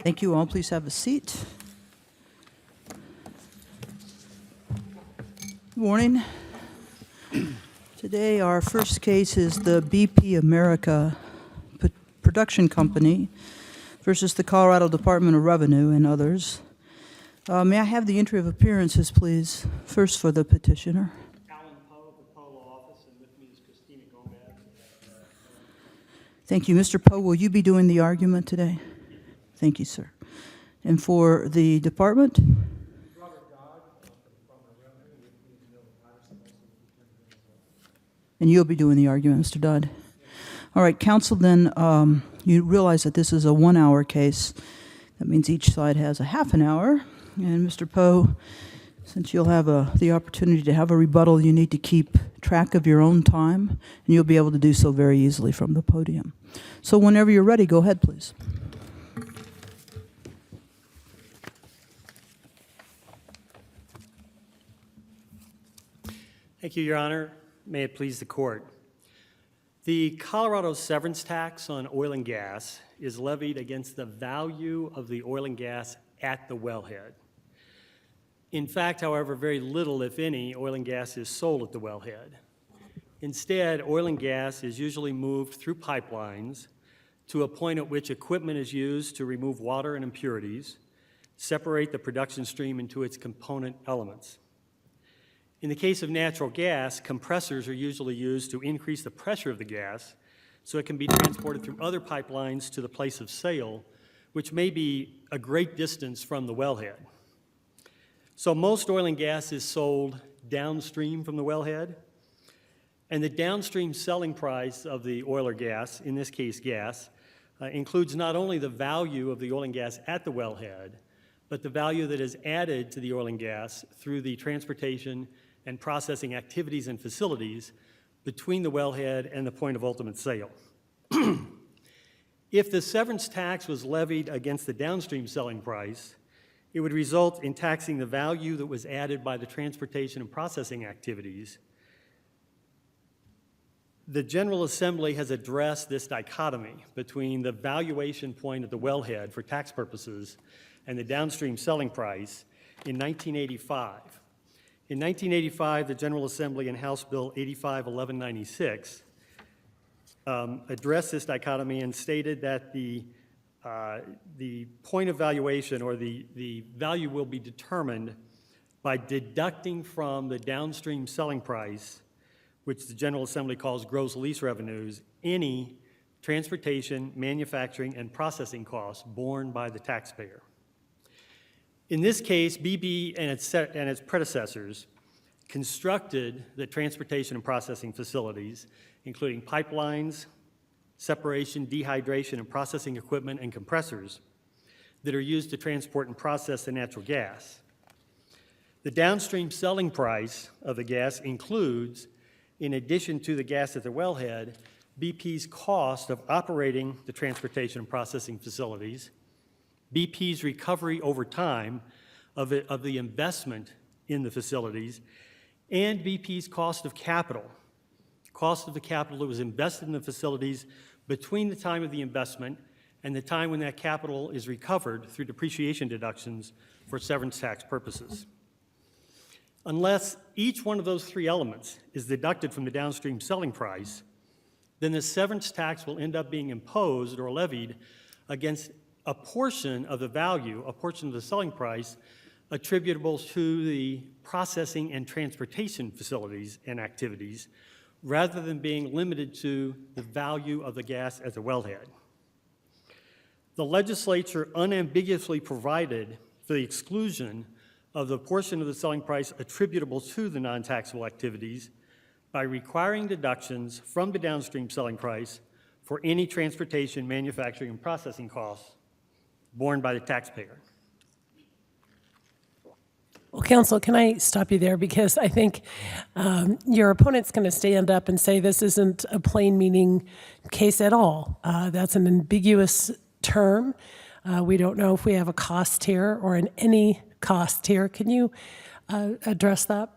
Thank you all. Please have a seat. Good morning. Today our first case is the BP America Production Company versus the Colorado Department of Revenue and others. May I have the entry of appearances, please? First for the petitioner. Thank you. Mr. Poe, will you be doing the argument today? Thank you, sir. And for the department? And you'll be doing the argument, Mr. Dodd. All right, counsel, then you realize that this is a 1 hour case. That means each side has a half an hour. And Mr. Poe, since you'll have the opportunity to have a rebuttal, you need to keep track of your own time, and you'll be able to do so very easily from the podium. So whenever you're ready, go ahead, please. Thank you, Your Honor. May it please the court. The Colorado severance tax on oil and gas is levied against the value of the oil and gas at the wellhead. In fact, however, very little, if any, oil and gas is sold at the wellhead. Instead, oil and gas is usually moved through pipelines to a point at which equipment is used to remove water and impurities, separate the production stream into its component elements. In the case of natural gas, compressors are usually used to increase the pressure of the gas so it can be transported through other pipelines to the place of sale, which may be a great distance from the wellhead. So most oil and gas is sold downstream from the wellhead, and the downstream selling price of the oil or gas, in this case gas, includes not only the value of the oil and gas at the wellhead, but the value that is added to the oil and gas through the transportation and processing activities and facilities between the wellhead and the point of ultimate sale. If the severance tax was levied against the downstream selling price, it would result in taxing the value that was added by the transportation and processing activities. The General Assembly has addressed this dichotomy between the valuation point at the wellhead for tax purposes and the downstream selling price in 1985. In 1985, the General Assembly in House Bill 85-1196 addressed this dichotomy and stated that the point of valuation, or the value, will be determined by deducting from the downstream selling price, which the General Assembly calls gross lease revenues, any transportation, manufacturing, and processing costs borne by the taxpayer. In this case, BB and its predecessors constructed the transportation and processing facilities, including pipelines, separation, dehydration, and processing equipment and compressors that are used to transport and process the natural gas. The downstream selling price of the gas includes, in addition to the gas at the wellhead, BP's cost of operating the transportation and processing facilities, BP's recovery over time of the investment in the facilities, and BP's cost of capital that was invested in the facilities between the time of the investment and the time when that capital is recovered through depreciation deductions for severance tax purposes. Unless each one of those three elements is deducted from the downstream selling price, then the severance tax will end up being imposed or levied against a portion of the value, a portion of the selling price, attributable to the processing and transportation facilities and activities, rather than being limited to the value of the gas at the wellhead. The legislature unambiguously provided for the exclusion of the portion of the selling price attributable to the non-taxable activities by requiring deductions from the downstream selling price for any transportation, manufacturing, and processing costs borne by the taxpayer. Well, counsel, can I stop you there? Because I think your opponent's going to stand up and say this isn't a plain meaning case at all. That's an ambiguous term. We don't know if we have a cost tier or an any cost tier. Can you address that?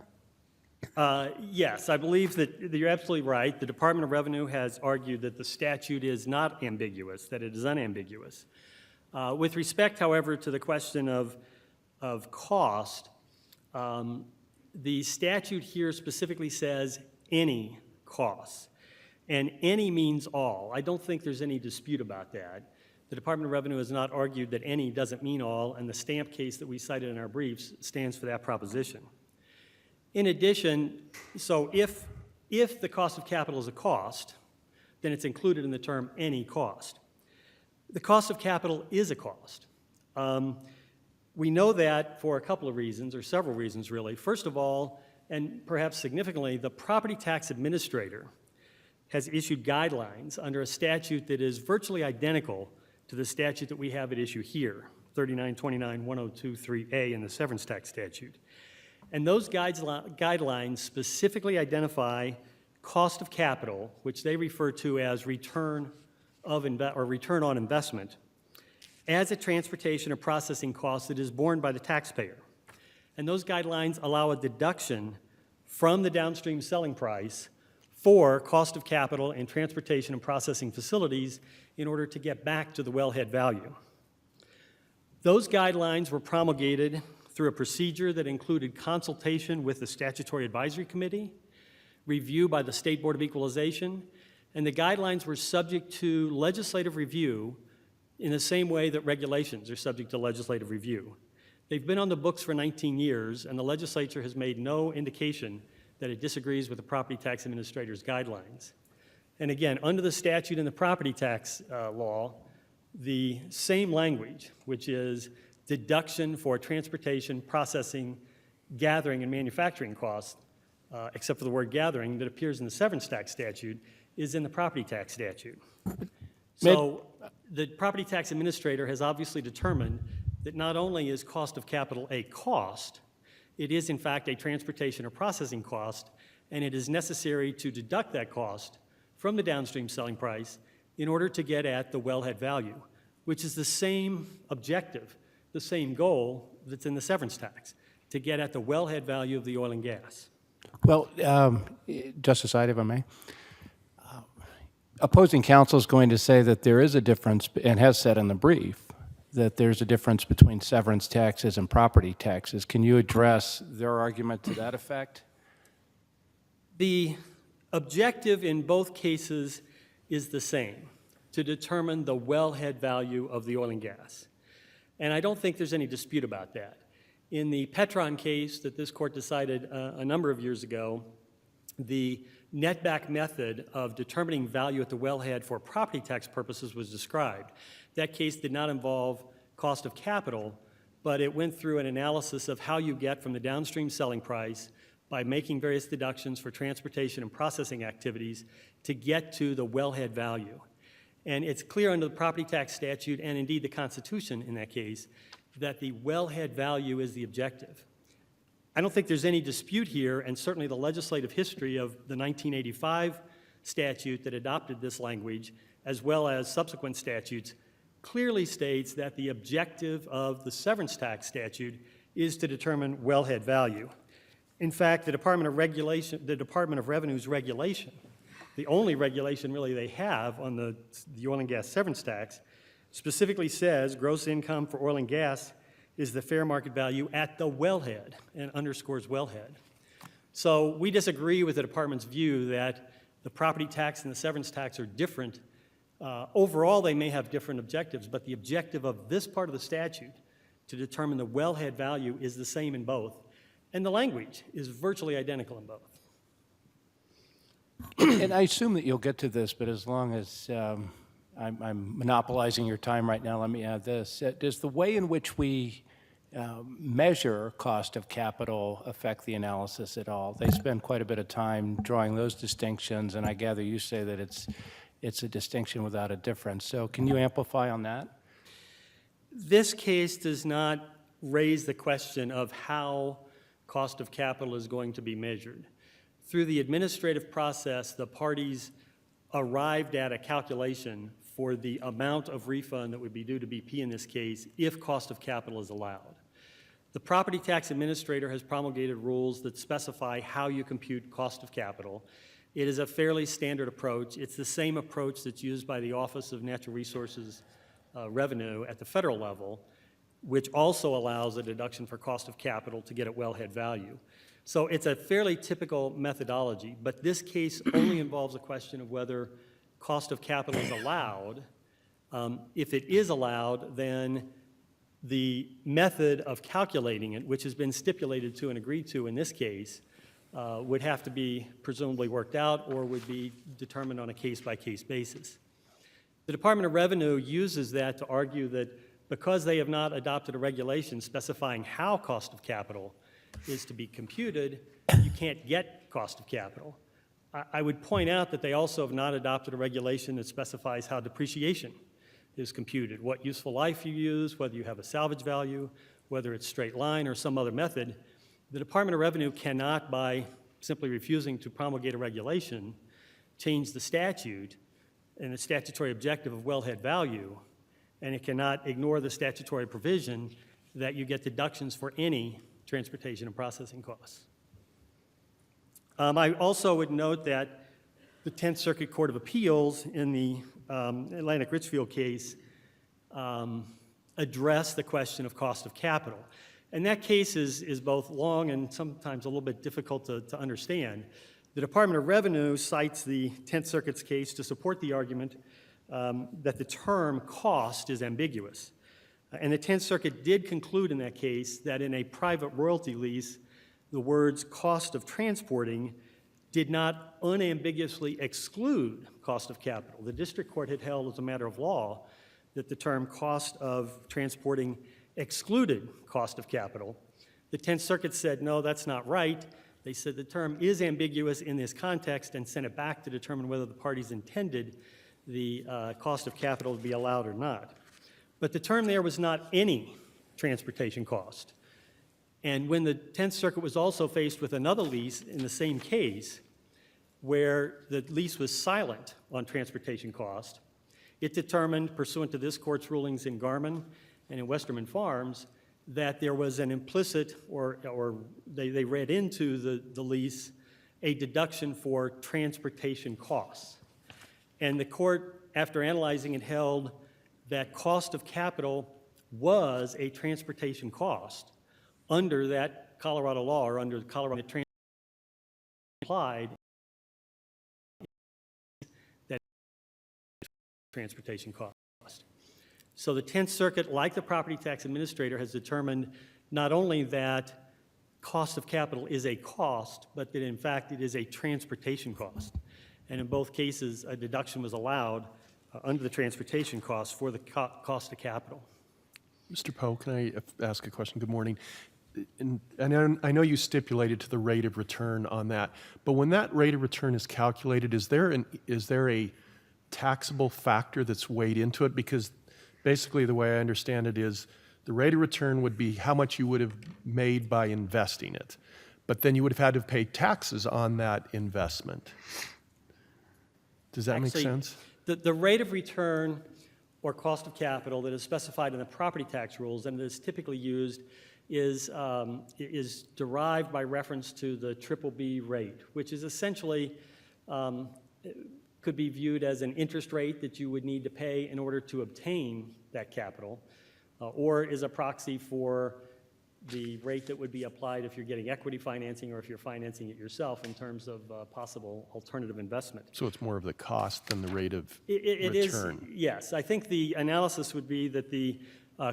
Yes, I believe that you're absolutely right. The Department of Revenue has argued that the statute is not ambiguous, that it is unambiguous. With respect, however, to the question of cost, the statute here specifically says any costs, and any means all. I don't think there's any dispute about that. The Department of Revenue has not argued that any doesn't mean all, and the Stamp case that we cited in our briefs stands for that proposition. In addition, so if the cost of capital is a cost, then it's included in the term any cost. The cost of capital is a cost. We know that for a couple of reasons, or several reasons really. First of all, and perhaps significantly, the property tax administrator has issued guidelines under a statute that is virtually identical to the statute that we have at issue here, 3929-102-3A in the severance tax statute. And those guidelines specifically identify cost of capital, which they refer to as return on investment, as a transportation or processing cost that is borne by the taxpayer. And those guidelines allow a deduction from the downstream selling price for cost of capital and transportation and processing facilities in order to get back to the wellhead value. Those guidelines were promulgated through a procedure that included consultation with the Statutory Advisory Committee, review by the State Board of Equalization, and the guidelines were subject to legislative review in the same way that regulations are subject to legislative review. They've been on the books for 19 years, and the legislature has made no indication that it disagrees with the property tax administrator's guidelines. And again, under the statute and the property tax law, the same language, which is deduction for transportation, processing, gathering, and manufacturing costs, except for the word gathering, that appears in the severance tax statute, is in the property tax statute. So the property tax administrator has obviously determined that not only is cost of capital a cost, it is in fact a transportation or processing cost, and it is necessary to deduct that cost from the downstream selling price in order to get at the wellhead value, which is the same objective, the same goal that's in the severance tax, to get at the wellhead value of the oil and gas. Well, Justice Ide, if I may. Opposing counsel is going to say that there is a difference, and has said in the brief, that there's a difference between severance taxes and property taxes. Can you address their argument to that effect? The objective in both cases is the same, to determine the wellhead value of the oil and gas. And I don't think there's any dispute about that. In the Petron case that this court decided a number of years ago, the netback method of determining value at the wellhead for property tax purposes was described. That case did not involve cost of capital, but it went through an analysis of how you get from the downstream selling price by making various deductions for transportation and processing activities to get to the wellhead value. And it's clear under the property tax statute, and indeed the Constitution in that case, that the wellhead value is the objective. I don't think there's any dispute here, and certainly the legislative history of the 1985 statute that adopted this language, as well as subsequent statutes, clearly states that the objective of the severance tax statute is to determine wellhead value. In fact, the Department of Revenue's regulation, the only regulation really they have on the oil and gas severance tax, specifically says gross income for oil and gas is the fair market value at the wellhead, and underscores wellhead. So we disagree with the department's view that the property tax and the severance tax are different. Overall, they may have different objectives, but the objective of this part of the statute to determine the wellhead value is the same in both, and the language is virtually identical in both. And I assume that you'll get to this, but as long as I'm monopolizing your time right now, let me add this. Does the way in which we measure cost of capital affect the analysis at all? They spend quite a bit of time drawing those distinctions, and I gather you say that it's a distinction without a difference. So can you amplify on that? This case does not raise the question of how cost of capital is going to be measured. Through the administrative process, the parties arrived at a calculation for the amount of refund that would be due to BP in this case if cost of capital is allowed. The property tax administrator has promulgated rules that specify how you compute cost of capital. It is a fairly standard approach. It's the same approach that's used by the Office of Natural Resources revenue at the federal level, which also allows a deduction for cost of capital to get at wellhead value. So it's a fairly typical methodology, but this case only involves a question of whether cost of capital is allowed. If it is allowed, then the method of calculating it, which has been stipulated to and agreed to in this case, would have to be presumably worked out or would be determined on a case-by-case basis. The Department of Revenue uses that to argue that because they have not adopted a regulation specifying how cost of capital is to be computed, you can't get cost of capital. I would point out that they also have not adopted a regulation that specifies how depreciation is computed, what useful life you use, whether you have a salvage value, whether it's straight line or some other method. The Department of Revenue cannot, by simply refusing to promulgate a regulation, change the statute and the statutory objective of wellhead value, and it cannot ignore the statutory provision that you get deductions for any transportation and processing costs. I also would note that the 10th Circuit Court of Appeals in the Atlantic Richfield case addressed the question of cost of capital. And that case is both long and sometimes a little bit difficult to understand. The Department of Revenue cites the 10th Circuit's case to support the argument that the term cost is ambiguous. And the 10th Circuit did conclude in that case that in a private royalty lease, the words cost of transporting did not unambiguously exclude cost of capital. The district court had held as a matter of law that the term cost of transporting excluded cost of capital. The 10th Circuit said, no, that's not right. They said the term is ambiguous in this context and sent it back to determine whether the parties intended the cost of capital to be allowed or not. But the term there was not any transportation cost. And when the 10th Circuit was also faced with another lease in the same case, where the lease was silent on transportation cost, it determined, pursuant to this court's rulings in Garmin and in Westerman Farms, that there was an implicit, or they read into the lease, a deduction for transportation costs. And the court, after analyzing it, held that cost of capital was a transportation cost under that Colorado law, or under the Colorado applied that transportation cost. So the 10th Circuit, like the property tax administrator, has determined not only that cost of capital is a cost, but that in fact it is a transportation cost. And in both cases, a deduction was allowed under the transportation cost for the cost of capital. Mr. Poe, can I ask a question? Good morning. And I know you stipulated to the rate of return on that, but when that rate of return is calculated, is there a taxable factor that's weighed into it? Because basically the way I understand it is the rate of return would be how much you would have made by investing it, but then you would have had to pay taxes on that investment. Does that make sense? The rate of return or cost of capital that is specified in the property tax rules and that is typically used is derived by reference to the BBB rate, which is essentially could be viewed as an interest rate that you would need to pay in order to obtain that capital, or is a proxy for the rate that would be applied if you're getting equity financing or if you're financing it yourself in terms of possible alternative investment. So it's more of the cost than the rate of It return. is, yes. I think the analysis would be that the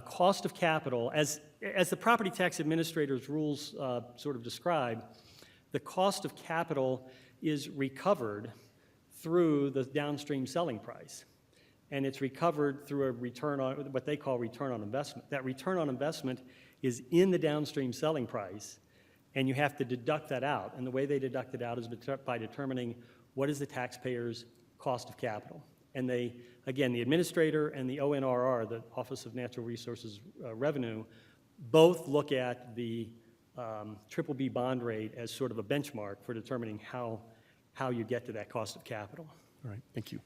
cost of capital, as the property tax administrator's rules sort of describe, the cost of capital is recovered through the downstream selling price. And it's recovered through a return on, what they call return on investment. That return on investment is in the downstream selling price, and you have to deduct that out. And the way they deduct it out is by determining what is the taxpayer's cost of capital. And they, again, the administrator and the ONRR, the Office of Natural Resources Revenue, both look at the BBB bond rate as sort of a benchmark for determining how you get to that cost of capital. All right, thank you.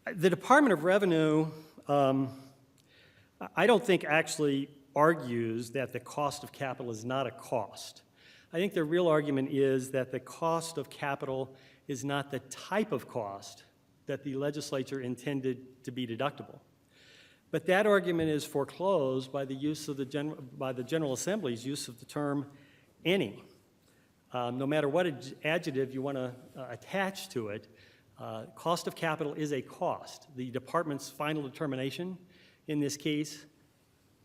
The Department of Revenue, I don't think actually argues that the cost of capital is not a cost. I think their real argument is that the cost of capital is not the type of cost that the legislature intended to be deductible. But that argument is foreclosed by the use of the General Assembly's use of the term any. No matter what adjective you want to attach to it, cost of capital is a cost. The department's final determination in this case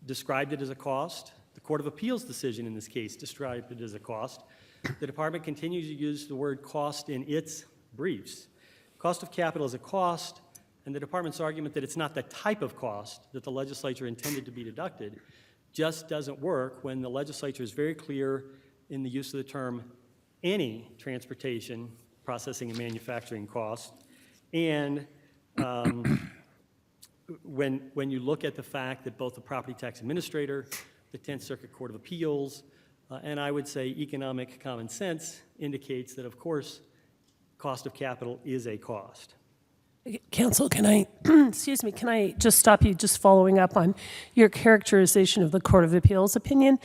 described it as a cost. The Court of Appeals decision in this case described it as a cost. The department continues to use the word cost in its briefs. Cost of capital is a cost, and the department's argument that it's not the type of cost that the legislature intended to be deducted just doesn't work when the legislature is very clear in the use of the term any transportation, processing, and manufacturing cost. And when you look at the fact that both the property tax administrator, the 10th Circuit Court of Appeals, and I would say economic common sense indicates that, of course, cost of capital is a cost. Counsel, can I, excuse me, can I just stop you just following up on your characterization of the Court of Appeals opinion?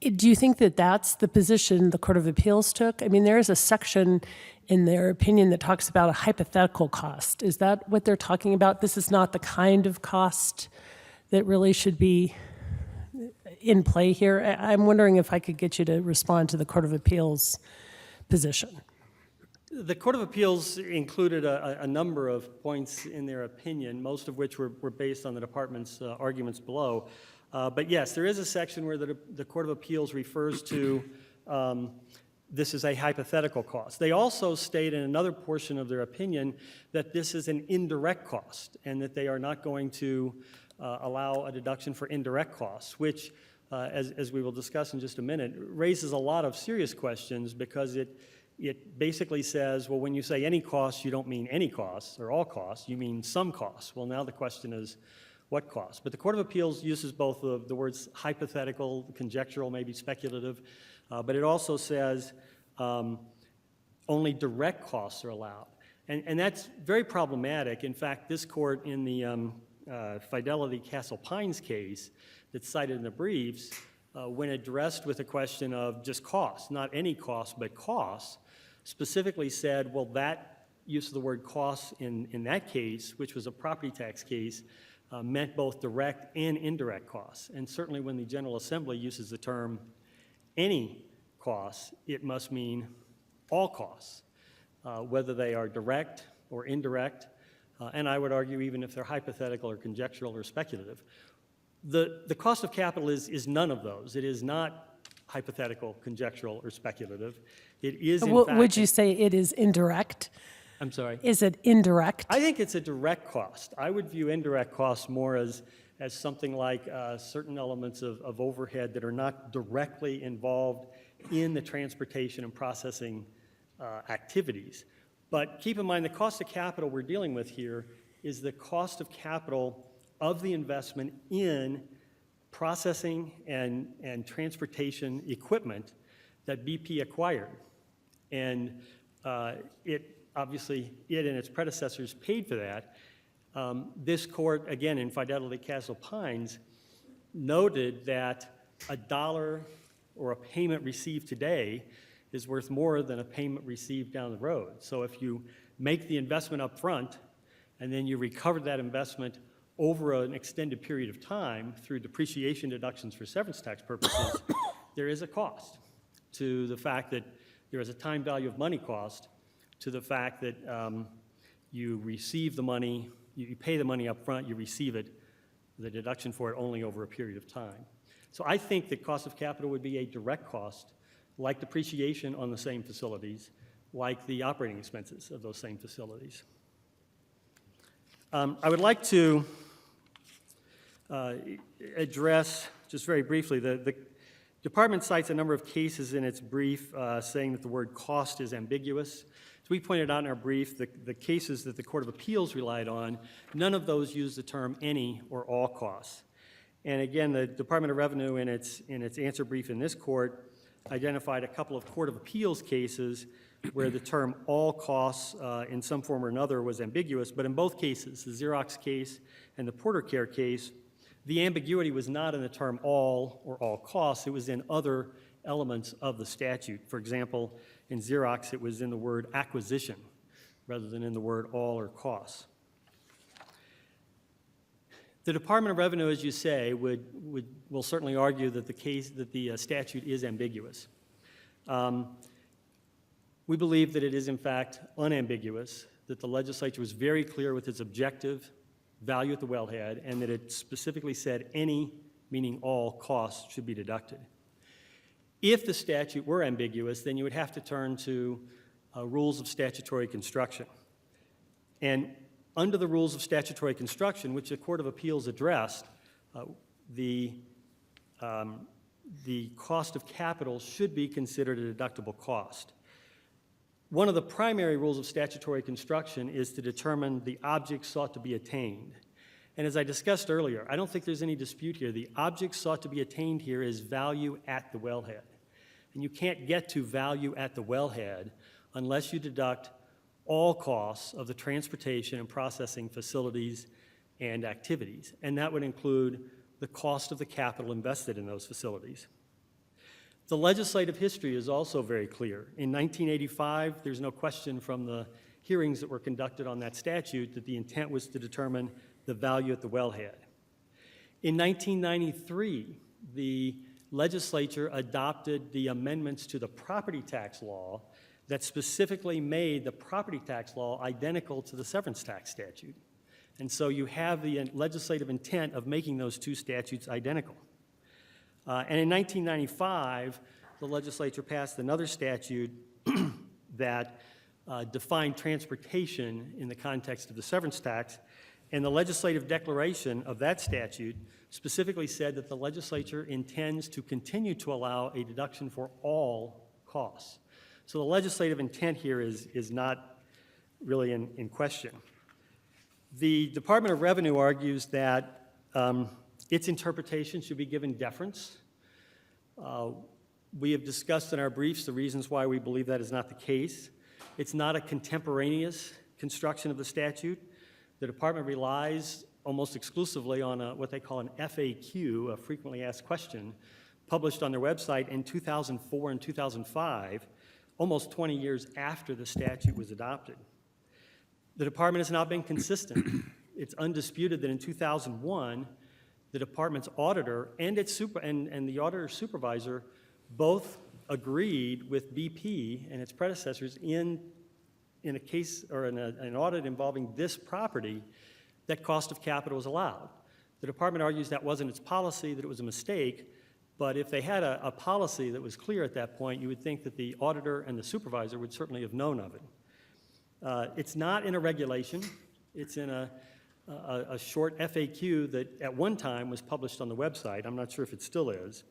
Do you think that that's the position the Court of Appeals took? I mean, there is a section in their opinion that talks about a hypothetical cost. Is that what they're talking about? This is not the kind of cost that really should be in play here? I'm wondering if I could get you to respond to the Court of Appeals position. The Court of Appeals included a number of points in their opinion, most of which were based on the department's arguments below. But yes, there is a section where the Court of Appeals refers to this is a hypothetical cost. They also state in another portion of their opinion that this is an indirect cost and that they are not going to allow a deduction for indirect costs, which, as we will discuss in just a minute, raises a lot of serious questions because it basically says, well, when you say any costs, you don't mean any costs or all costs, you mean some costs. Well, now the question is, what costs? But the Court of Appeals uses both the words hypothetical, conjectural, maybe speculative, but it also says only direct costs are allowed. And that's very problematic. In fact, this court in the Fidelity Castle Pines case that's cited in the briefs, when addressed with a question of just costs, not any costs, but costs, specifically said, well, that use of the word costs in that case, which was a property tax case, meant both direct and indirect costs. And certainly when the General Assembly uses the term any costs, it must mean all costs, whether they are direct or indirect, and I would argue even if they're hypothetical or conjectural or speculative. The cost of capital is none of those. It is not hypothetical, conjectural, or speculative. It is, in fact... Would you say it is indirect? I'm sorry? Is it indirect? I think it's a direct cost. I would view indirect costs more as something like certain elements of overhead that are not directly involved in the transportation and processing activities. But keep in mind, the cost of capital we're dealing with here is the cost of capital of the investment in processing and transportation equipment that BP acquired. And obviously, it and its predecessors paid for that. This court, again, in Fidelity Castle Pines, noted that $1 or a payment received today is worth more than a payment received down the road. So if you make the investment up front and then you recover that investment over an extended period of time through depreciation deductions for severance tax purposes, there is a cost to the fact that there is a time value of money cost to the fact that you receive the money, you pay the money up front, you receive it, the deduction for it only over a period of time. So I think that cost of capital would be a direct cost, like depreciation on the same facilities, like the operating expenses of those same facilities. I would like to address, just very briefly, the department cites a number of cases in its brief saying that the word cost is ambiguous. As we pointed out in our brief, the cases that the Court of Appeals relied on, none of those use the term any or all costs. And again, the Department of Revenue in its answer brief in this court identified a couple of Court of Appeals cases where the term all costs in some form or another was ambiguous, but in both cases, the Xerox case and the Porter Care case, the ambiguity was not in the term all or all costs, it was in other elements of the statute. For example, in Xerox, it was in the word acquisition, rather than in the word all or costs. The Department of Revenue, as you say, will certainly argue that the statute is ambiguous. We believe that it is in fact unambiguous, that the legislature was very clear with its objective, value at the wellhead, and that it specifically said any, meaning all, costs should be deducted. If the statute were ambiguous, then you would have to turn to rules of statutory construction. And under the rules of statutory construction, which the Court of Appeals addressed, the cost of capital should be considered a deductible cost. One of the primary rules of statutory construction is to determine the object sought to be attained. And as I discussed earlier, I don't think there's any dispute here. The object sought to be attained here is value at the wellhead. And you can't get to value at the wellhead unless you deduct all costs of the transportation and processing facilities and activities. And that would include the cost of the capital invested in those facilities. The legislative history is also very clear. In 1985, there's no question from the hearings that were conducted on that statute that the intent was to determine the value at the wellhead. In 1993, the legislature adopted the amendments to the property tax law that specifically made the property tax law identical to the severance tax statute. And so you have the legislative intent of making those two statutes identical. And in 1995, the legislature passed another statute that defined transportation in the context of the severance tax, and the legislative declaration of that statute specifically said that the legislature intends to continue to allow a deduction for all costs. So the legislative intent here is not really in question. The Department of Revenue argues that its interpretation should be given deference. We have discussed in our briefs the reasons why we believe that is not the case. It's not a contemporaneous construction of the statute. The department relies almost exclusively on what they call an FAQ, a frequently asked question, published on their website in 2004 and 2005, almost 20 years after the statute was adopted. The department has not been consistent. It's undisputed that in 2001, the department's auditor and the auditor's supervisor both agreed with BP and its predecessors in a case or an audit involving this property that cost of capital was allowed. The department argues that wasn't its policy, that it was a mistake, but if they had a policy that was clear at that point, you would think that the auditor and the supervisor would certainly have known of it. It's not in a regulation. It's in a short FAQ that at one time was published on the website. I'm not sure if it still is.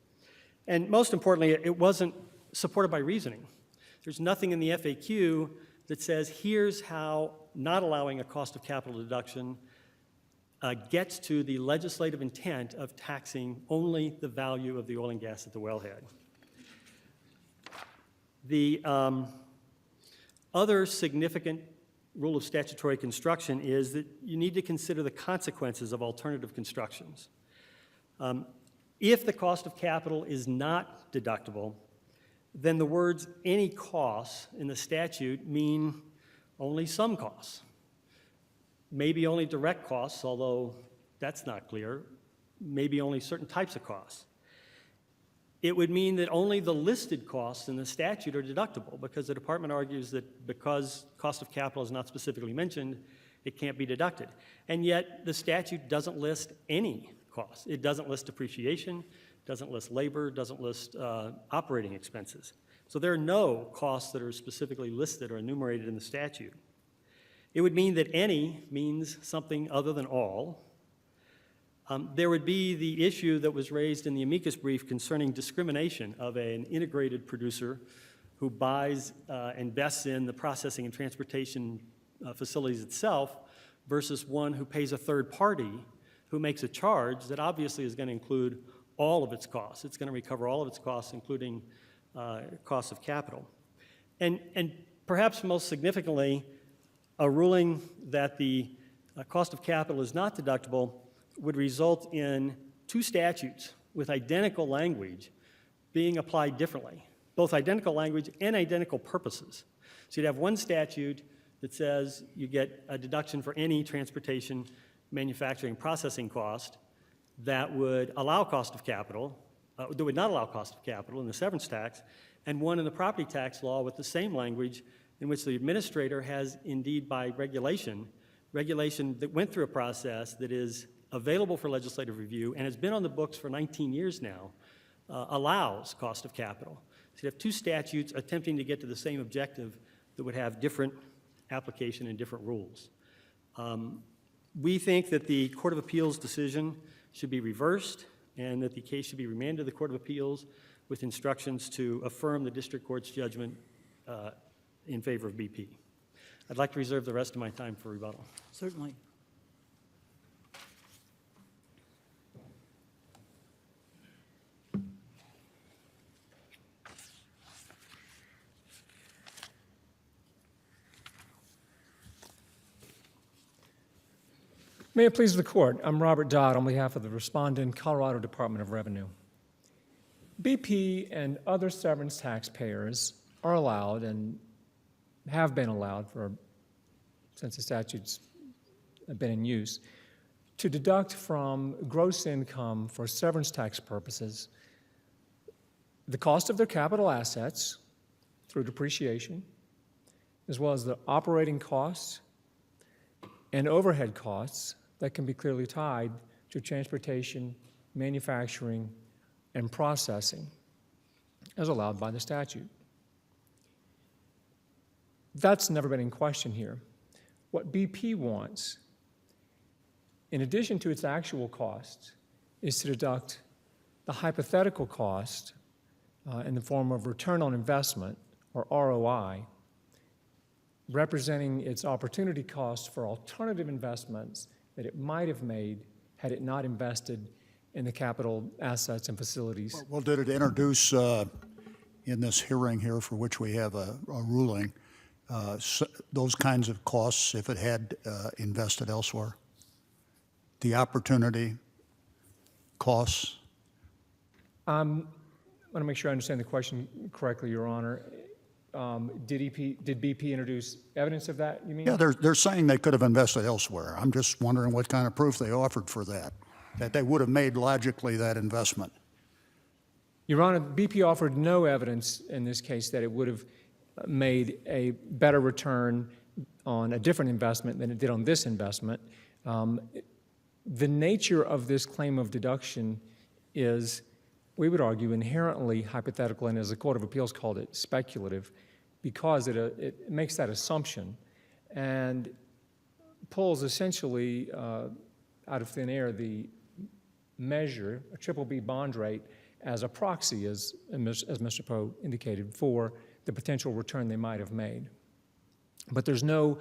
And most importantly, it wasn't supported by reasoning. There's nothing in the FAQ that says here's how not allowing a cost of capital deduction gets to the legislative intent of taxing only the value of the oil and gas at the wellhead. The other significant rule of statutory construction is that you need to consider the consequences of alternative constructions. If the cost of capital is not deductible, then the words any costs in the statute mean only some costs. Maybe only direct costs, although that's not clear. Maybe only certain types of costs. It would mean that only the listed costs in the statute are deductible, because the department argues that because cost of capital is not specifically mentioned, it can't be deducted. And yet the statute doesn't list any costs. It doesn't list depreciation, doesn't list labor, doesn't list operating expenses. So there are no costs that are specifically listed or enumerated in the statute. It would mean that any means something other than all. There would be the issue that was raised in the amicus brief concerning discrimination of an integrated producer who buys and invests in the processing and transportation facilities itself versus one who pays a third party who makes a charge that obviously is going to include all of its costs. It's going to recover all of its costs, including costs of capital. And perhaps most significantly, a ruling that the cost of capital is not deductible would result in two statutes with identical language being applied differently, both identical language and identical purposes. So you'd have one statute that says you get a deduction for any transportation, manufacturing, processing cost that would allow cost of capital, that would not allow cost of capital in the severance tax, and one in the property tax law with the same language in which the administrator has indeed by regulation that went through a process that is available for legislative review and has been on the books for 19 years now, allows cost of capital. So you have two statutes attempting to get to the same objective that would have different application and different rules. We think that the Court of Appeals decision should be reversed and that the case should be remanded to the Court of Appeals with instructions to affirm the district court's judgment in favor of BP. I'd like to reserve the rest of my time for rebuttal. Certainly. May it please the Court, I'm Robert Dodd on behalf of the respondent, Colorado Department of Revenue. BP and other severance taxpayers are allowed and have been allowed since the statutes have been in use to deduct from gross income for severance tax purposes the cost of their capital assets through depreciation, as well as the operating costs and overhead costs that can be clearly tied to transportation, manufacturing, and processing, as allowed by the statute. That's never been in question here. What BP wants, in addition to its actual costs, is to deduct the hypothetical cost in the form of return on investment, or ROI, representing its opportunity cost for alternative investments that it might have made had it not invested in the capital assets and facilities. Well, did it introduce in this hearing here, for which we have a ruling, those kinds of costs if it had invested elsewhere? The opportunity costs? I want to make sure I understand the question correctly, Your Honor. Did BP introduce evidence of that, you mean? Yeah, they're saying they could have invested elsewhere. I'm just wondering what kind of proof they offered for that they would have made logically that investment. Your Honor, BP offered no evidence in this case that it would have made a better return on a different investment than it did on this investment. The nature of this claim of deduction is, we would argue, inherently hypothetical, and as the Court of Appeals called it, speculative, because it makes that assumption and pulls essentially out of thin air the measure, a BBB bond rate, as a proxy, as Mr. Poe indicated, for the potential return they might have made. But there's no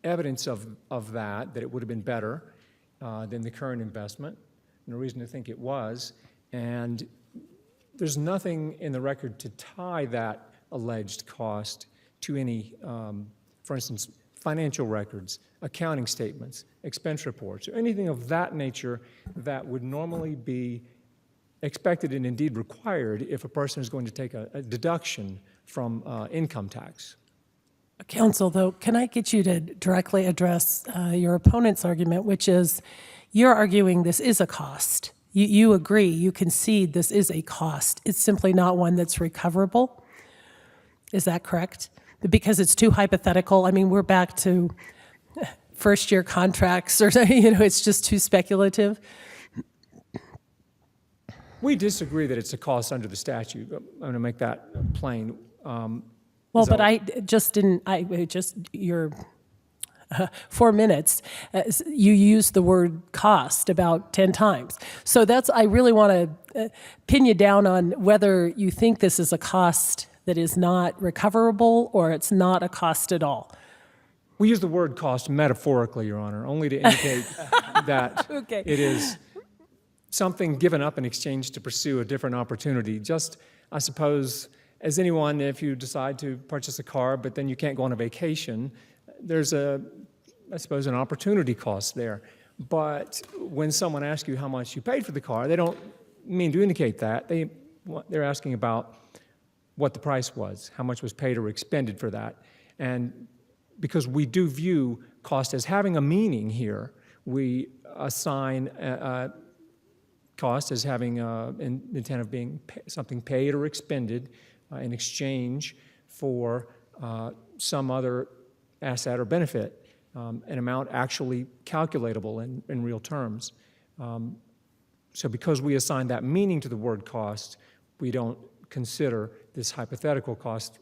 evidence of that it would have been better than the current investment, no reason to think it was, and there's nothing in the record to tie that alleged cost to any, for instance, financial records, accounting statements, expense reports, or anything of that nature that would normally be expected and indeed required if a person is going to take a deduction from income tax. Counsel, though, can I get you to directly address your opponent's argument, which is you're arguing this is a cost. You agree, you concede this is a cost. It's simply not one that's recoverable. Is that correct? Because it's too hypothetical. I mean, we're back to first-year contracts, or it's just too speculative. We disagree that it's a cost under the statute. I'm going to make that plain. Well, but I just didn't. Your 4 minutes, you used the word cost about 10 times. So I really want to pin you down on whether you think this is a cost that is not recoverable or it's not a cost at all. We use the word cost metaphorically, Your Honor, only to indicate that Okay. it is something given up in exchange to pursue a different opportunity. Just, I suppose, as anyone, if you decide to purchase a car, but then you can't go on a vacation, there's I suppose, an opportunity cost there. But when someone asks you how much you paid for the car, they don't mean to indicate that. They're asking about what the price was, how much was paid or expended for that. And because we do view cost as having a meaning here, we assign cost as having an intent of being something paid or expended in exchange for some other asset or benefit, an amount actually calculatable in real terms. So because we assign that meaning to the word cost, we don't consider this hypothetical cost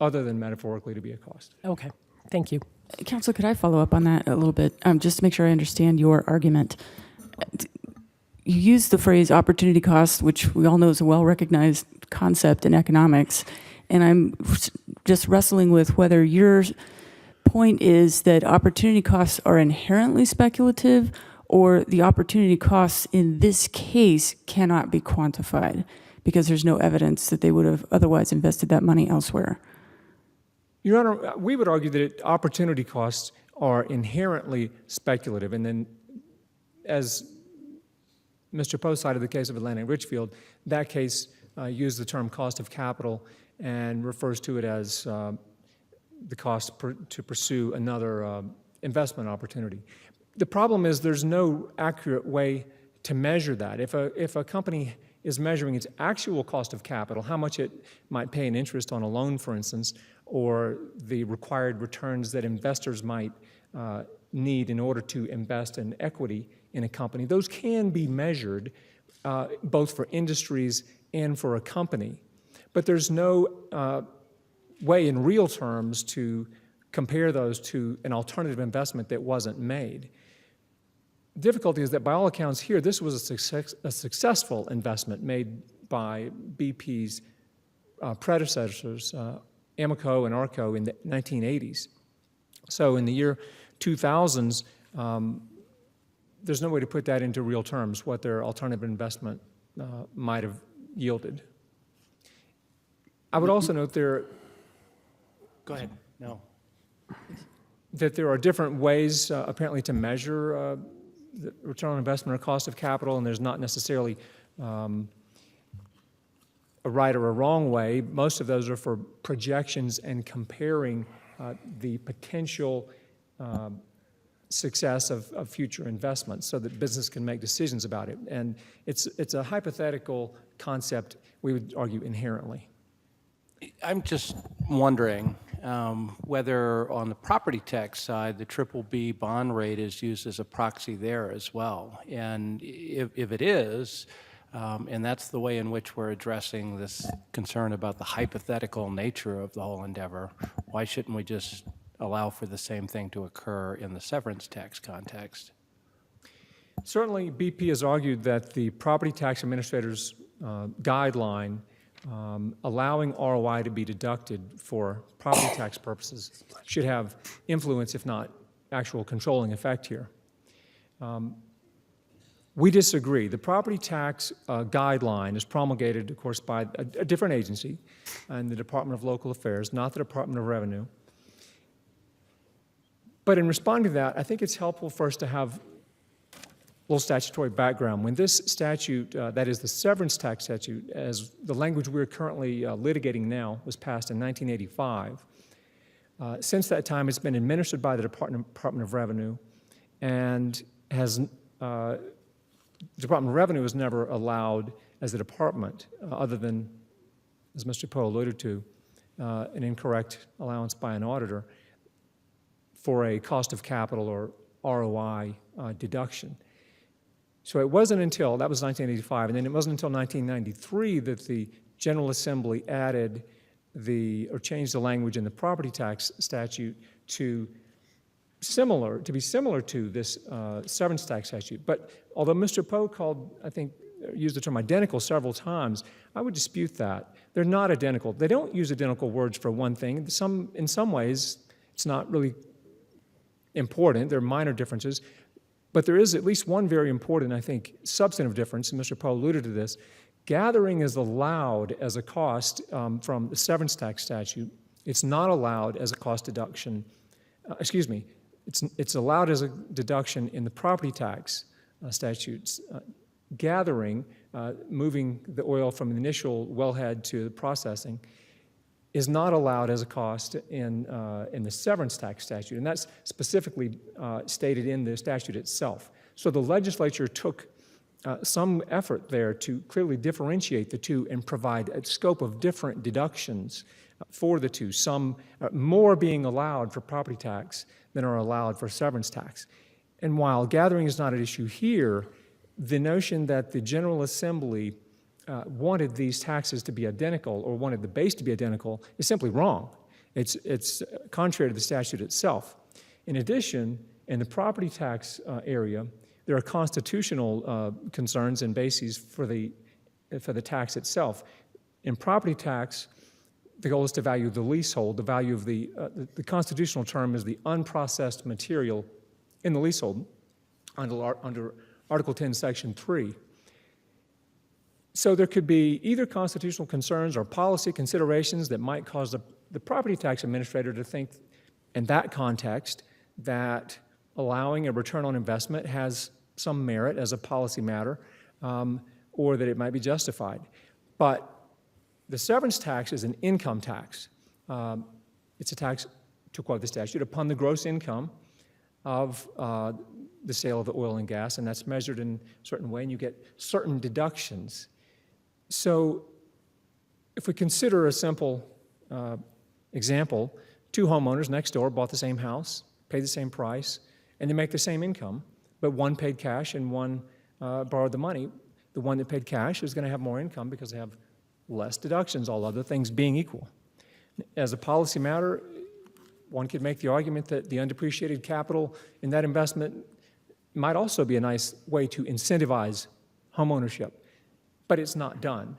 other than metaphorically to be a cost. Okay, thank you. Counsel, could I follow up on that a little bit, just to make sure I understand your argument? You use the phrase opportunity cost, which we all know is a well-recognized concept in economics, and I'm just wrestling with whether your point is that opportunity costs are inherently speculative, or the opportunity costs in this case cannot be quantified because there's no evidence that they would have otherwise invested that money elsewhere. Your Honor, we would argue that opportunity costs are inherently speculative. And then, as Mr. Poe cited the case of Atlantic Richfield, that case used the term cost of capital and refers to it as the cost to pursue another investment opportunity. The problem is there's no accurate way to measure that. If a company is measuring its actual cost of capital, how much it might pay in interest on a loan, for instance, or the required returns that investors might need in order to invest in equity in a company, those can be measured both for industries and for a company. But there's no way in real terms to compare those to an alternative investment that wasn't made. The difficulty is that by all accounts here, this was a successful investment made by BP's predecessors, Amoco and Arco, in the 1980s. So in the year 2000s, there's no way to put that into real terms, what their alternative investment might have yielded. I would also note there... Go ahead. No. That there are different ways, apparently, to measure the return on investment or cost of capital, and there's not necessarily a right or a wrong way. Most of those are for projections and comparing the potential success of future investments so that business can make decisions about it. And it's a hypothetical concept, we would argue, inherently. I'm just wondering whether on the property tax side, the BBB bond rate is used as a proxy there as well. And if it is, and that's the way in which we're addressing this concern about the hypothetical nature of the whole endeavor, why shouldn't we just allow for the same thing to occur in the severance tax context? Certainly, BP has argued that the property tax administrator's guideline allowing ROI to be deducted for property tax purposes should have influence, if not actual controlling effect here. We disagree. The property tax guideline is promulgated, of course, by a different agency, and the Department of Local Affairs, not the Department of Revenue. But in responding to that, I think it's helpful for us to have little statutory background. When this statute, that is the severance tax statute, as the language we're currently litigating now, was passed in 1985, since that time it's been administered by the Department of Revenue, and has, the Department of Revenue has never allowed, as a department, other than, as Mr. Poe alluded to, an incorrect allowance by an auditor for a cost of capital or ROI deduction. So it wasn't until, that was 1985, and then it wasn't until 1993 that the General Assembly added or changed the language in the property tax statute to be similar to this severance tax statute. But although Mr. Poe used the term identical several times, I would dispute that. They're not identical. They don't use identical words for one thing. In some ways, it's not really important. There are minor differences. But there is at least one very important, I think, substantive difference, and Mr. Poe alluded to this. Gathering is allowed as a cost from the severance tax statute. It's not allowed as a cost deduction. It's allowed as a deduction in the property tax statutes. Gathering, moving the oil from the initial wellhead to the processing, is not allowed as a cost in the severance tax statute, and that's specifically stated in the statute itself. So the legislature took some effort there to clearly differentiate the two and provide a scope of different deductions for the two, some more being allowed for property tax than are allowed for severance tax. And while gathering is not at issue here, the notion that the General Assembly wanted these taxes to be identical or wanted the base to be identical is simply wrong. It's contrary to the statute itself. In addition, in the property tax area, there are constitutional concerns and bases for the tax itself. In property tax, the goal is to value the leasehold. The value of the constitutional term is the unprocessed material in the leasehold under Article 10, Section 3. So there could be either constitutional concerns or policy considerations that might cause the property tax administrator to think in that context that allowing a return on investment has some merit as a policy matter, or that it might be justified. But the severance tax is an income tax. It's a tax, to quote the statute, upon the gross income of the sale of the oil and gas, and that's measured in a certain way, and you get certain deductions. So if we consider a simple example, two homeowners next door bought the same house, paid the same price, and they make the same income, but one paid cash and one borrowed the money. The one that paid cash is going to have more income because they have less deductions, all other things being equal. As a policy matter, one could make the argument that the undepreciated capital in that investment might also be a nice way to incentivize homeownership, but it's not done.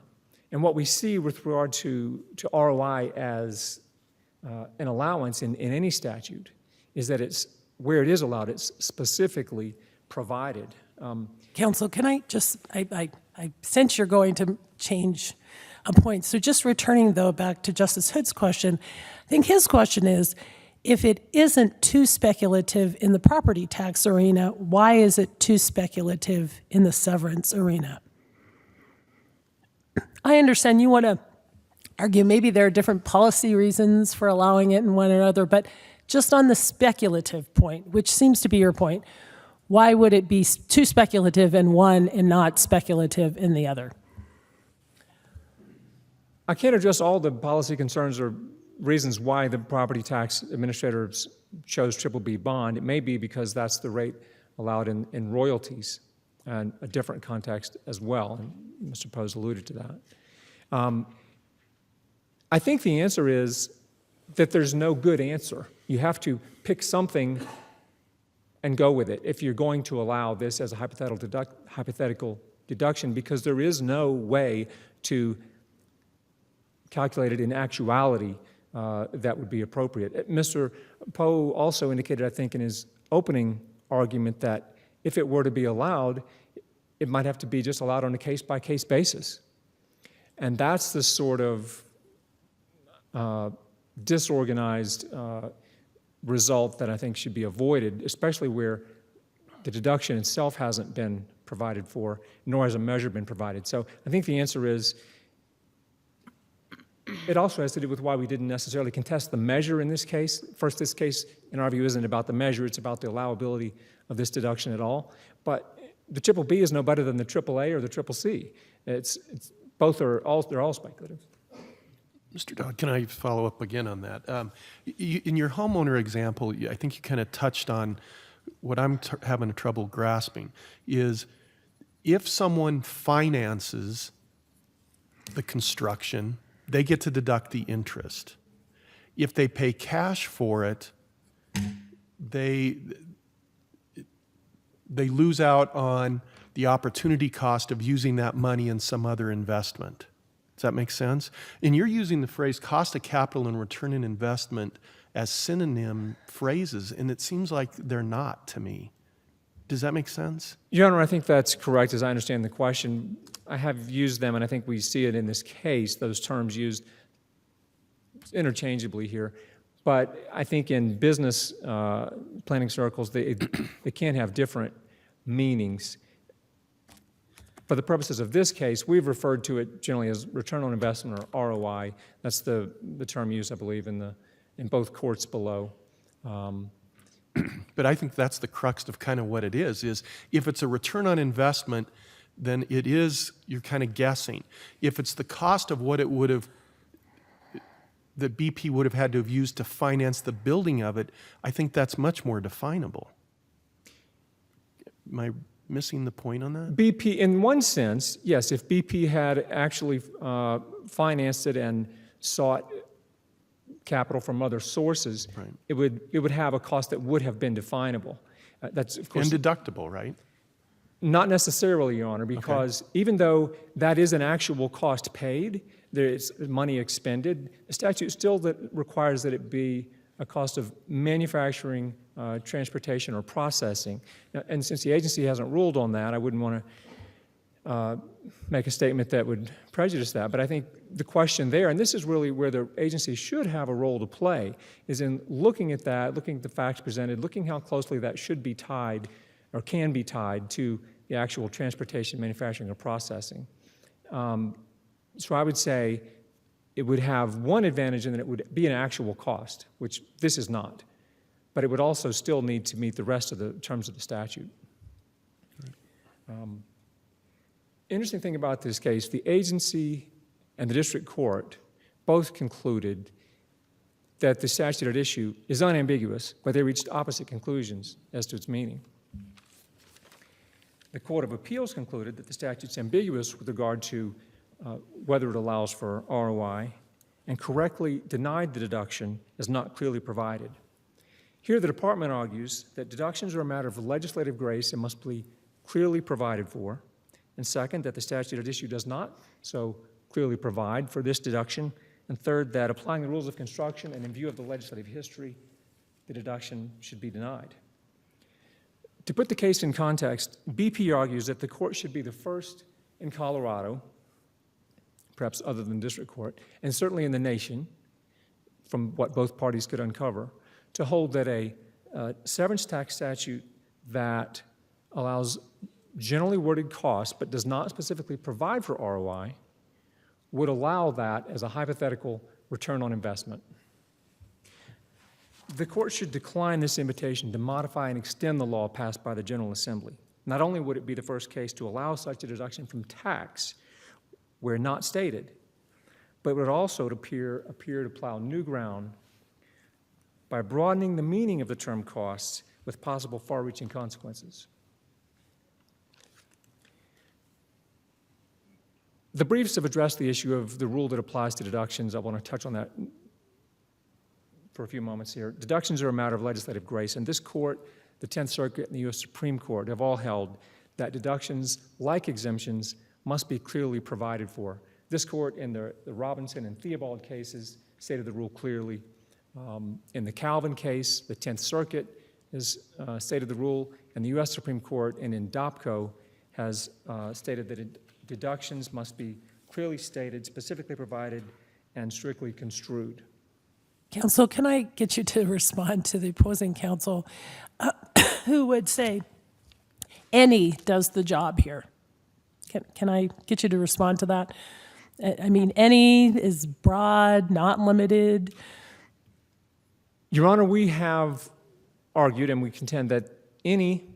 And what we see with regard to ROI as an allowance in any statute is that it's where it is allowed, it's specifically provided. Counsel, can I just, I sense you're going to change a point. So just returning, though, back to Justice Hood's question, I think his question is, if it isn't too speculative in the property tax arena, why is it too speculative in the severance arena? I understand you want to argue maybe there are different policy reasons for allowing it in one or another, but just on the speculative point, which seems to be your point, why would it be too speculative in one and not speculative in the other? I can't address all the policy concerns or reasons why the property tax administrators chose BBB bond. It may be because that's the rate allowed in royalties, and a different context as well, and Mr. Poe's alluded to that. I think the answer is that there's no good answer. You have to pick something and go with it if you're going to allow this as a hypothetical deduction, because there is no way to calculate it in actuality that would be appropriate. Mr. Poe also indicated, I think, in his opening argument that if it were to be allowed, it might have to be just allowed on a case-by-case basis. And that's the sort of disorganized result that I think should be avoided, especially where the deduction itself hasn't been provided for, nor has a measure been provided. So I think the answer is, it also has to do with why we didn't necessarily contest the measure in this case. First, this case, in our view, isn't about the measure, it's about the allowability of this deduction at all. But the BBB is no better than the AAA or the CCC. They're all speculative. Mr. Dodd, can I follow up again on that? In your homeowner example, I think you kind of touched on what I'm having trouble grasping, is if someone finances the construction, they get to deduct the interest. If they pay cash for it, they lose out on the opportunity cost of using that money in some other investment. Does that make sense? And you're using the phrase cost of capital and return on investment as synonym phrases, and it seems like they're not to me. Does that make sense? Your Honor, I think that's correct as I understand the question. I have used them, and I think we see it in this case, those terms used interchangeably here. But I think in business planning circles, they can have different meanings. For the purposes of this case, we've referred to it generally as return on investment or ROI. That's the term used, I believe, in both courts below. But I think that's the crux of kind of what it is if it's a return on investment, then you're kind of guessing. If it's the cost of what that BP would have had to have used to finance the building of it, I think that's much more definable. Am I missing the point on that? BP, in one sense, yes, if BP had actually financed it and sought capital from other sources, Right. it would have a cost that would have been definable. That's, of course, And deductible, right? not necessarily, Your Honor, because even though that is an actual cost paid, there is money expended, the statute still requires that it be a cost of manufacturing, transportation, or processing. Now, and since the agency hasn't ruled on that, I wouldn't want to make a statement that would prejudice that. But I think the question there, and this is really where the agency should have a role to play, is in looking at that, looking at the facts presented, looking how closely that should be tied or can be tied to the actual transportation, manufacturing, or processing. So I would say it would have one advantage in that it would be an actual cost, which this is not. But it would also still need to meet the rest of the terms of the statute. Interesting thing about this case, the agency and the district court both concluded that the statute at issue is unambiguous, but they reached opposite conclusions as to its meaning. The Court of Appeals concluded that the statute's ambiguous with regard to whether it allows for ROI, and correctly denied the deduction as not clearly provided. Here, the department argues that deductions are a matter of legislative grace and must be clearly provided for. And second, that the statute at issue does not so clearly provide for this deduction. And third, that applying the rules of construction and in view of the legislative history, the deduction should be denied. To put the case in context, BP argues that the court should be the first in Colorado, perhaps other than district court, and certainly in the nation, from what both parties could uncover, to hold that a severance tax statute that allows generally worded costs but does not specifically provide for ROI would allow that as a hypothetical return on investment. The court should decline this invitation to modify and extend the law passed by the General Assembly. Not only would it be the first case to allow such a deduction from tax where not stated, but it would also appear to plow new ground by broadening the meaning of the term costs with possible far-reaching consequences. The briefs have addressed the issue of the rule that applies to deductions. I want to touch on that for a few moments here. Deductions are a matter of legislative grace, and this court, the 10th Circuit, and the U.S. Supreme Court have all held that deductions, like exemptions, must be clearly provided for. This court, in the Robinson and Theobald cases, stated the rule clearly. In the Calvin case, the 10th Circuit has stated the rule, and the U.S. Supreme Court, and in DOPCO, has stated that deductions must be clearly stated, specifically provided, and strictly construed. Counsel, can I get you to respond to the opposing counsel who would say any does the job here? Can I get you to respond to that? I mean, any is broad, not limited. Your Honor, we have argued and we contend that any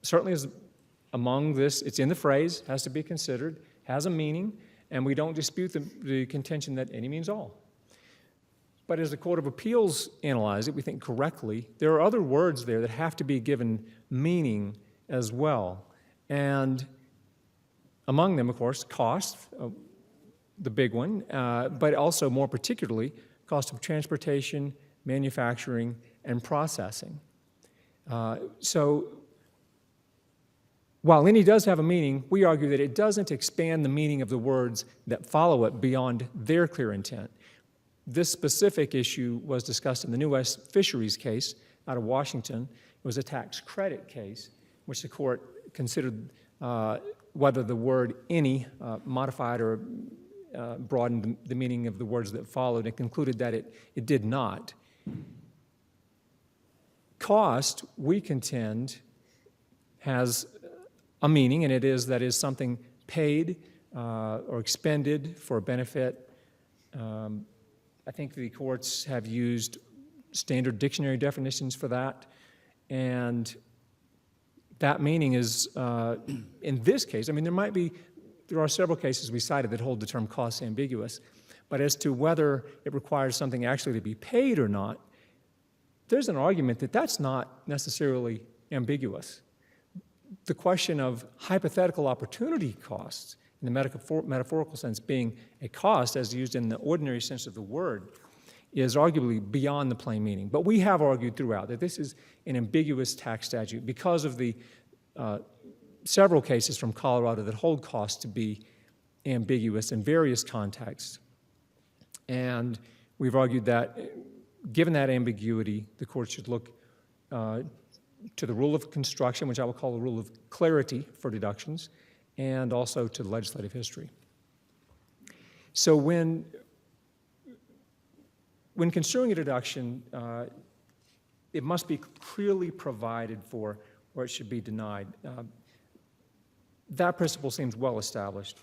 certainly is among this, it's in the phrase, has to be considered, has a meaning, and we don't dispute the contention that any means all. But as the Court of Appeals analyzed it, we think correctly, there are other words there that have to be given meaning as well. And among them, of course, cost, the big one, but also more particularly, cost of transportation, manufacturing, and processing. So while any does have a meaning, we argue that it doesn't expand the meaning of the words that follow it beyond their clear intent. This specific issue was discussed in the New West Fisheries case out of Washington. It was a tax credit case, which the court considered whether the word any modified or broadened the meaning of the words that followed, and concluded that it did not. Cost, we contend, has a meaning, and it is that is something paid or expended for a benefit. I think the courts have used standard dictionary definitions for that, and that meaning is, in this case, I mean, there are several cases we cited that hold the term cost ambiguous, but as to whether it requires something actually to be paid or not, there's an argument that that's not necessarily ambiguous. The question of hypothetical opportunity costs, in the metaphorical sense being a cost as used in the ordinary sense of the word, is arguably beyond the plain meaning. But we have argued throughout that this is an ambiguous tax statute because of the several cases from Colorado that hold costs to be ambiguous in various contexts. And we've argued that given that ambiguity, the court should look to the rule of construction, which I will call the rule of clarity for deductions, and also to legislative history. So when construing a deduction, it must be clearly provided for or it should be denied. That principle seems well established.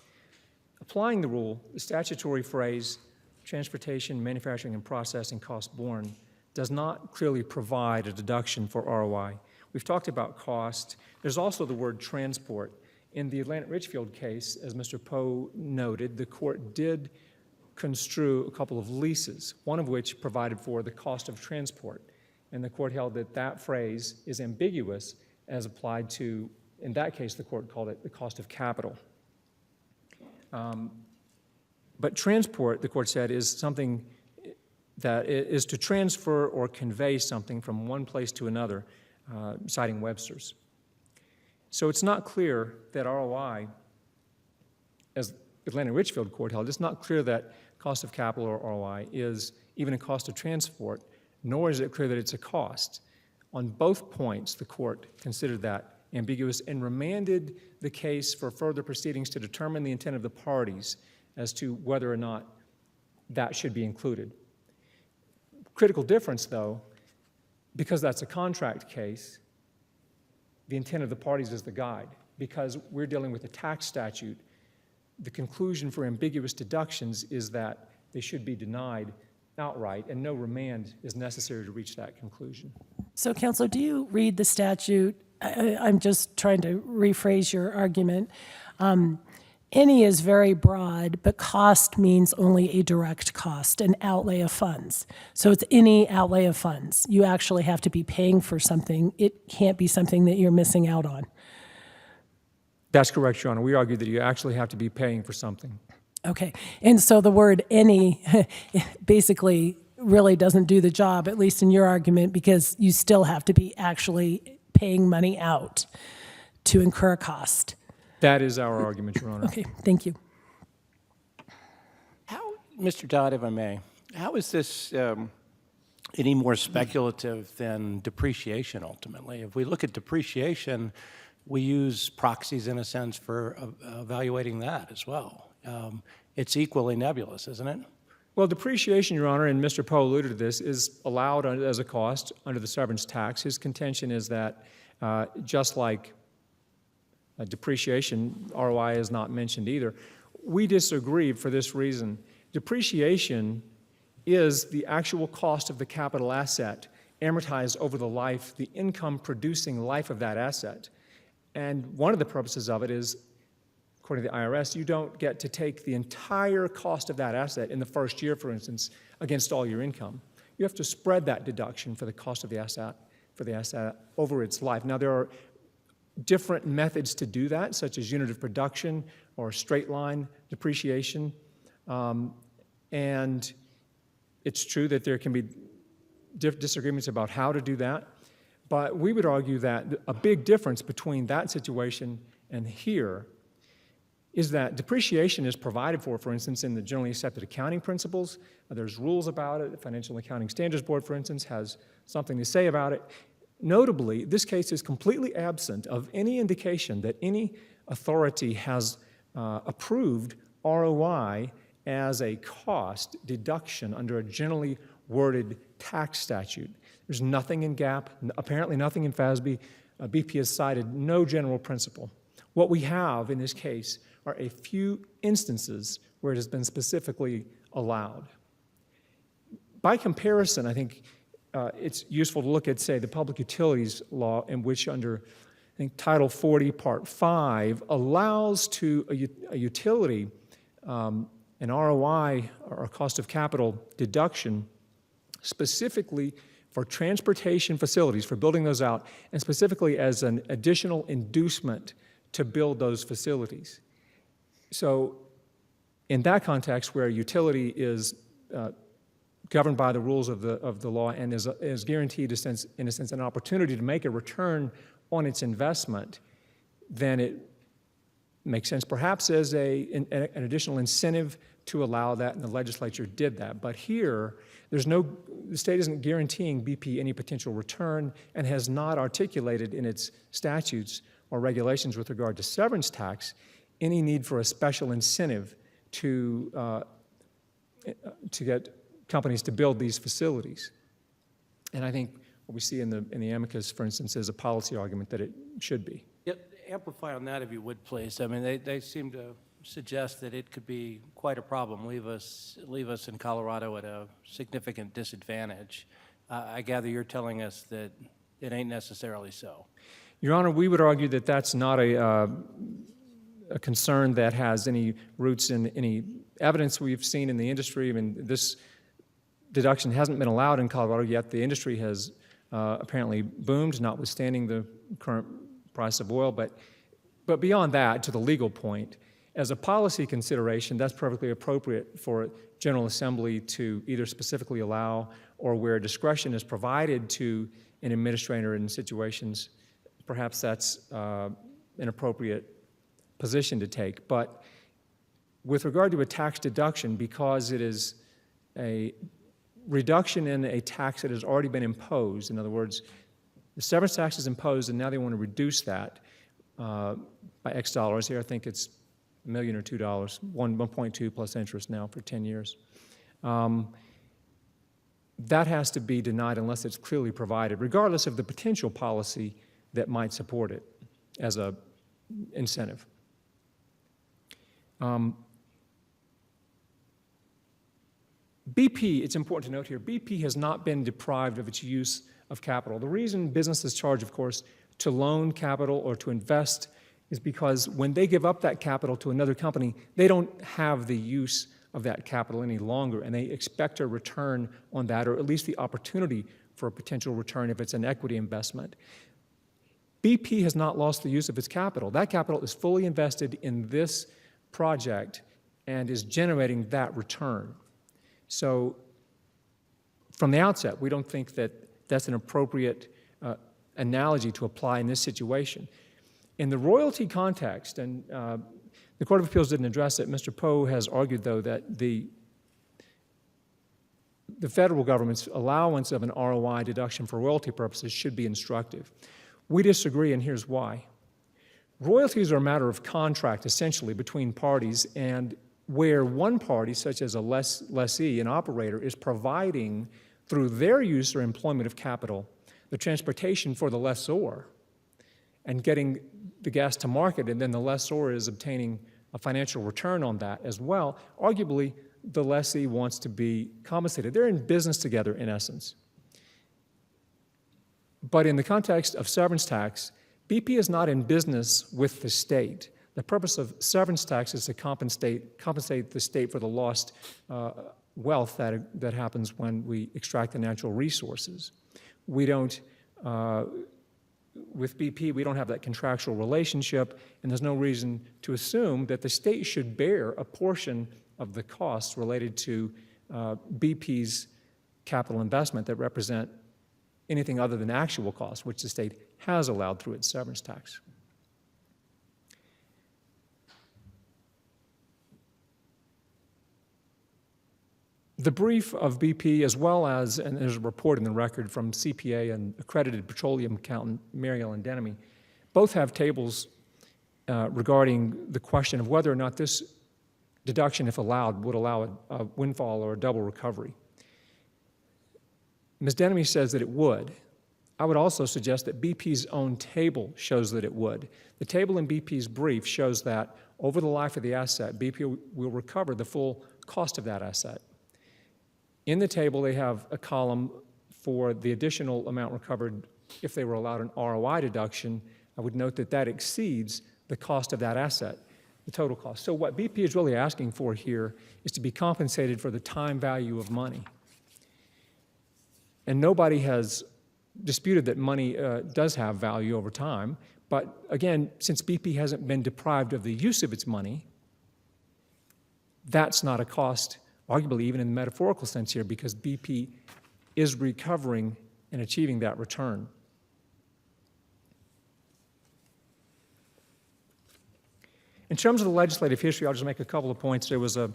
Applying the rule, the statutory phrase, transportation, manufacturing, and processing costs borne, does not clearly provide a deduction for ROI. We've talked about cost. There's also the word transport. In the Atlantic Richfield case, as Mr. Poe noted, the court did construe a couple of leases, one of which provided for the cost of transport. And the court held that that phrase is ambiguous as applied to, in that case, the court called it the cost of capital. But transport, the court said, is something that is to transfer or convey something from one place to another, citing Webster's. So it's not clear that ROI, as Atlantic Richfield court held, it's not clear that cost of capital or ROI is even a cost of transport, nor is it clear that it's a cost. On both points, the court considered that ambiguous and remanded the case for further proceedings to determine the intent of the parties as to whether or not that should be included. Critical difference, though, because that's a contract case, the intent of the parties is the guide. Because we're dealing with a tax statute, the conclusion for ambiguous deductions is that they should be denied outright, and no remand is necessary to reach that conclusion. So, counsel, do you read the statute? I'm just trying to rephrase your argument. Any is very broad, but cost means only a direct cost, an outlay of funds. So it's any outlay of funds. You actually have to be paying for something. It can't be something that you're missing out on. That's correct, Your Honor. We argue that you actually have to be paying for something. Okay. And so the word any basically really doesn't do the job, at least in your argument, because you still have to be actually paying money out to incur a cost. That is our argument, Your Honor. Okay, thank you. How, Mr. Dodd, if I may, how is this any more speculative than depreciation ultimately? If we look at depreciation, we use proxies in a sense for evaluating that as well. It's equally nebulous, isn't it? Well, depreciation, Your Honor, and Mr. Poe alluded to this, is allowed as a cost under the severance tax. His contention is that just like depreciation, ROI is not mentioned either. We disagree for this reason. Depreciation is the actual cost of the capital asset amortized over the life, the income-producing life of that asset. And one of the purposes of it is, according to the IRS, you don't get to take the entire cost of that asset in the first year, for instance, against all your income. You have to spread that deduction for the cost of the asset, over its life. Now, there are different methods to do that, such as unit of production or straight line depreciation. And it's true that there can be disagreements about how to do that. But we would argue that a big difference between that situation and here is that depreciation is provided for instance, in the generally accepted accounting principles. There's rules about it. The Financial Accounting Standards Board, for instance, has something to say about it. Notably, this case is completely absent of any indication that any authority has approved ROI as a cost deduction under a generally worded tax statute. There's nothing in GAAP, apparently nothing in FASB. BP has cited no general principle. What we have in this case are a few instances where it has been specifically allowed. By comparison, I think it's useful to look at, say, the Public Utilities Law, in which under, I think, Title 40, Part 5, allows to a utility an ROI, or a cost of capital deduction, specifically for transportation facilities, for building those out, and specifically as an additional inducement to build those facilities. So in that context, where a utility is governed by the rules of the law and is guaranteed, in a sense, an opportunity to make a return on its investment, then it makes sense perhaps as an additional incentive to allow that, and the legislature did that. But here, the state isn't guaranteeing BP any potential return and has not articulated in its statutes or regulations with regard to severance tax any need for a special incentive to get companies to build these facilities. And I think what we see in the amicus, for instance, is a policy argument that it should be. Yeah, amplify on that if you would, please. I mean, they seem to suggest that it could be quite a problem, leave us in Colorado at a significant disadvantage. I gather you're telling us that it ain't necessarily so. Your Honor, we would argue that that's not a concern that has any roots in any evidence we've seen in the industry. I mean, this deduction hasn't been allowed in Colorado yet. The industry has apparently boomed, notwithstanding the current price of oil. But beyond that, to the legal point, as a policy consideration, that's perfectly appropriate for General Assembly to either specifically allow, or where discretion is provided to an administrator in situations, perhaps that's an appropriate position to take. But with regard to a tax deduction, because it is a reduction in a tax that has already been imposed, in other words, the severance tax is imposed and now they want to reduce that by X dollars. Here I think it's $1 million or $2, 1.2 plus interest now for 10 years. That has to be denied unless it's clearly provided, regardless of the potential policy that might support it as an incentive. BP, it's important to note here, BP has not been deprived of its use of capital. The reason businesses charge, of course, to loan capital or to invest is because when they give up that capital to another company, they don't have the use of that capital any longer, and they expect a return on that, or at least the opportunity for a potential return if it's an equity investment. BP has not lost the use of its capital. That capital is fully invested in this project and is generating that return. So from the outset, we don't think that that's an appropriate analogy to apply in this situation. In the royalty context, and the Court of Appeals didn't address it, Mr. Poe has argued, though, that the federal government's allowance of an ROI deduction for royalty purposes should be instructive. We disagree, and here's why. Royalties are a matter of contract, essentially, between parties, and where one party, such as a lessee, an operator, is providing, through their use or employment of capital, the transportation for the lessor and getting the gas to market, and then the lessor is obtaining a financial return on that as well. Arguably, the lessee wants to be compensated. They're in business together, in essence. But in the context of severance tax, BP is not in business with the state. The purpose of severance tax is to compensate the state for the lost wealth that happens when we extract the natural resources. We don't, with BP, we don't have that contractual relationship, and there's no reason to assume that the state should bear a portion of the costs related to BP's capital investment that represent anything other than actual costs, which the state has allowed through its severance tax. The brief of BP, as well as, and there's a report in the record from CPA and accredited petroleum accountant Mary Ellen Denemy, both have tables regarding the question of whether or not this deduction, if allowed, would allow a windfall or a double recovery. Ms. Denemy says that it would. I would also suggest that BP's own table shows that it would. The table in BP's brief shows that over the life of the asset, BP will recover the full cost of that asset. In the table, they have a column for the additional amount recovered if they were allowed an ROI deduction. I would note that that exceeds the cost of that asset, the total cost. So what BP is really asking for here is to be compensated for the time value of money. And nobody has disputed that money does have value over time. But again, since BP hasn't been deprived of the use of its money, that's not a cost, arguably even in the metaphorical sense here, because BP is recovering and achieving that return. In terms of the legislative history, I'll just make a couple of points. There was a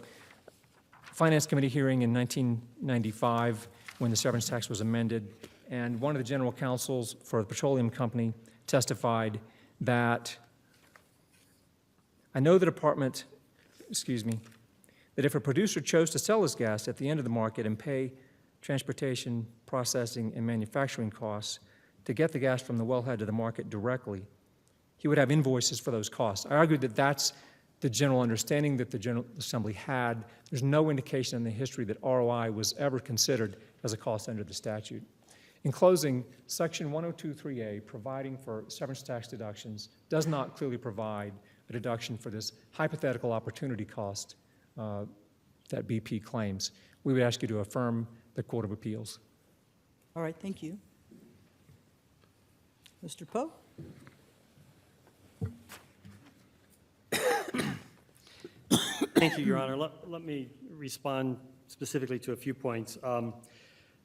Finance Committee hearing in 1995 when the severance tax was amended, and one of the general counsels for the petroleum company testified that, I know the department, that if a producer chose to sell his gas at the end of the market and pay transportation, processing, and manufacturing costs to get the gas from the wellhead to the market directly, he would have invoices for those costs. I argued that that's the general understanding that the General Assembly had. There's no indication in the history that ROI was ever considered as a cost under the statute. In closing, Section 102.3a, providing for severance tax deductions, does not clearly provide a deduction for this hypothetical opportunity cost that BP claims. We would ask you to affirm the Court of Appeals. All right, thank you. Mr. Poe? Thank you, Your Honor. Let me respond specifically to a few points.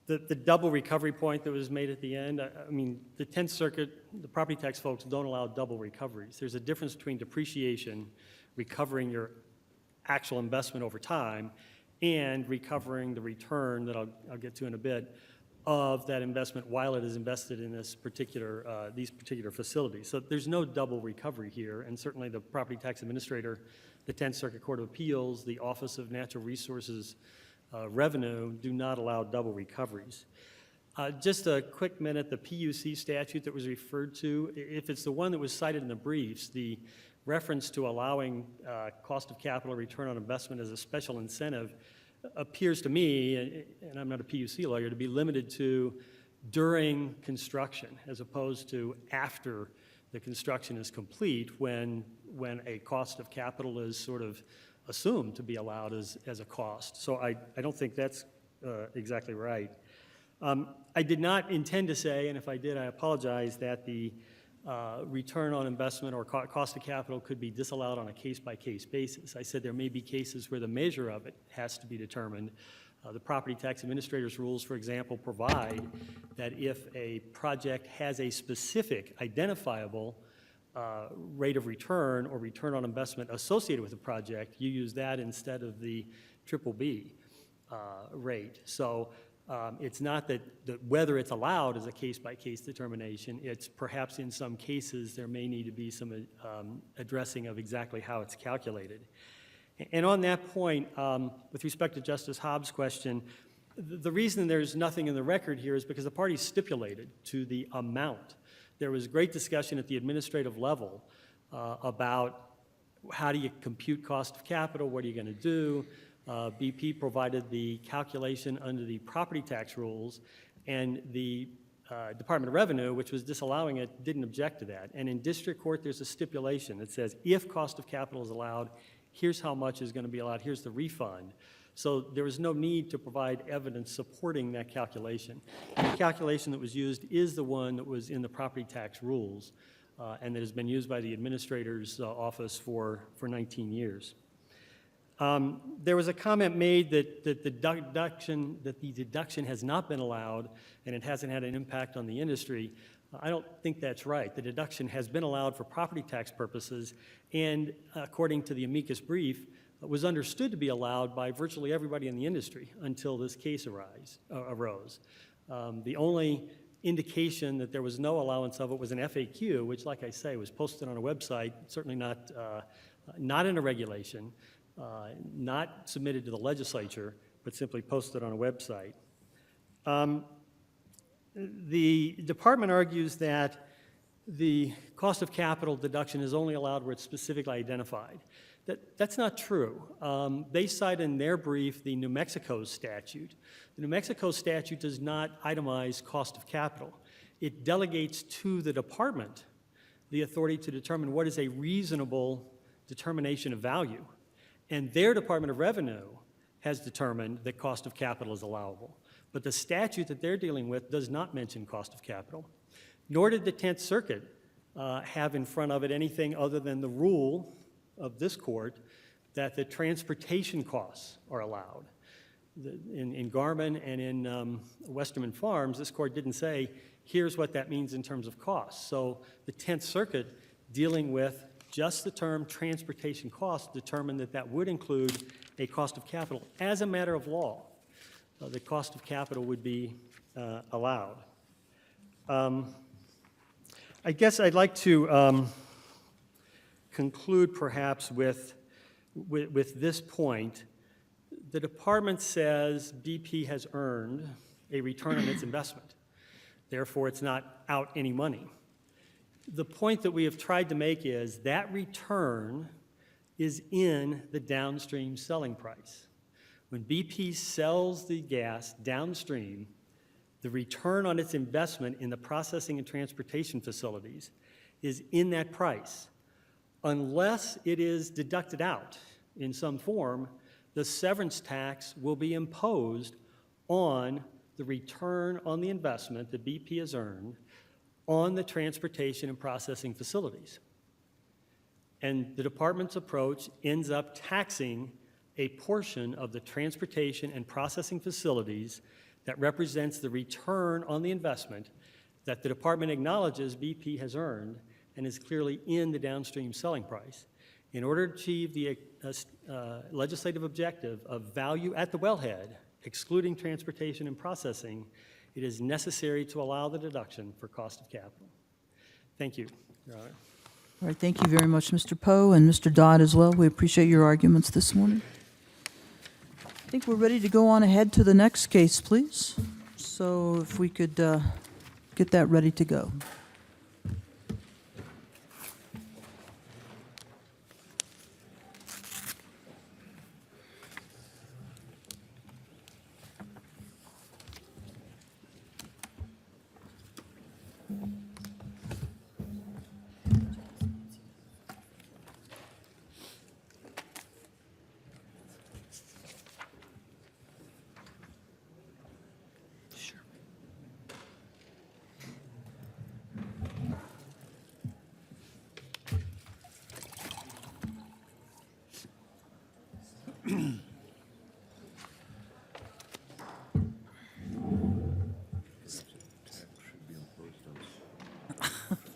The double recovery point that was made at the end, I mean, the 10th Circuit, the property tax folks don't allow double recoveries. There's a difference between depreciation, recovering your actual investment over time, and recovering the return that I'll get to in a bit of that investment while it is invested in this particular, these particular facilities. So there's no double recovery here, and certainly the property tax administrator, the 10th Circuit Court of Appeals, the Office of Natural Resources Revenue do not allow double recoveries. Just a quick minute, the PUC statute that was referred to, if it's the one that was cited in the briefs, the reference to allowing cost of capital return on investment as a special incentive appears to me, and I'm not a PUC lawyer, to be limited to during construction as opposed to after the construction is complete when a cost of capital is sort of assumed to be allowed as a cost. So I don't think that's exactly right. I did not intend to say, and if I did, I apologize, that the return on investment or cost of capital could be disallowed on a case-by-case basis. I said there may be cases where the measure of it has to be determined. The property tax administrator's rules, for example, provide that if a project has a specific identifiable rate of return or return on investment associated with the project, you use that instead of the BBB rate. So it's not that whether it's allowed is a case-by-case determination. It's perhaps in some cases there may need to be some addressing of exactly how it's calculated. And on that point, with respect to Justice Hobbs' question, the reason there's nothing in the record here is because the parties stipulated to the amount. There was great discussion at the administrative level about how do you compute cost of capital, what are you going to do. BP provided the calculation under the property tax rules, and the Department of Revenue, which was disallowing it, didn't object to that. And in district court, there's a stipulation that says if cost of capital is allowed, here's how much is going to be allowed, here's the refund. So there was no need to provide evidence supporting that calculation. And the calculation that was used is the one that was in the property tax rules and that has been used by the administrator's office for 19 years. There was a comment made that the deduction has not been allowed and it hasn't had an impact on the industry. I don't think that's right. The deduction has been allowed for property tax purposes, and according to the amicus brief, was understood to be allowed by virtually everybody in the industry until this case arose. The only indication that there was no allowance of it was an FAQ, which, like I say, was posted on a website, certainly not in a regulation, not submitted to the legislature, but simply posted on a website. The department argues that the cost of capital deduction is only allowed where it's specifically identified. That's not true. They cite in their brief the New Mexico statute. The New Mexico statute does not itemize cost of capital. It delegates to the department the authority to determine what is a reasonable determination of value. And their Department of Revenue has determined that cost of capital is allowable. But the statute that they're dealing with does not mention cost of capital. Nor did the 10th Circuit have in front of it anything other than the rule of this court that the transportation costs are allowed. In Garmin and in Westerman Farms, this court didn't say, here's what that means in terms of costs. So the 10th Circuit, dealing with just the term transportation costs, determined that that would include a cost of capital. As a matter of law, the cost of capital would be allowed. I guess I'd like to conclude perhaps with this point. The department says BP has earned a return on its investment. Therefore, it's not out any money. The point that we have tried to make is that return is in the downstream selling price. When BP sells the gas downstream, the return on its investment in the processing and transportation facilities is in that price. Unless it is deducted out in some form, the severance tax will be imposed on the return on the investment that BP has earned on the transportation and processing facilities. And the department's approach ends up taxing a portion of the transportation and processing facilities that represents the return on the investment that the department acknowledges BP has earned and is clearly in the downstream selling price. In order to achieve the legislative objective of value at the wellhead, excluding transportation and processing, it is necessary to allow the deduction for cost of capital. Thank you, Your Honor. All right, thank you very much, Mr. Poe, and Mr. Dodd as well. We appreciate your arguments this morning. I think we're ready to go on ahead to the next case, please. So if we could get that ready to go.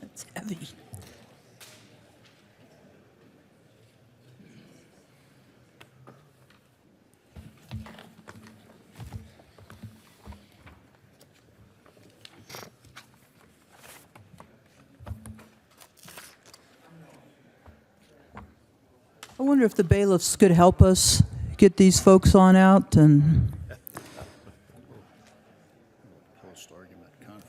It's heavy. I wonder if the bailiffs could help us get these folks on out and Post-argument conference.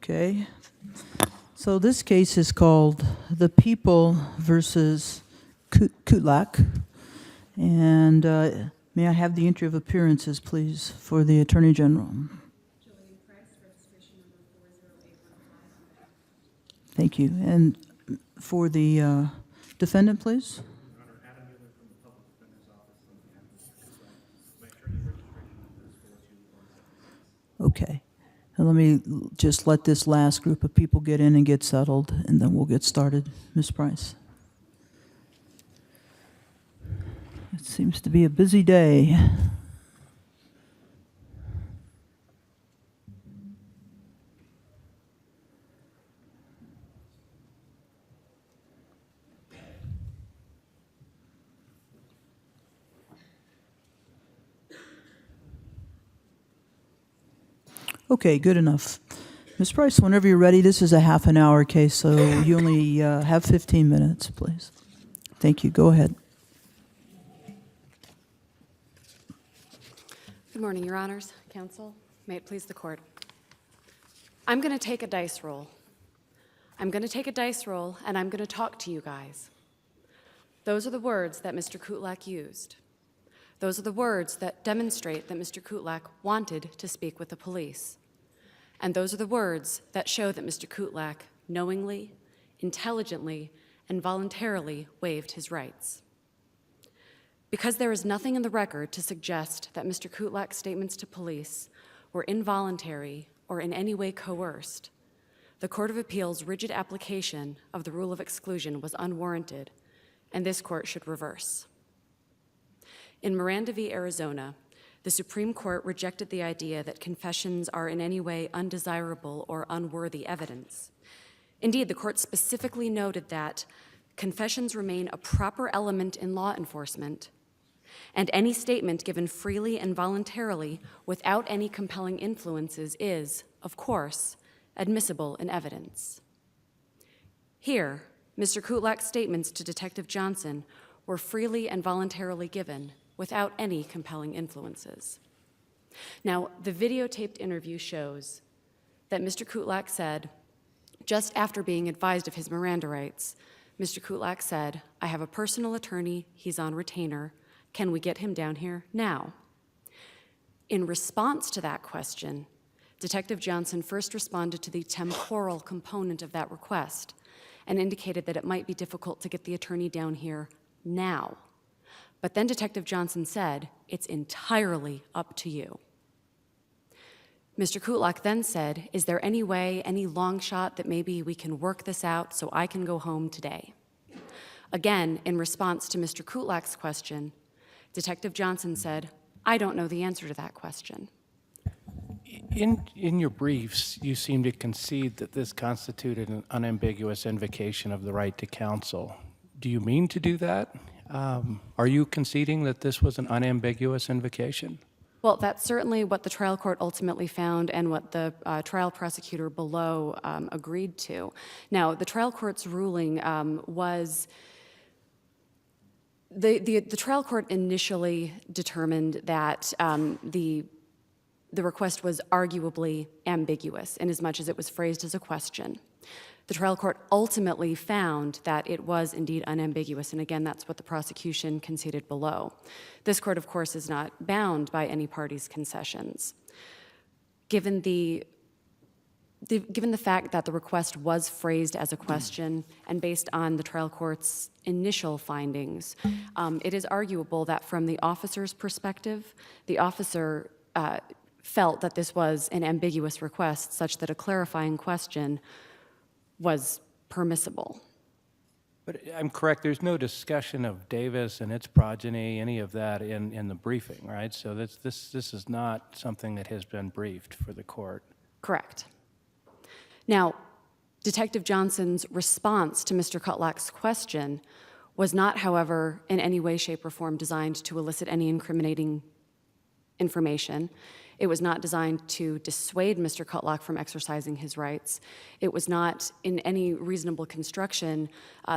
okay. So this case is called The People versus Kutlak. And may I have the entry of appearances, please, for the Attorney General? Thank you. And for the defendant, please? Okay. And let me just let this last group of people get in and get settled, and then we'll get started. Ms. Price. It seems to be a busy day. Okay, good enough. Ms. Price, whenever you're ready, this is a half an hour case, so you only have 15 minutes, please. Thank you. Go ahead. Good morning, Your Honors, Counsel. May it please the Court. I'm going to take a dice roll. I'm going to take a dice roll, and I'm going to talk to you guys. Those are the words that Mr. Kutlak used. Those are the words that demonstrate that Mr. Kutlak wanted to speak with the police. And those are the words that show that Mr. Kutlak knowingly, intelligently, and voluntarily waived his rights. Because there is nothing in the record to suggest that Mr. Kutlak's statements to police were involuntary or in any way coerced, the Court of Appeals' rigid application of the rule of exclusion was unwarranted, and this court should reverse. In Miranda v. Arizona, the Supreme Court rejected the idea that confessions are in any way undesirable or unworthy evidence. Indeed, the court specifically noted that confessions remain a proper element in law enforcement, and any statement given freely and voluntarily without any compelling influences is, of course, admissible in evidence. Here, Mr. Kutlak's statements to Detective Johnson were freely and voluntarily given without any compelling influences. Now, the videotaped interview shows that Mr. Kutlak said, just after being advised of his Miranda rights, Mr. Kutlak said, "I have a personal attorney, he's on retainer. Can we get him down here now?" In response to that question, Detective Johnson first responded to the temporal component of that request and indicated that it might be difficult to get the attorney down here now. But then Detective Johnson said, "It's entirely up to you." Mr. Kutlak then said, "Is there any way, any long shot that maybe we can work this out so I can go home today?" Again, in response to Mr. Kutlak's question, Detective Johnson said, "I don't know the answer to that question." In your briefs, you seem to concede that this constituted an unambiguous invocation of the right to counsel. Do you mean to do that? Are you conceding that this was an unambiguous invocation? Well, that's certainly what the trial court ultimately found and what the trial prosecutor below agreed to. Now, the trial court's ruling was, the trial court initially determined that the request was arguably ambiguous in as much as it was phrased as a question. The trial court ultimately found that it was indeed unambiguous, and again, that's what the prosecution conceded below. This court, of course, is not bound by any party's concessions. Given the fact that the request was phrased as a question, and based on the trial court's initial findings, it is arguable that from the officer's perspective, the officer felt that this was an ambiguous request such that a clarifying question was permissible. But I'm correct, there's no discussion of Davis and its progeny, any of that in the briefing, right? So this is not something that has been briefed for the court. Correct. Now, Detective Johnson's response to Mr. Kutlak's question was not, however, in any way, shape, or form designed to elicit any incriminating information. It was not designed to dissuade Mr. Kutlak from exercising his rights. It was not, in any reasonable construction,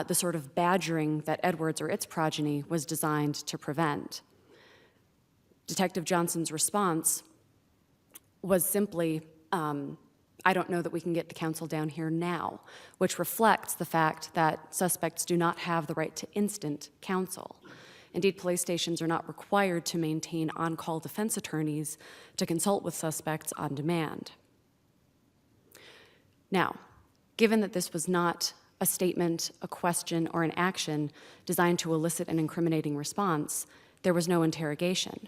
the sort of badgering that Edwards or its progeny was designed to prevent. Detective Johnson's response was simply, "I don't know that we can get the counsel down here now," which reflects the fact that suspects do not have the right to instant counsel. Indeed, police stations are not required to maintain on-call defense attorneys to consult with suspects on demand. Now, given that this was not a statement, a question, or an action designed to elicit an incriminating response, there was no interrogation.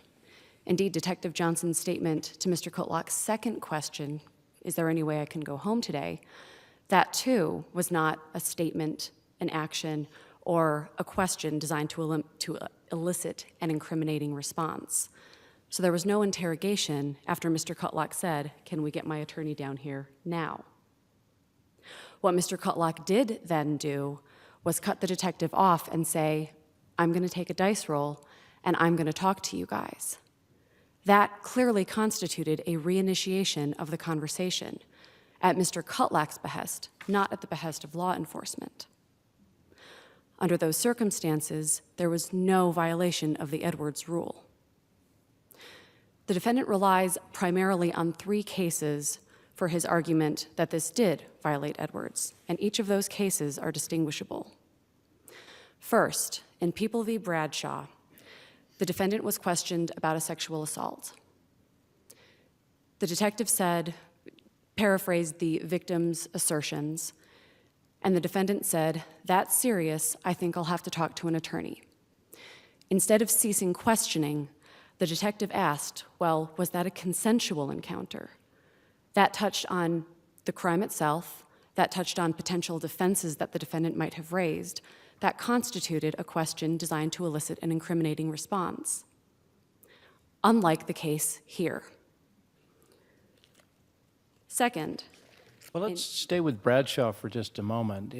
Indeed, Detective Johnson's statement to Mr. Kutlak's second question, "Is there any way I can go home today?" that too was not a statement, an action, or a question designed to elicit an incriminating response. So there was no interrogation after Mr. Kutlak said, "Can we get my attorney down here now?" What Mr. Kutlak did then do was cut the detective off and say, "I'm going to take a dice roll and I'm going to talk to you guys." That clearly constituted a reinitiation of the conversation at Mr. Kutlak's behest, not at the behest of law enforcement. Under those circumstances, there was no violation of the Edwards rule. The defendant relies primarily on 3 cases for his argument that this did violate Edwards, and each of those cases are distinguishable. First, in People v. Bradshaw, the defendant was questioned about a sexual assault. The detective said, paraphrased the victim's assertions, and the defendant said, "That's serious, I think I'll have to talk to an attorney." Instead of ceasing questioning, the detective asked, well, was that a consensual encounter? That touched on the crime itself, that touched on potential defenses that the defendant might have raised. That constituted a question designed to elicit an incriminating response, unlike the case here. Second, Well, let's stay with Bradshaw for just a moment.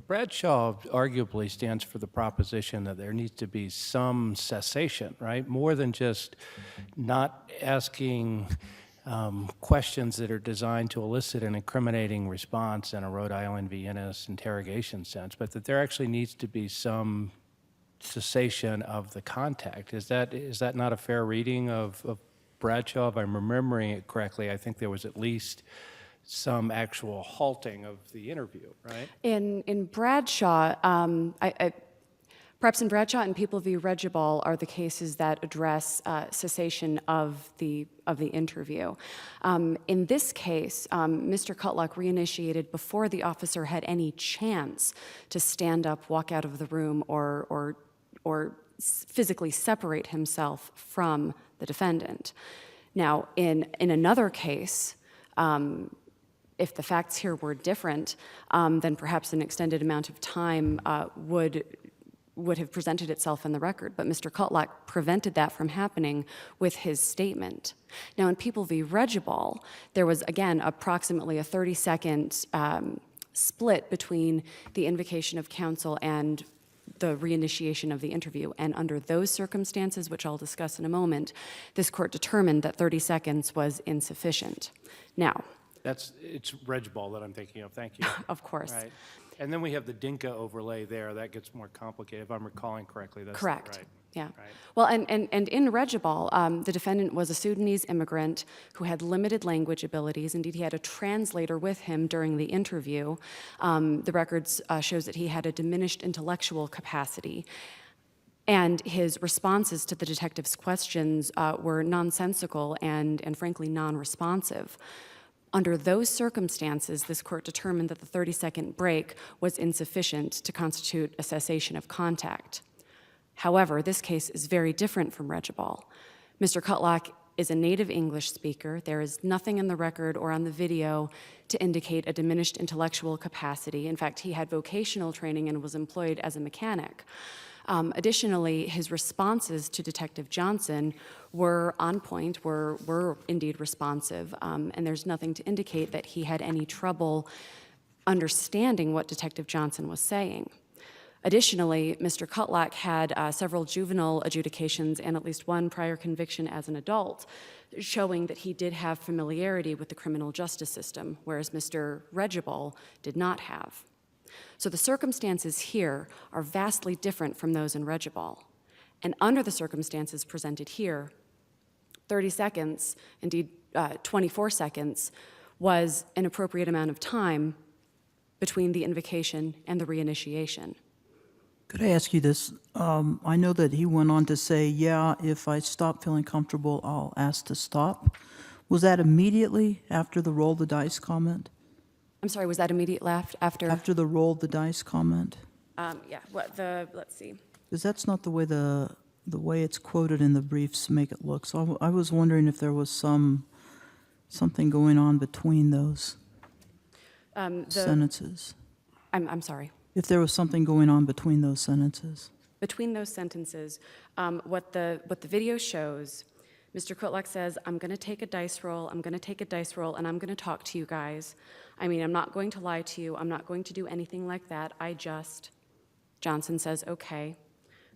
Bradshaw arguably stands for the proposition that there needs to be some cessation, right? More than just not asking questions that are designed to elicit an incriminating response in a Rhode Island v. Ennis interrogation sense, but that there actually needs to be some cessation of the contact. Is that not a fair reading of Bradshaw? If I'm remembering it correctly, I think there was at least some actual halting of the interview, right? in Bradshaw, perhaps in Bradshaw and People v. Regibal are the cases that address cessation of the interview. In this case, Mr. Kutlak reinitiated before the officer had any chance to stand up, walk out of the room, or physically separate himself from the defendant. Now, in another case, if the facts here were different, then perhaps an extended amount of time would have presented itself in the record, but Mr. Kutlak prevented that from happening with his statement. Now, in People v. Regibal, there was, again, approximately a 30-second split between the invocation of counsel and the reinitiation of the interview, and under those circumstances, which I'll discuss in a moment, this court determined that 30 seconds was insufficient. Now, It's Regibal that I'm thinking of, thank you. of course. Right. And then we have the Dinka overlay there, that gets more complicated, if I'm recalling correctly, that's Correct. right. Yeah. Right. Well, and in Regibal, the defendant was a Sudanese immigrant who had limited language abilities. Indeed, he had a translator with him during the interview. The records shows that he had a diminished intellectual capacity. And his responses to the detective's questions were nonsensical and frankly non-responsive. Under those circumstances, this court determined that the 30-second break was insufficient to constitute a cessation of contact. However, this case is very different from Regibal. Mr. Kutlak is a native English speaker. There is nothing in the record or on the video to indicate a diminished intellectual capacity. In fact, he had vocational training and was employed as a mechanic. Additionally, his responses to Detective Johnson were on point, were indeed responsive, and there's nothing to indicate that he had any trouble understanding what Detective Johnson was saying. Additionally, Mr. Kutlak had several juvenile adjudications and at least one prior conviction as an adult, showing that he did have familiarity with the criminal justice system, whereas Mr. Regibal did not have. So the circumstances here are vastly different from those in Regibal. And under the circumstances presented here, 30 seconds, indeed 24 seconds, was an appropriate amount of time between the invocation and the reinitiation. Could I ask you this? I know that he went on to say, yeah, if I stop feeling comfortable, I'll ask to stop. Was that immediately after the roll the dice comment? I'm sorry, was that immediate left after? After the roll the dice comment? Yeah, let's see. Because that's not the way it's quoted in the briefs make it look. So I was wondering if there was something going on between those sentences. I'm sorry. If there was something going on between those sentences. Between those sentences, what the video shows, Mr. Kutlak says, I'm going to take a dice roll, I'm going to take a dice roll, and I'm going to talk to you guys. I mean, I'm not going to lie to you. I'm not going to do anything like that. Johnson says, okay.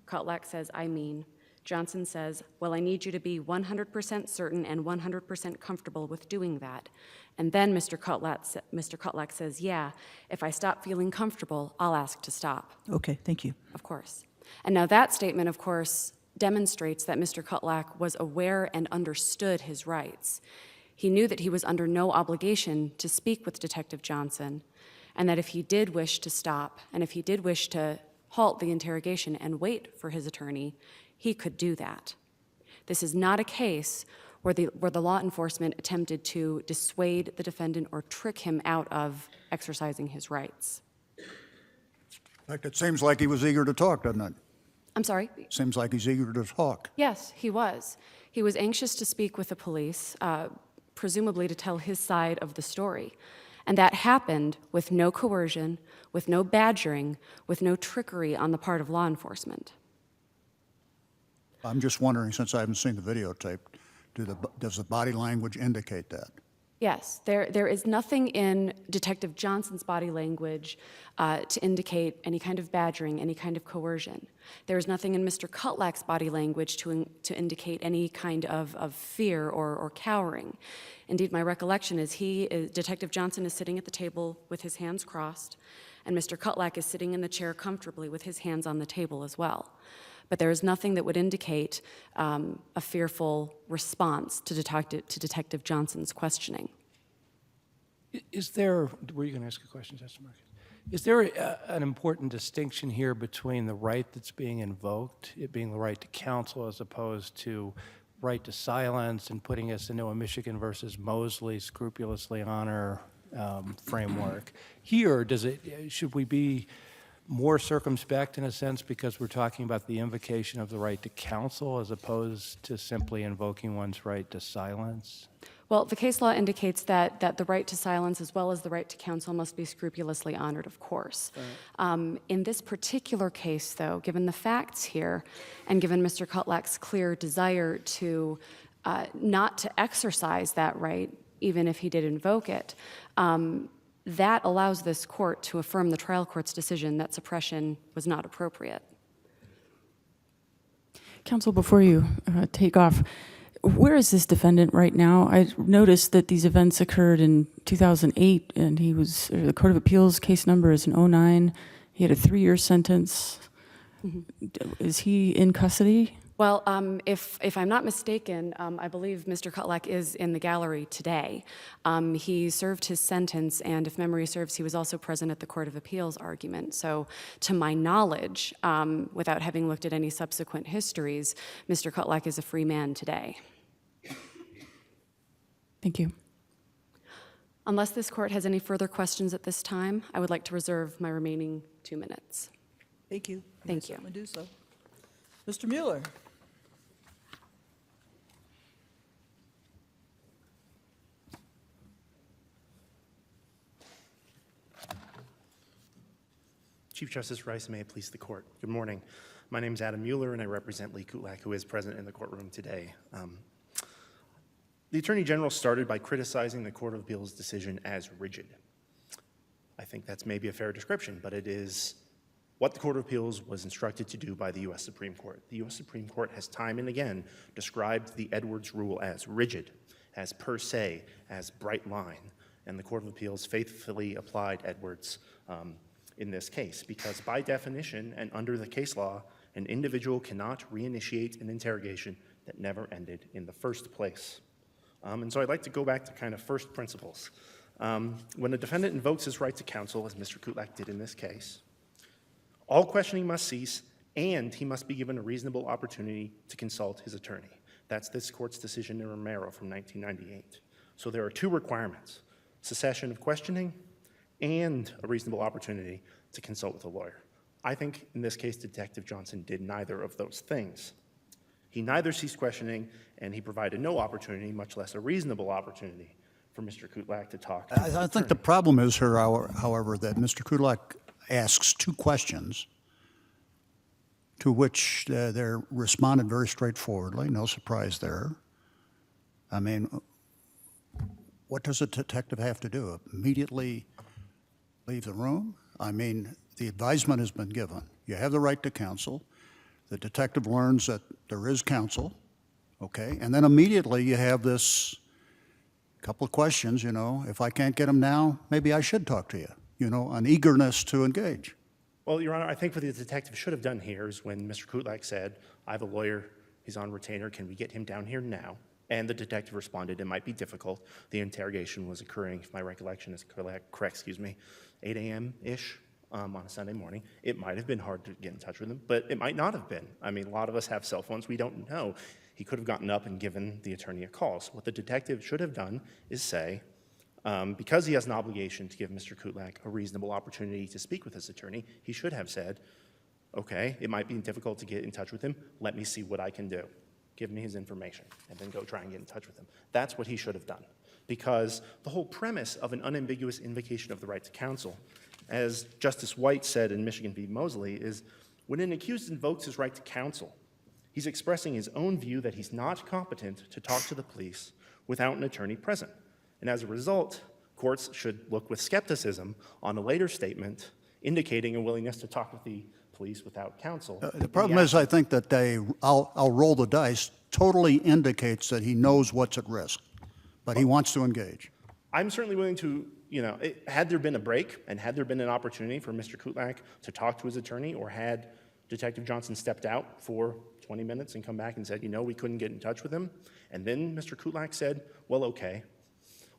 Kutlak says, I mean. Johnson says, well, I need you to be 100% certain and 100% comfortable with doing that. And then Mr. Kutlak says, yeah, if I stop feeling comfortable, I'll ask to stop. Okay, thank you. Of course. And now that statement, of course, demonstrates that Mr. Kutlak was aware and understood his rights. He knew that he was under no obligation to speak with Detective Johnson, and that if he did wish to stop, and if he did wish to halt the interrogation and wait for his attorney, he could do that. This is not a case where the law enforcement attempted to dissuade the defendant or trick him out of exercising his rights. In fact, it seems like he was eager to talk, doesn't it? I'm sorry? Seems like he's eager to talk. Yes, he was. He was anxious to speak with the police, presumably to tell his side of the story. And that happened with no coercion, with no badgering, with no trickery on the part of law enforcement. I'm just wondering, since I haven't seen the videotape, does the body language indicate that? Yes, there is nothing in Detective Johnson's body language to indicate any kind of badgering, any kind of coercion. There is nothing in Mr. Kutlak's body language to indicate any kind of fear or cowering. Indeed, my recollection is Detective Johnson is sitting at the table with his hands crossed, and Mr. Kutlak is sitting in the chair comfortably with his hands on the table as well. But there is nothing that would indicate a fearful response to Detective Johnson's questioning. Is there, were you going to ask a question, Justice Marcus? Is there an important distinction here between the right that's being invoked, it being the right to counsel, as opposed to right to silence, and putting us into a Michigan versus Mosley scrupulously honor framework? Here, should we be more circumspect in a sense because we're talking about the invocation of the right to counsel as opposed to simply invoking one's right to silence? Well, the case law indicates that the right to silence as well as the right to counsel must be scrupulously honored, of course. In this particular case, though, given the facts here, and given Mr. Kutlak's clear desire to not to exercise that right, even if he did invoke it, that allows this court to affirm the trial court's decision that suppression was not appropriate. Counsel, before you take off, where is this defendant right now? I noticed that these events occurred in 2008, and the Court of Appeals case number is an 09. He had a 3-year sentence. Mm-hmm. Is he in custody? Well, if I'm not mistaken, I believe Mr. Kutlak is in the gallery today. He served his sentence, and if memory serves, he was also present at the Court of Appeals argument. So to my knowledge, without having looked at any subsequent histories, Mr. Kutlak is a free man today. Thank you. Unless this court has any further questions at this time, I would like to reserve my remaining 2 minutes. Thank you. Thank you. I'm going to do so. Mr. Mueller. Chief Justice Rice, may it please the court. Good morning. My name is Adam Mueller, and I represent Lee Kutlak, who is present in the courtroom today. The Attorney General started by criticizing the Court of Appeals' decision as rigid. I think that's maybe a fair description, but it is what the Court of Appeals was instructed to do by the U.S. Supreme Court. The U.S. Supreme Court has time and again described the Edwards rule as rigid, as per se, as bright line, and the Court of Appeals faithfully applied Edwards in this case, because by definition and under the case law, an individual cannot reinitiate an interrogation that never ended in the first place. And so I'd like to go back to kind of first principles. When a defendant invokes his right to counsel, as Mr. Kutlak did in this case, all questioning must cease, and he must be given a reasonable opportunity to consult his attorney. That's this court's decision in Romero from 1998. So there are 2 requirements: cessation of questioning and a reasonable opportunity to consult with a lawyer. I think in this case, Detective Johnson did neither of those things. He neither ceased questioning, and he provided no opportunity, much less a reasonable opportunity, for Mr. Kutlak to talk to his I think attorney. the problem is here, however, that Mr. Kutlak asks 2 questions to which they're responded very straightforwardly, no surprise there. I mean, what does a detective have to do? Immediately leave the room? I mean, the advisement has been given. You have the right to counsel. The detective learns that there is counsel, okay? And then immediately you have this couple of questions, you know, if I can't get him now, maybe I should talk to you, you know, an eagerness to engage. Well, Your Honor, I think what the detective should have done here is when Mr. Kutlak said, I have a lawyer, he's on retainer, can we get him down here now? And the detective responded, it might be difficult. The interrogation was occurring, if my recollection is correct, 8 a.m.-ish on a Sunday morning. It might have been hard to get in touch with him, but it might not have been. I mean, a lot of us have cell phones, we don't know. He could have gotten up and given the attorney a call. So what the detective should have done is say, because he has an obligation to give Mr. Kutlak a reasonable opportunity to speak with his attorney, he should have said, okay, it might be difficult to get in touch with him. Let me see what I can do. Give me his information, and then go try and get in touch with him. That's what he should have done. Because the whole premise of an unambiguous invocation of the right to counsel, as Justice White said in Michigan v. Mosley, is when an accused invokes his right to counsel, he's expressing his own view that he's not competent to talk to the police without an attorney present. And as a result, courts should look with skepticism on a later statement indicating a willingness to talk with the police without counsel. The problem is, I think that I'll roll the dice, totally indicates that he knows what's at risk, but he wants to engage. I'm certainly willing to, you know, had there been a break and had there been an opportunity for Mr. Kutlak to talk to his attorney, or had Detective Johnson stepped out for 20 minutes and come back and said, you know, we couldn't get in touch with him, and then Mr. Kutlak said, well, okay,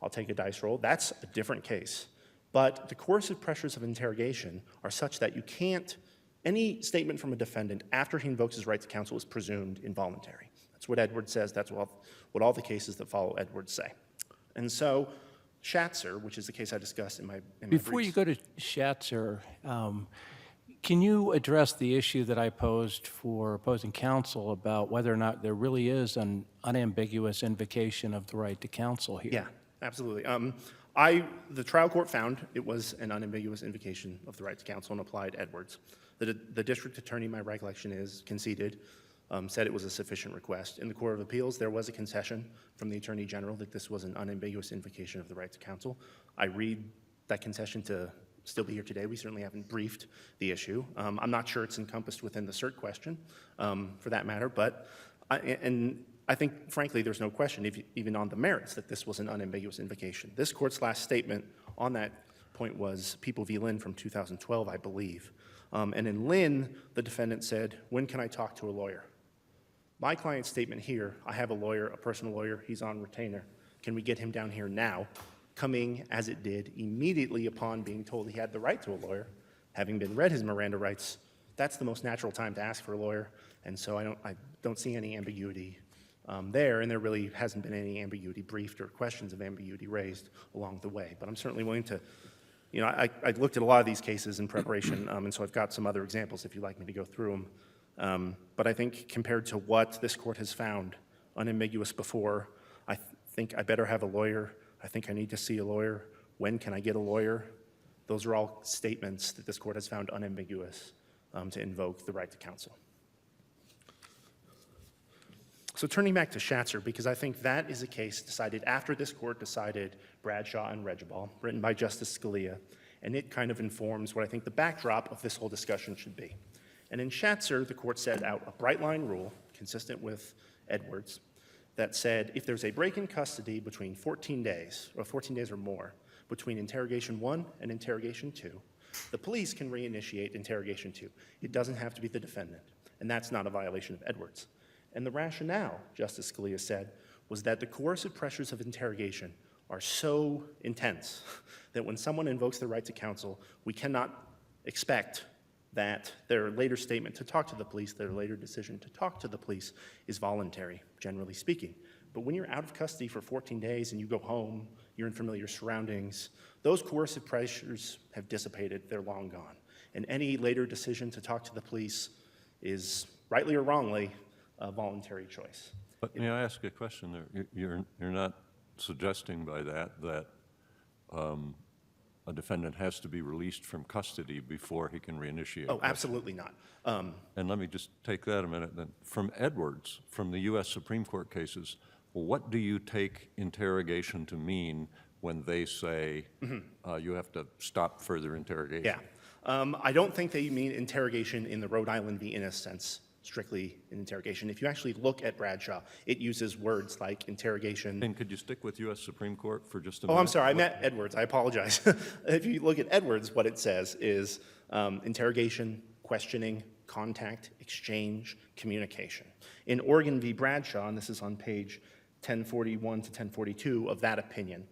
I'll take a dice roll, that's a different case. But the coercive pressures of interrogation are such that you can't, any statement from a defendant after he invokes his right to counsel is presumed involuntary. That's what Edwards says, that's what all the cases that follow Edwards say. And so Schatzer, which is the case I discussed in my Before briefs. you go to Schatzer, can you address the issue that I posed for opposing counsel about whether or not there really is an unambiguous invocation of the right to counsel here? Yeah, absolutely. The trial court found it was an unambiguous invocation of the right to counsel and applied Edwards. The district attorney, my recollection is, conceded, said it was a sufficient request. In the Court of Appeals, there was a concession from the Attorney General that this was an unambiguous invocation of the right to counsel. I read that concession to still be here today. We certainly haven't briefed the issue. I'm not sure it's encompassed within the cert question, for that matter, but I think, frankly, there's no question, even on the merits, that this was an unambiguous invocation. This court's last statement on that point was People v. Lynn from 2012, I believe. And in Lynn, the defendant said, when can I talk to a lawyer? My client's statement here, I have a lawyer, a personal lawyer, he's on retainer. Can we get him down here now? Coming, as it did, immediately upon being told he had the right to a lawyer, having been read his Miranda rights, that's the most natural time to ask for a lawyer. And so I don't see any ambiguity there, and there really hasn't been any ambiguity briefed or questions of ambiguity raised along the way. But I'm certainly willing to, you know, I looked at a lot of these cases in preparation, and so I've got some other examples if you'd like me to go through them. But I think compared to what this court has found unambiguous before, I think I better have a lawyer. I think I need to see a lawyer. When can I get a lawyer? Those are all statements that this court has found unambiguous to invoke the right to counsel. So turning back to Schatzer, because I think that is a case decided after this court decided Bradshaw and Regibald, written by Justice Scalia, and it kind of informs what I think the backdrop of this whole discussion should be. And in Schatzer, the court set out a bright-line rule, consistent with Edwards, that said if there's a break in custody between 14 days, or 14 days or more, between interrogation 1 and interrogation 2, the police can reinitiate interrogation 2. It doesn't have to be the defendant, and that's not a violation of Edwards. And the rationale, Justice Scalia said, was that the coercive pressures of interrogation are so intense that when someone invokes the right to counsel, we cannot expect that their later statement to talk to the police, their later decision to talk to the police is voluntary, generally speaking. But when you're out of custody for 14 days and you go home, you're in familiar surroundings, those coercive pressures have dissipated, they're long gone. And any later decision to talk to the police is, rightly or wrongly, a voluntary choice. But may I ask a question there? You're not suggesting by that a defendant has to be released from custody before he can reinitiate? Oh, absolutely not. And let me just take that a minute then. From Edwards, from the U.S. Supreme Court cases, what do you take interrogation to mean when they say you have to stop further interrogation? Yeah. I don't think they mean interrogation in the Rhode Island v. Innis sense strictly an interrogation. If you actually look at Bradshaw, it uses words like interrogation. And could you stick with U.S. Supreme Court for just a minute? Oh, I'm sorry, I meant Edwards, I apologize. If you look at Edwards, what it says is interrogation, questioning, contact, exchange, communication. In Oregon v. Bradshaw, and this is on page 1041 to 1042 of that opinion,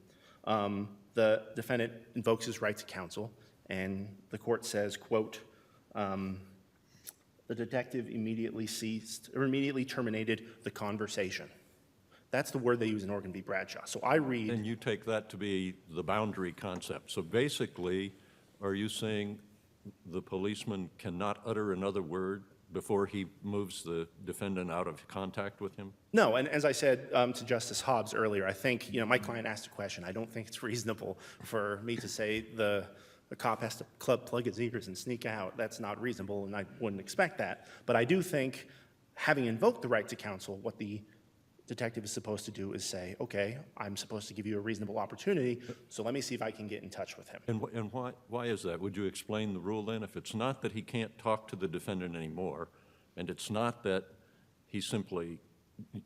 the defendant invokes his right to counsel, and the court says, quote, the detective immediately terminated the conversation. That's the word they use in Oregon v. Bradshaw. So I read. And you take that to be the boundary concept. So basically, are you saying the policeman cannot utter another word before he moves the defendant out of contact with him? No, and as I said to Justice Hobbs earlier, I think, my client asked a question. I don't think it's reasonable for me to say the cop has to plug his ears and sneak out. That's not reasonable, and I wouldn't expect that. But I do think, having invoked the right to counsel, what the detective is supposed to do is say, okay, I'm supposed to give you a reasonable opportunity, so let me see if I can get in touch with him. And why is that? Would you explain the rule then? If it's not that he can't talk to the defendant anymore, and it's not that he simply,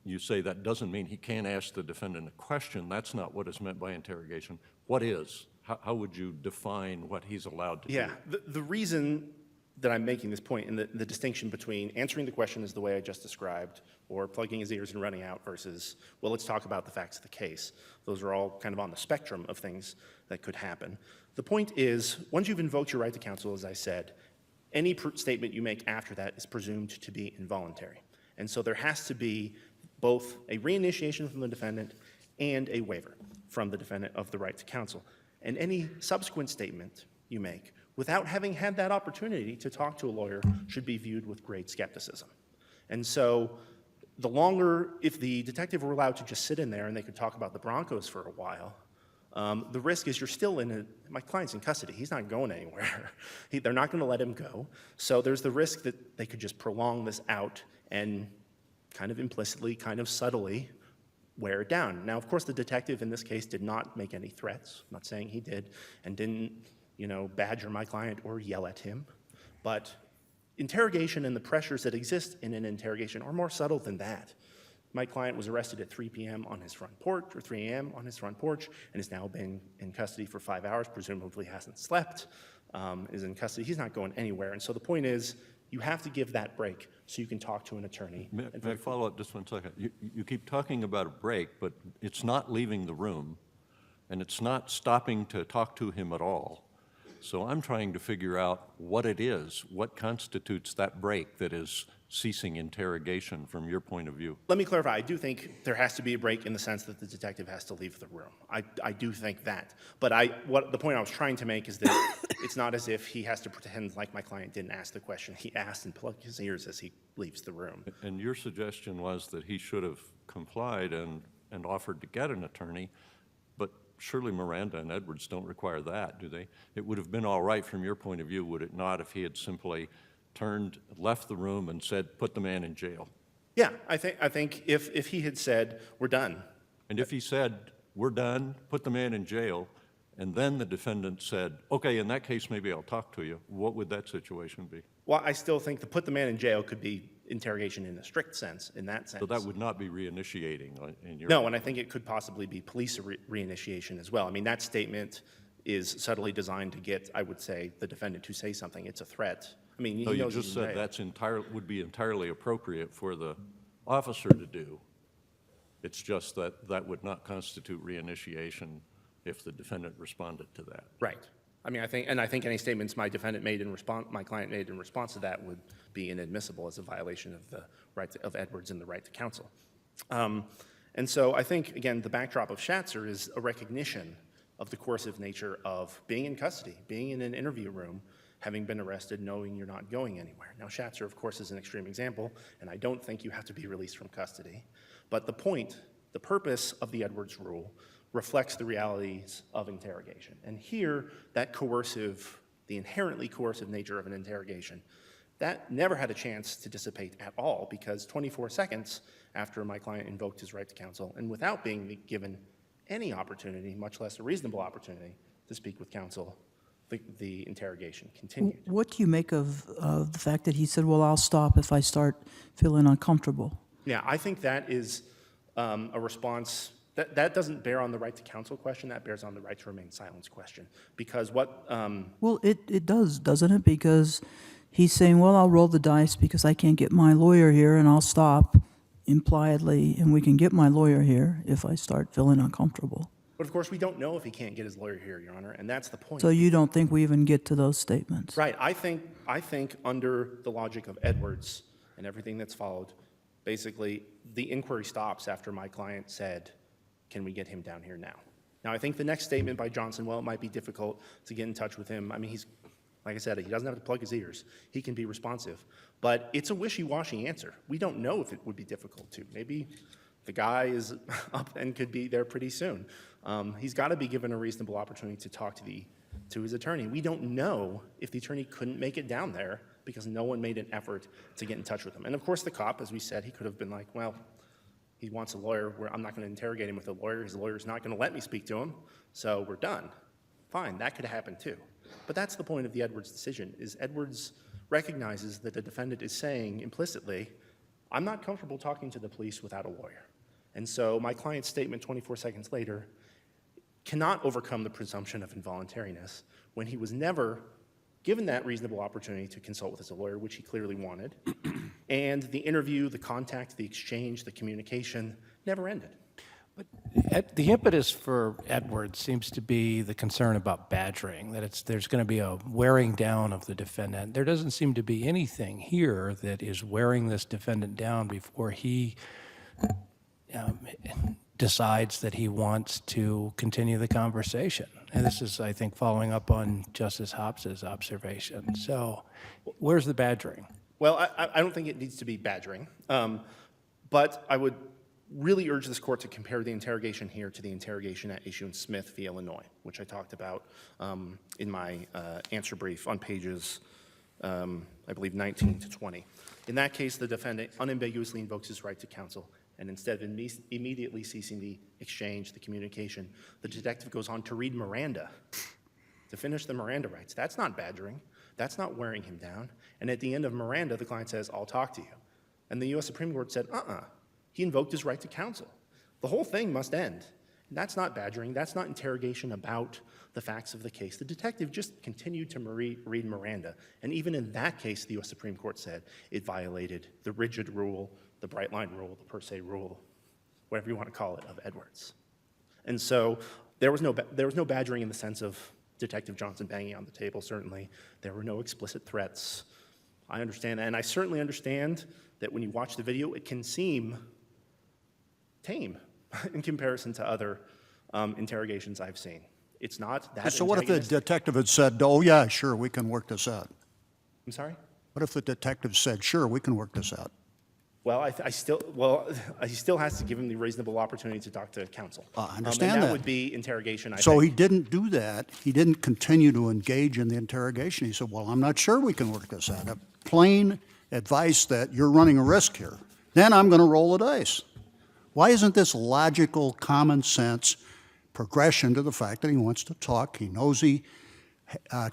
you say that doesn't mean he can't ask the defendant a question, that's not what is meant by interrogation. What is? How would you define what he's allowed to do? Yeah, the reason that I'm making this point and the distinction between answering the question is the way I just described, or plugging his ears and running out versus, well, let's talk about the facts of the case. Those are all kind of on the spectrum of things that could happen. The point is, once you've invoked your right to counsel, as I said, any statement you make after that is presumed to be involuntary. And so there has to be both a reinitiation from the defendant and a waiver from the defendant of the right to counsel. And any subsequent statement you make without having had that opportunity to talk to a lawyer should be viewed with great skepticism. And so the longer, if the detective were allowed to just sit in there and they could talk about the Broncos for a while, the risk is you're still my client's in custody. He's not going anywhere. They're not going to let him go. So there's the risk that they could just prolong this out and kind of implicitly, kind of subtly wear it down. Now, of course, the detective in this case did not make any threats. I'm not saying he did, and didn't, badger my client or yell at him. But interrogation and the pressures that exist in an interrogation are more subtle than that. My client was arrested at 3 p.m. on his front porch, or 3 a.m. on his front porch, and has now been in custody for 5 hours, presumably hasn't slept, is in custody. He's not going anywhere. And so the point is, you have to give that break so you can talk to an attorney. May I follow up just 1 second? You keep talking about a break, but it's not leaving the room, and it's not stopping to talk to him at all. So I'm trying to figure out what it is, what constitutes that break that is ceasing interrogation from your point of view. Let me clarify. I do think there has to be a break in the sense that the detective has to leave the room. I do think that. But the point I was trying to make is that it's not as if he has to pretend like my client didn't ask the question. He asked and plugged his ears as he leaves the room. And your suggestion was that he should have complied and offered to get an attorney, but surely Miranda and Edwards don't require that, do they? It would have been all right from your point of view, would it not, if he had simply left the room and said, put the man in jail? Yeah, I think if he had said, we're done. And if he said, we're done, put the man in jail, and then the defendant said, okay, in that case, maybe I'll talk to you, what would that situation be? Well, I still think the put the man in jail could be interrogation in a strict sense, in that sense. So that would not be reinitiating in your... No, and I think it could possibly be police reinitiation as well. I mean, that statement is subtly designed to get, I would say, the defendant to say something. It's a threat. I mean, he No, you knows just he's said in jail. would be entirely appropriate for the officer to do. It's just that would not constitute reinitiation if the defendant responded to that. Right. I mean, I think any statements my client made in response to that would be inadmissible as a violation of the right of Edwards and the right to counsel. And so I think, again, the backdrop of Schatzer is a recognition of the coercive nature of being in custody, being in an interview room, having been arrested, knowing you're not going anywhere. Now, Schatzer, of course, is an extreme example, and I don't think you have to be released from custody. But the purpose of the Edwards rule reflects the realities of interrogation. And here, the inherently coercive nature of an interrogation, that never had a chance to dissipate at all, because 24 seconds after my client invoked his right to counsel, and without being given any opportunity, much less a reasonable opportunity, to speak with counsel, the interrogation continued. What do you make of the fact that he said, well, I'll stop if I start feeling uncomfortable? Yeah, I think that is a response, that doesn't bear on the right to counsel question, that bears on the right to remain silent question. Because what, Well, it does, doesn't it? Because he's saying, well, I'll roll the dice because I can't get my lawyer here, and I'll stop impliedly, and we can get my lawyer here if I start feeling uncomfortable. but of course, we don't know if he can't get his lawyer here, Your Honor, and that's the point. So you don't think we even get to those statements? Right, I think under the logic of Edwards and everything that's followed, basically, the inquiry stops after my client said, can we get him down here now? Now, I think the next statement by Johnson, well, it might be difficult to get in touch with him. I mean, he's, like I said, he doesn't have to plug his ears. He can be responsive. But it's a wishy-washy answer. We don't know if it would be difficult to. Maybe the guy is up and could be there pretty soon. He's got to be given a reasonable opportunity to talk to his attorney. We don't know if the attorney couldn't make it down there because no one made an effort to get in touch with him. And of course, the cop, as we said, he could have been like, well, he wants a lawyer where I'm not going to interrogate him with a lawyer. His lawyer's not going to let me speak to him, so we're done. Fine, that could happen too. But that's the point of the Edwards decision, is Edwards recognizes that the defendant is saying implicitly, I'm not comfortable talking to the police without a lawyer. And so my client's statement 24 seconds later cannot overcome the presumption of involuntariness when he was never given that reasonable opportunity to consult with his lawyer, which he clearly wanted, and the interview, the contact, the exchange, the communication never ended. But the impetus for Edwards seems to be the concern about badgering, that there's going to be a wearing down of the defendant. There doesn't seem to be anything here that is wearing this defendant down before he decides that he wants to continue the conversation. And this is, I think, following up on Justice Hobbs's observation. So where's the badgering? Well, I don't think it needs to be badgering, but I would really urge this court to compare the interrogation here to the interrogation at issue in Smith v. Illinois, which I talked about in my answer brief on pages, I believe, 19 to 20. In that case, the defendant unambiguously invokes his right to counsel, and instead of immediately ceasing the exchange, the communication, the detective goes on to read Miranda, to finish the Miranda rights. That's not badgering. That's not wearing him down. And at the end of Miranda, the client says, I'll talk to you. And the U.S. Supreme Court said, he invoked his right to counsel. The whole thing must end. And that's not badgering. That's not interrogation about the facts of the case. The detective just continued to read Miranda. And even in that case, the U.S. Supreme Court said it violated the rigid rule, the bright line rule, the per se rule, whatever you want to call it, of Edwards. And so there was no badgering in the sense of Detective Johnson banging on the table, certainly. There were no explicit threats. I understand that. And I certainly understand that when you watch the video, it can seem tame in comparison to other interrogations I've seen. It's not that. So what if the detective had said, oh, yeah, sure, we can work this out? I'm sorry? What if the detective said, sure, we can work this out? Well, he still has to give him the reasonable opportunity to talk to counsel. I understand and that. that would be interrogation, I So think. he didn't do that. He didn't continue to engage in the interrogation. He said, well, I'm not sure we can work this out. A plain advice that you're running a risk here. Then I'm going to roll the dice. Why isn't this logical, common sense progression to the fact that he wants to talk? He knows he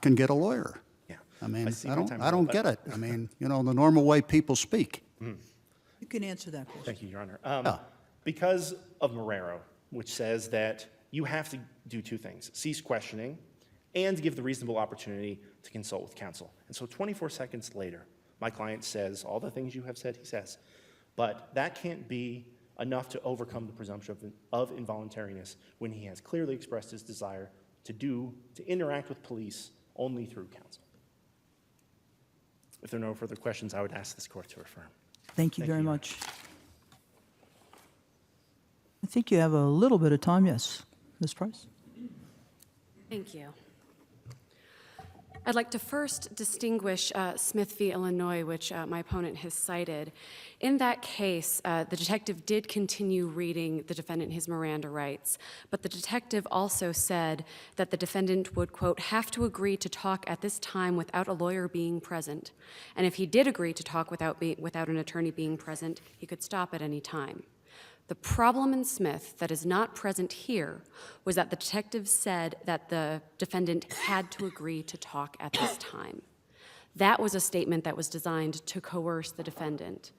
can get a lawyer. Yeah. I mean, see I my time is don't up, get but- it. I mean, the normal way people speak. You can answer that question. Thank you, Your Honor. Because of Marrero, which says that you have to do two things, cease questioning and give the reasonable opportunity to consult with counsel. And so 24 seconds later, my client says all the things you have said, he says. But that can't be enough to overcome the presumption of involuntariness when he has clearly expressed his desire to interact with police only through counsel. If there are no further questions, I would ask this court to affirm. Thank you Thank very you. much. I think you have a little bit of time, yes. Ms. Price? Thank you. I'd like to first distinguish Smith v. Illinois, which my opponent has cited. In that case, the detective did continue reading the defendant his Miranda rights, but the detective also said that the defendant would, quote, have to agree to talk at this time without a lawyer being present. And if he did agree to talk without an attorney being present, he could stop at any time. The problem in Smith that is not present here was that the detective said that the defendant had to agree to talk at this time. That was a statement that was designed to coerce the defendant.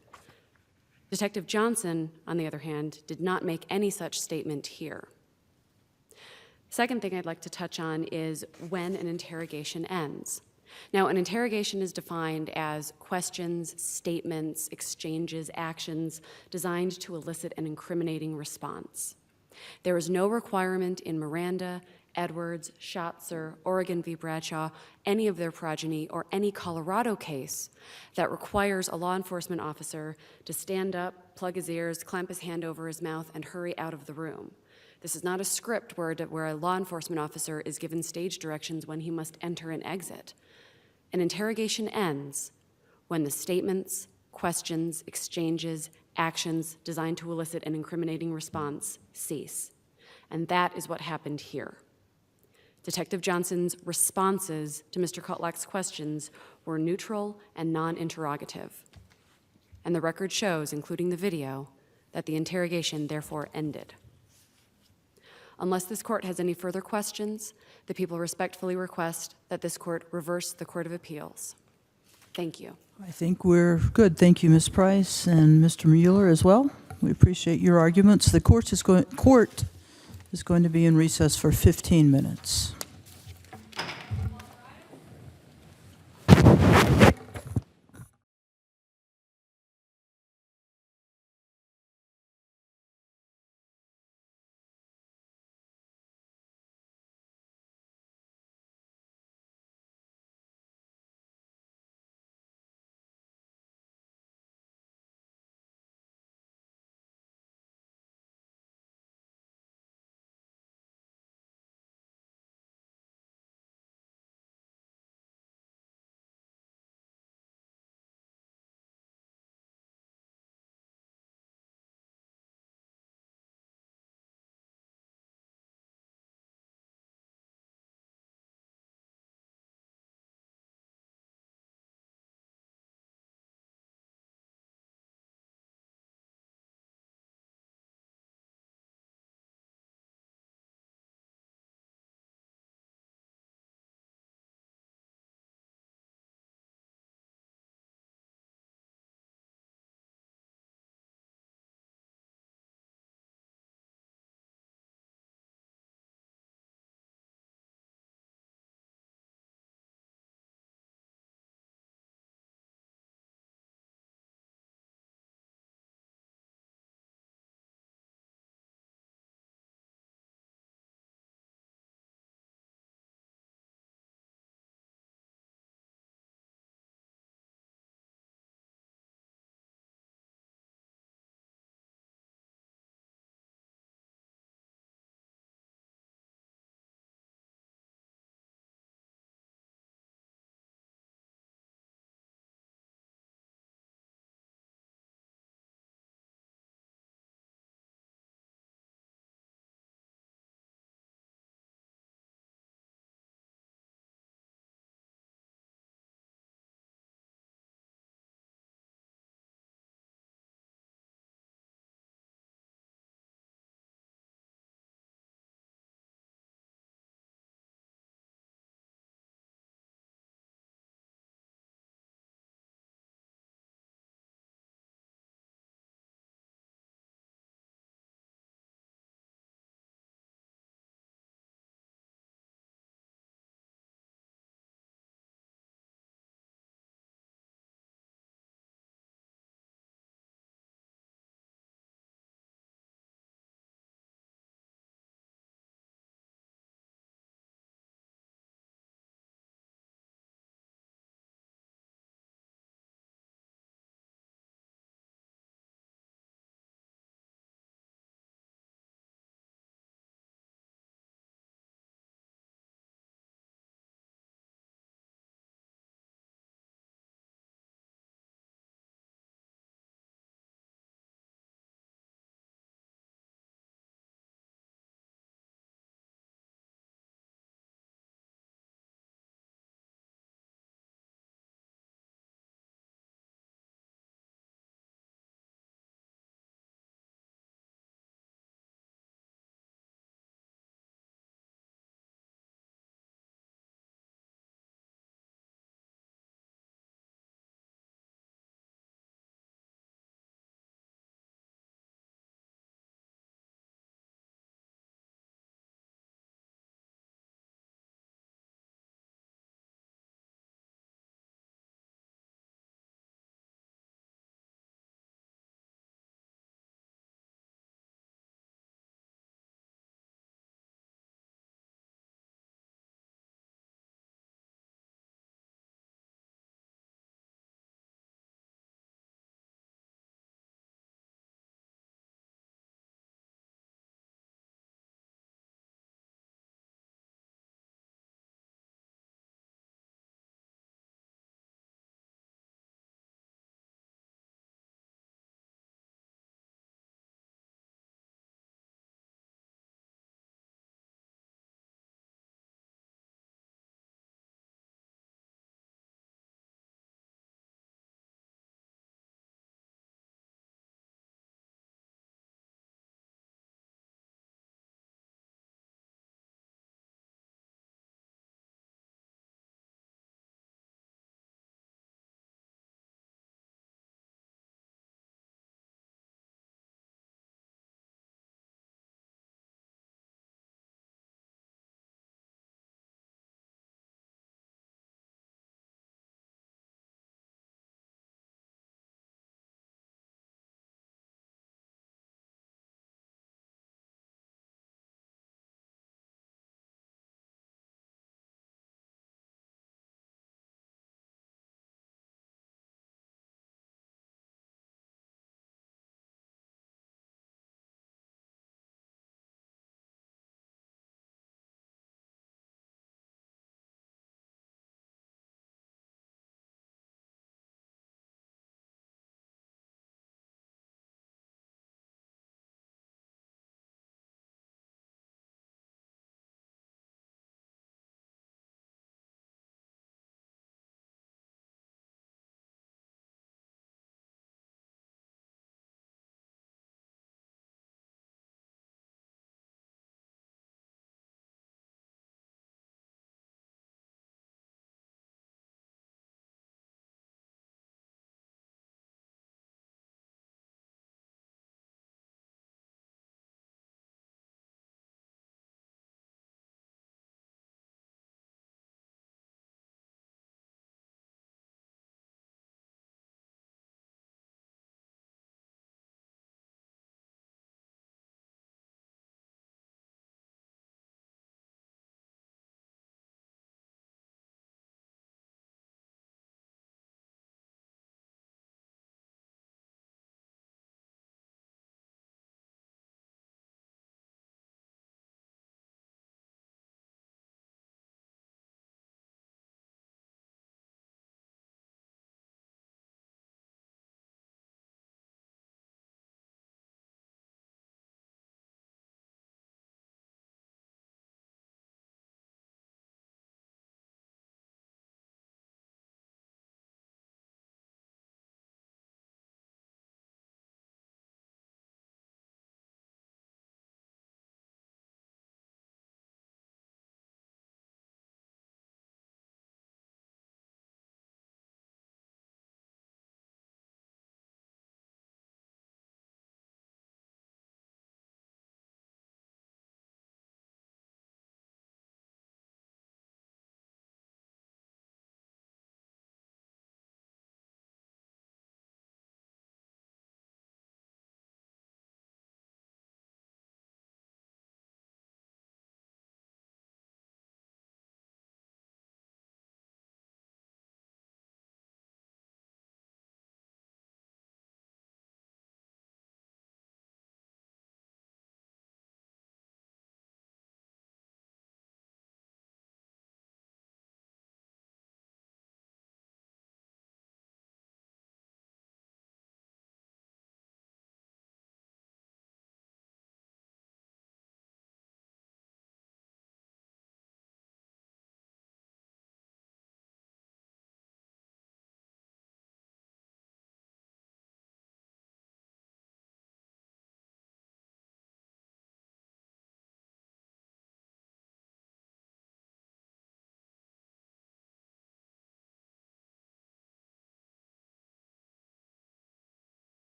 Detective Johnson, on the other hand, did not make any such statement here. Second thing I'd like to touch on is when an interrogation ends. Now, an interrogation is defined as questions, statements, exchanges, actions designed to elicit an incriminating response. There is no requirement in Miranda, Edwards, Schatzer, Oregon v. Bradshaw, any of their progeny, or any Colorado case that requires a law enforcement officer to stand up, plug his ears, clamp his hand over his mouth, and hurry out of the room. This is not a script where a law enforcement officer is given stage directions when he must enter and exit. An interrogation ends when the statements, questions, exchanges, actions designed to elicit an incriminating response cease. And that is what happened here. Detective Johnson's responses to Mr. Kutlak's questions were neutral and non-interrogative. And the record shows, including the video, that the interrogation therefore ended. Unless this court has any further questions, the people respectfully request that this court reverse the Court of Appeals. Thank you. I think we're good. Thank you, Ms. Price and Mr. Mueller as well. We appreciate your arguments. The court is going to be in recess for 15 minutes.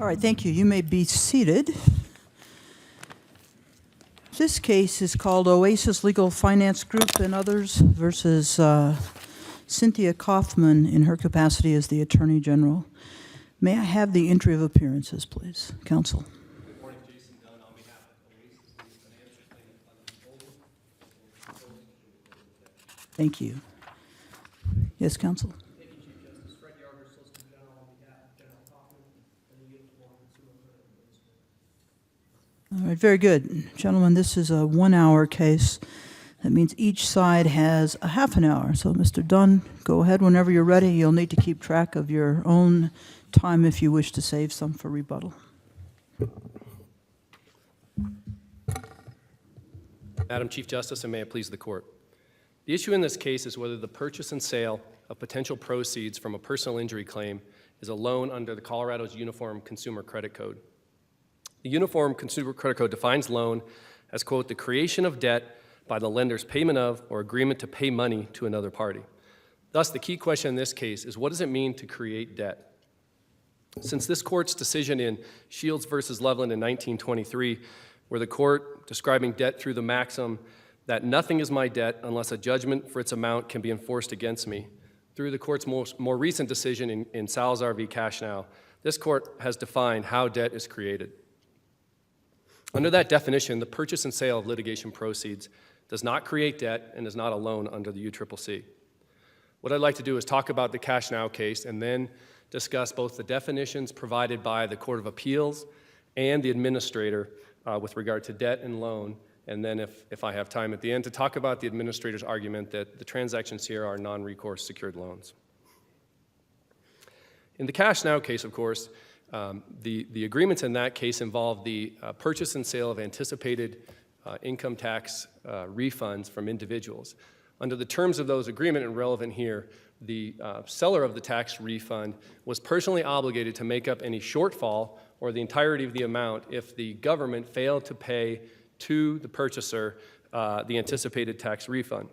All right, thank you. You may be seated. This case is called Oasis Legal Finance Group and others versus Cynthia Coffman in her capacity as the Attorney General. May I have the entry of appearances, please? Counsel. Good morning, Jason Dunn, on behalf of Oasis Legal Financial Claim. Thank you. Yes, Counsel. Thank you, Chief Justice. Fred Yarger, Solicitor General, on behalf of General Coffman and the Uniform Consumer Credit Administrator. All right, very good. Gentlemen, this is a 1-hour case. That means each side has a half an hour. So, Mr. Dunn, go ahead whenever you're ready. You'll need to keep track of your own time if you wish to save some for rebuttal. Madam Chief Justice, and may it please the Court. The issue in this case is whether the purchase and sale of potential proceeds from a personal injury claim is a loan under the Colorado's Uniform Consumer Credit Code. The Uniform Consumer Credit Code defines loan as, quote, the creation of debt by the lender's payment of or agreement to pay money to another party. Thus, the key question in this case is, what does it mean to create debt? Since this Court's decision in Shields versus Loveland in 1923, where the Court describing debt through the maxim that nothing is my debt unless a judgment for its amount can be enforced against me, through the Court's more recent decision in Salazar v. Cashnow, this Court has defined how debt is created. Under that definition, the purchase and sale of litigation proceeds does not create debt and is not a loan under the UCCC. What I'd like to do is talk about the Cashnow case and then discuss both the definitions provided by the Court of Appeals and the administrator with regard to debt and loan, and then if I have time at the end to talk about the administrator's argument that the transactions here are non-recourse secured loans. In the Cashnow case, of course, the agreements in that case involve the purchase and sale of anticipated income tax refunds from individuals. Under the terms of those agreements, and relevant here, the seller of the tax refund was personally obligated to make up any shortfall or the entirety of the amount if the government failed to pay to the purchaser the anticipated tax refund.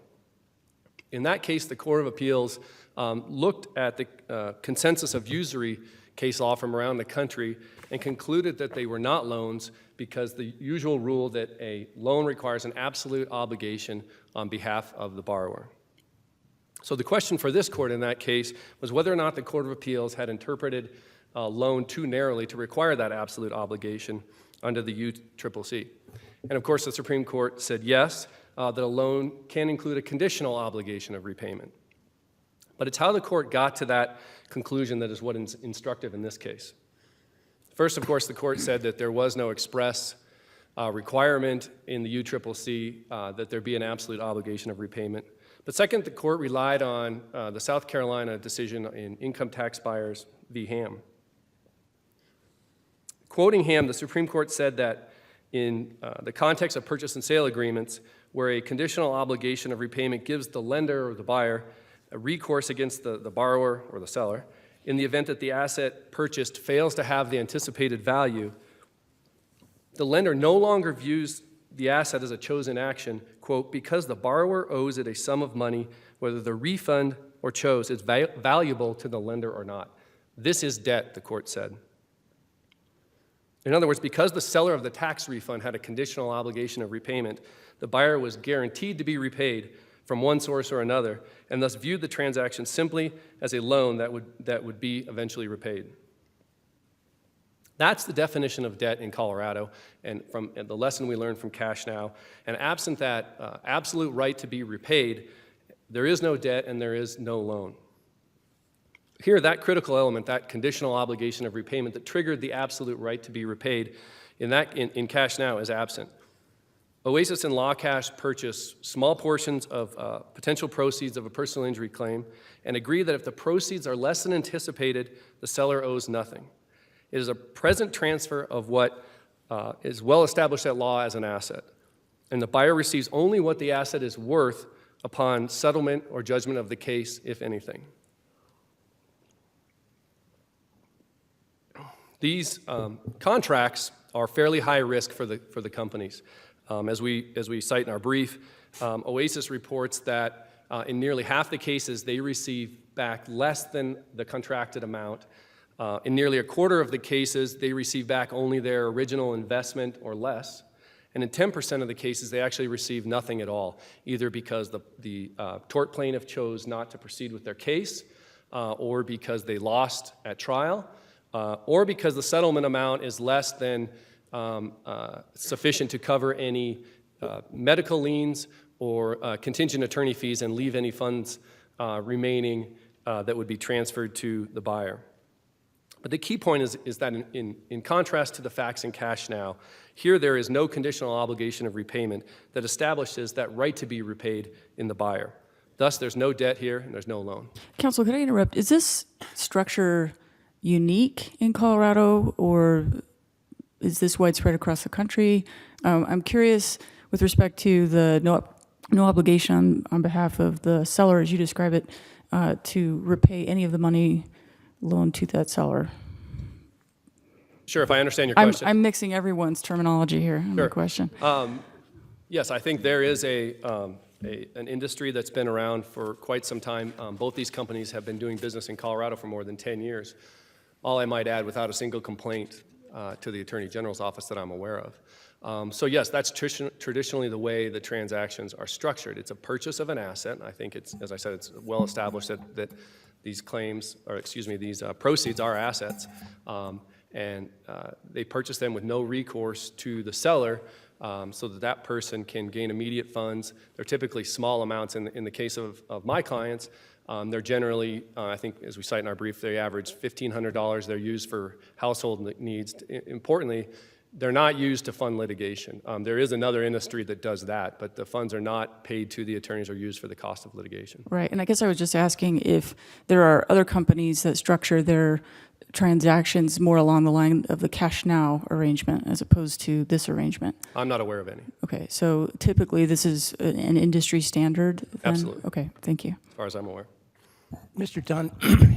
In that case, the Court of Appeals looked at the consensus of usury case law from around the country and concluded that they were not loans because the usual rule that a loan requires an absolute obligation on behalf of the borrower. So the question for this court in that case was whether or not the Court of Appeals had interpreted a loan too narrowly to require that absolute obligation under the UCCC. And of course, the Supreme Court said yes, that a loan can include a conditional obligation of repayment. But it's how the court got to that conclusion that is what is instructive in this case. First, of course, the court said that there was no express requirement in the UCCC that there be an absolute obligation of repayment. But second, the court relied on the South Carolina decision in Income Tax Buyers v. Ham. Quoting Ham, the Supreme Court said that in the context of purchase and sale agreements, where a conditional obligation of repayment gives the lender or the buyer a recourse against the borrower or the seller, in the event that the asset purchased fails to have the anticipated value, the lender no longer views the asset as a chosen action, quote, because the borrower owes it a sum of money, whether the refund or chose is valuable to the lender or not. This is debt, the court said. In other words, because the seller of the tax refund had a conditional obligation of repayment, the buyer was guaranteed to be repaid from one source or another, and thus viewed the transaction simply as a loan that would be eventually repaid. That's the definition of debt in Colorado, and from the lesson we learned from Cashnow. And absent that absolute right to be repaid, there is no debt and there is no loan. Here, that critical element, that conditional obligation of repayment that triggered the absolute right to be repaid, in Cashnow is absent. Oasis and Law Cash purchase small portions of potential proceeds of a personal injury claim and agree that if the proceeds are less than anticipated, the seller owes nothing. It is a present transfer of what is well established at law as an asset, and the buyer receives only what the asset is worth upon settlement or judgment of the case, if anything. These contracts are fairly high risk for the companies. As we cite in our brief, Oasis reports that in nearly half the cases, they receive back less than the contracted amount In nearly a quarter of the cases, they receive back only their original investment or less. And in 10% of the cases, they actually receive nothing at all, either because the tort plaintiff chose not to proceed with their case, or because they lost at trial, or because the settlement amount is less than sufficient to cover any medical liens or contingent attorney fees and leave any funds remaining that would be transferred to the buyer. But the key point is that in contrast to the facts in cash now, here there is no conditional obligation of repayment that establishes that right to be repaid in the buyer. Thus, there's no debt here and there's no loan. Counsel, could I interrupt? Is this structure unique in Colorado, or is this widespread across the country? I'm curious with respect to the no obligation on behalf of the seller, as you describe it, to repay any of the money loaned to that seller. Sure, if I understand your question. I'm mixing everyone's terminology here in my question. Yes, I think there is an industry that's been around for quite some time. Both these companies have been doing business in Colorado for more than 10 years. All I might add, without a single complaint to the Attorney General's office that I'm aware of. So yes, that's traditionally the way the transactions are structured. It's a purchase of an asset. I think it's, as I said, it's well established that these claims, or excuse me, these proceeds are assets. And they purchase them with no recourse to the seller, so that that person can gain immediate funds. They're typically small amounts. In the case of my clients, they're generally, I think as we cite in our brief, they average $1,500. They're used for household needs. Importantly, they're not used to fund litigation. There is another industry that does that, but the funds are not paid to the attorneys or used for the cost of litigation. Right, and I guess I was just asking if there are other companies that structure their transactions more along the line of the cash now arrangement as opposed to this arrangement. I'm not aware of any. Okay, so typically this is an industry standard then? Absolutely. Okay, thank you. As far as I'm aware. Mr. Dunn,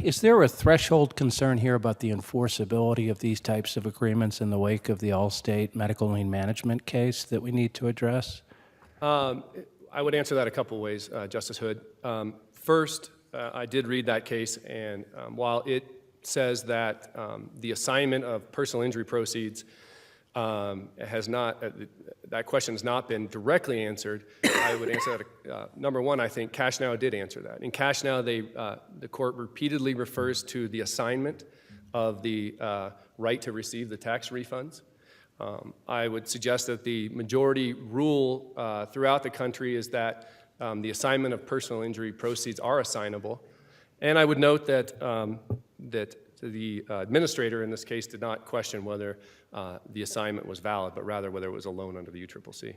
is there a threshold concern here about the enforceability of these types of agreements in the wake of the Allstate medical lien management case that we need to address? I would answer that a couple ways, Justice Hood. First, I did read that case, and while it says that the assignment of personal injury proceeds has not, that question has not been directly answered, I would answer that. Number one, I think Cash Now did answer that. In Cash Now, the court repeatedly refers to the assignment of the right to receive the tax refunds. I would suggest that the majority rule throughout the country is that the assignment of personal injury proceeds are assignable. And I would note that that the administrator in this case did not question whether the assignment was valid, but rather whether it was a loan under the UCCC.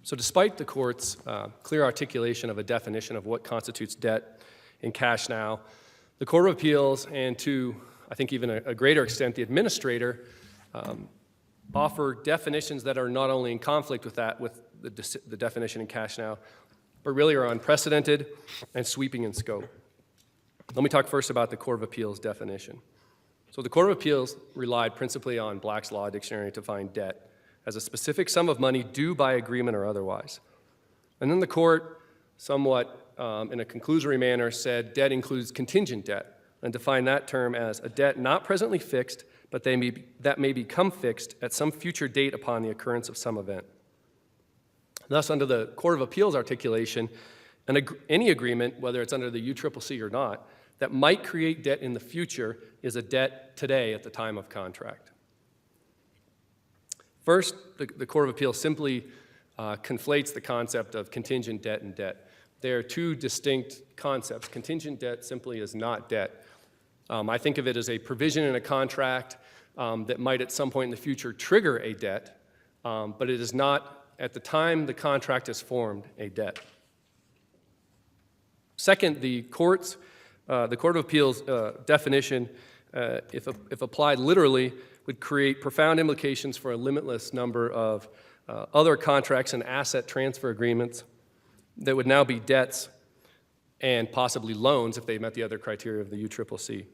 So despite the court's clear articulation of a definition of what constitutes debt in Cash Now, the Court of Appeals, and to, I think, even a greater extent, the administrator, offer definitions that are not only in conflict with that, with the definition in Cash Now, but really are unprecedented and sweeping in scope. Let me talk first about the Court of Appeals definition. So the Court of Appeals relied principally on Black's Law Dictionary to find debt as a specific sum of money due by agreement or otherwise. And then the court, somewhat in a conclusory manner, said debt includes contingent debt and defined that term as a debt not presently fixed, but that may become fixed at some future date upon the occurrence of some event. Thus, under the Court of Appeals articulation, any agreement, whether it's under the UCCC or not, that might create debt in the future is a debt today at the time of contract. First, the Court of Appeals simply conflates the concept of contingent debt and debt. They are two distinct concepts. Contingent debt simply is not debt. I think of it as a provision in a contract that might at some point in the future trigger a debt, but it is not, at the time the contract is formed, a debt. Second, the Court of Appeals definition, if applied literally, would create profound implications for a limitless number of other contracts and asset transfer agreements that would now be debts and possibly loans if they met the other criteria of the UCCC.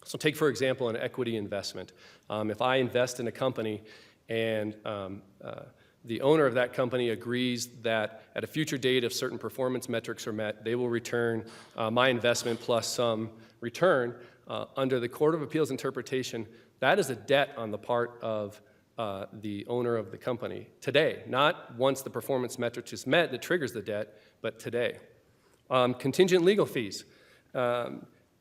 So take, for example, an equity investment. If I invest in a company and the owner of that company agrees that at a future date, if certain performance metrics are met, they will return my investment plus some return. Under the Court of Appeals interpretation, that is a debt on the part of the owner of the company today, not once the performance metric is met that triggers the debt, but today. Contingent legal fees.